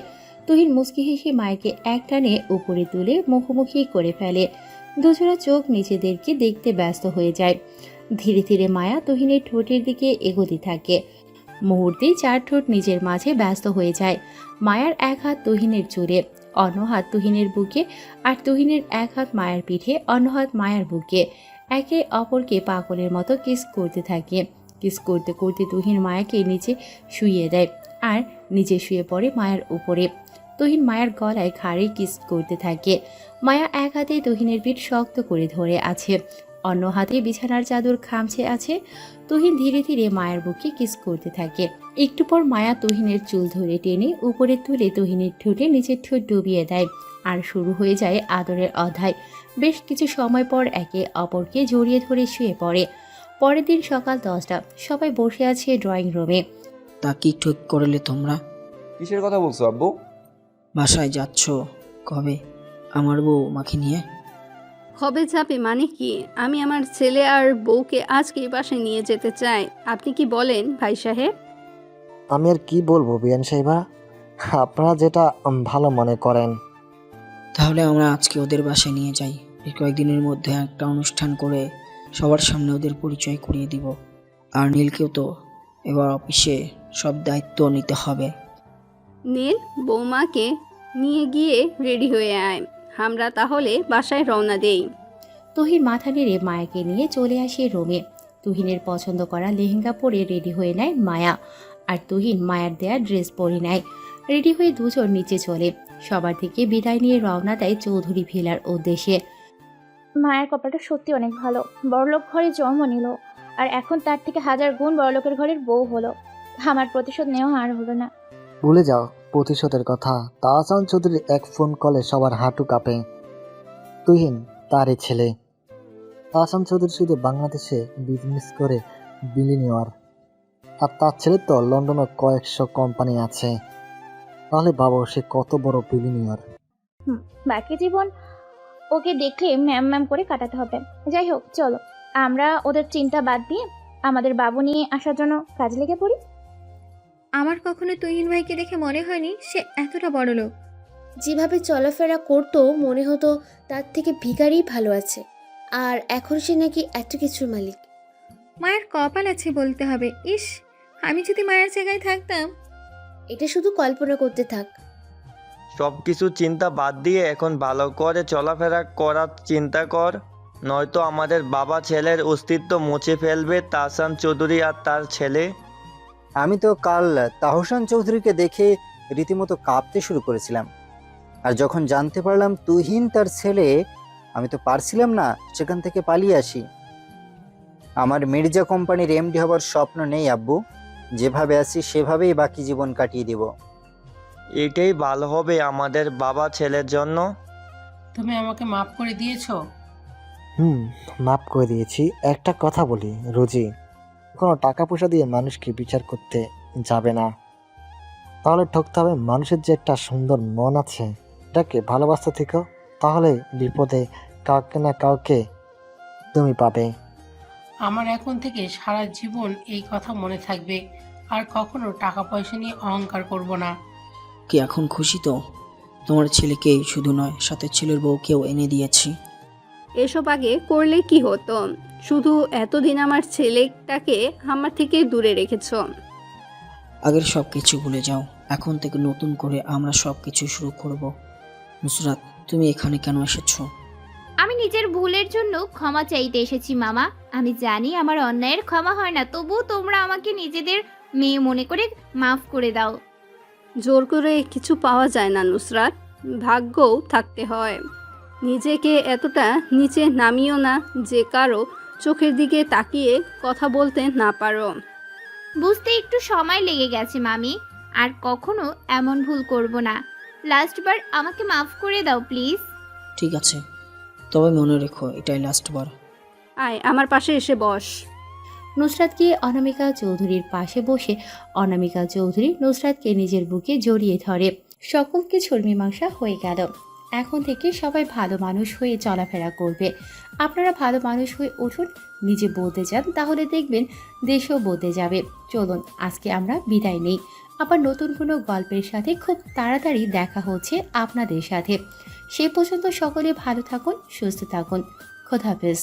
তুহিন মুচকি হেসে মায়াকে এক টানে উপরে তুলে মুখোমুখি করে ফেলে। দুজোড়া চোখ নিজেদেরকে দেখতে ব্যস্ত হয়ে যায়। ধীরে ধীরে মায়া তুহিনের ঠোঁটের দিকে এগোতে থাকে। মুহূর্তেই চার ঠোঁট নিজের মাঝে ব্যস্ত হয়ে যায়। মায়ার এক হাত তুহিনের চুলে, অন্য হাত তুহিনের বুকে, আর তুহিনের এক হাত মায়ার পিঠে, অন্য হাত মায়ার বুকে। একে অপরকে পাগলের মতো কিস করতে থাকে। কিস করতে করতে তুহিন মায়াকে নিচে শুইয়ে দেয় আর নিচে শুয়ে পড়ে মায়ার উপরে। তুহিন মায়ার গলায় ঘাড়ে কিস করতে থাকে। মায়া এক হাতে তুহিনের পিঠ শক্ত করে ধরে আছে, অন্য হাতে বিছানার চাদর খামছে আছে। তুহিন ধীরে ধীরে মায়ের বুকে কিস করতে থাকে। একটু পর মায়া তুহিনের চুল ধরে টেনে উপরে তুলে তুহিনের ঠোঁটে নিচের ঠোঁট ডুবিয়ে দেয় আর শুরু হয়ে যায় আদরের অধ্যায়। বেশ কিছু সময় পর একে অপরকে জড়িয়ে ধরে শুয়ে পড়ে। পরের দিন সকাল 10টা, সবাই বসে আছে ড্রয়িং রুমে। তা কি ঠিক করলে তোমরা? কিসের কথা বলছো আব্বু? বাসায় যাচ্ছ কবে আমার বউ মাকে নিয়ে? হবে যাবে মানে কি? আমি আমার ছেলে আর বউকে আজকে বাসায় নিয়ে যেতে চাই। আপনি কি বলেন ভাই সাহেব? আমি আর কি বলবো বিয়ান সাহেবা, আপনারা যেটা ভালো মনে করেন। তাহলে আমরা আজকে ওদের বাসায় নিয়ে যাই। এই কয়েকদিনের মধ্যে একটা অনুষ্ঠান করে সবার সামনে ওদের পরিচয় করিয়ে দিব। আর নীলকেও তো এবার অফিসে সব দায়িত্ব নিতে হবে। নীল, বৌমাকে নিয়ে গিয়ে রেডি হয়ে আয়, আমরা তাহলে বাসায় রওনা দেই। তুহিন মাথা নেড়ে মায়াকে নিয়ে চলে আসে রুমে। তুহিনের পছন্দ করা লেহেঙ্গা পরে রেডি হয়ে নেয় মায়া, আর তুহিন মায়ার দেয়া ড্রেস পরে নেয়। রেডি হয়ে দুজন নিচে চলে। সবার থেকে বিদায় নিয়ে রওনা দেয় চৌধুরী ভিলার উদ্দেশ্যে। মায়ের কপালটা সত্যি অনেক ভালো, বড়লোক ঘরে জন্ম নিল আর এখন তার থেকে 1000 গুণ বড়লোকের ঘরের বউ হলো। আমার প্রতিশোধ নেওয়া আর হলো না। ভুলে যাও প্রতিশোধের কথা। তাহসান চৌধুরীর এক ফোন কলে সবার হাঁটু কাঁপে। তুহিন তারই ছেলে। তাহসান চৌধুরী শুধু বাংলাদেশে বিজনেস করে বিলিনিয়ার, আর তার ছেলে তো লন্ডনে কয়েকশো কোম্পানি আছে। তাহলে ভাবো সে কত বড় বিলিনিয়ার। বাকি জীবন ওকে দেখলে ম্যাম ম্যাম করে কাটাতে হবে। যাই হোক, চলো আমরা ওদের চিন্তা বাদ দিয়ে আমাদের বাবু নিয়ে আসার জন্য কাজে লেগে পড়ি। আমার কখনো তুহিন ভাইকে দেখে মনে হয়নি সে এতটা বড় লোক। যেভাবে চলাফেরা করতো মনে হতো তার থেকে ভিখারিই ভালো আছে, আর এখন সে নাকি এত কিছুর মালিক। মায়ের কপাল আছে বলতে হবে। ইস, আমি যদি মায়ের জায়গায় থাকতাম। এটা শুধু কল্পনা করতে থাক। সব কিছু চিন্তা বাদ দিয়ে এখন ভালো করে চলাফেরা করার চিন্তা কর, নয়তো আমাদের বাবা ছেলের অস্তিত্ব মুছে ফেলবে তাহসান চৌধুরী আর তার ছেলে। আমি তো কাল তাহসান চৌধুরীকে দেখে রীতিমতো কাঁপতে শুরু করেছিলাম, আর যখন জানতে পারলাম তুহিন তার ছেলে, আমি তো পারছিলাম না সেখান থেকে পালিয়ে আসি। আমার মির্জা কোম্পানির এমডি হবার স্বপ্ন নেই আব্বু, যেভাবে আছি সেভাবেই বাকি জীবন কাটিয়ে দেব। এটাই ভালো হবে আমাদের বাবা ছেলের জন্য। তুমি আমাকে মাফ করে দিয়েছো? মাফ করে দিয়েছি। একটা কথা বলি রোজি, কোনো টাকা পয়সা দিয়ে মানুষকে বিচার করতে যাবে না, তাহলে ঠকতে হবে। মানুষের যে একটা সুন্দর মন আছে, এটাকে ভালোবাসতে থেকো, তাহলে বিপদে কাউকে না কাউকে তুমি পাবে। আমার এখন থেকে সারা জীবন এই কথা মনে থাকবে, আর কখনো টাকা পয়সা নিয়ে অহংকার করব না। কি এখন খুশি তো? তোমার ছেলেকেই শুধু নয়, সাথে ছেলের বউকেও এনে দিয়েছি। এসব আগে করলে কি হতো? শুধু এতদিন আমার ছেলেটাকে আমার থেকে দূরে রেখেছো। আগের সব কিছু ভুলে যাও, এখন থেকে নতুন করে আমরা সব কিছু শুরু করব। নুসরাত, তুমি এখানে কেন এসেছো? আমি নিজের ভুলের জন্য ক্ষমা চাইতে এসেছি মামা। আমি জানি আমার অন্যায়ের ক্ষমা হয় না, তবুও তোমরা আমাকে নিজেদের মেয়ে মনে করে মাফ করে দাও। জোর করে কিছু পাওয়া যায় না নুসরাত, ভাগ্যও থাকতে হয়। নিজেকে এতটা নিচে নামিও না যে কারো চোখের দিকে তাকিয়ে কথা বলতে না পারো। বুঝতে একটু সময় লেগে গেছে মামি, আর কখনো এমন ভুল করব না। লাস্টবার আমাকে মাফ করে দাও প্লিজ। ঠিক আছে, তবে মনে রেখো এটাই লাস্টবার। আয় আমার পাশে এসে বস। নুসরাত গিয়ে অনামিকা চৌধুরীর পাশে বসে অনামিকা চৌধুরী নুসরাতকে নিজের বুকে জড়িয়ে ধরে। সকল কিছুর মীমাংসা হয়ে গেল। এখন থেকে সবাই ভালো মানুষ হয়ে চলাফেরা করবে। আপনারা ভালো মানুষ হয়ে উঠুন, নিজে বদলে যান, তাহলে দেখবেন দেশও বদলে যাবে। চলুন আজকে আমরা বিদায় নেই, আবার নতুন কোনো গল্পের সাথে খুব তাড়াতাড়ি দেখা হচ্ছে আপনাদের সাথে। সে পর্যন্ত সকলে ভালো থাকুন, সুস্থ থাকুন। খোদাহাফেজ।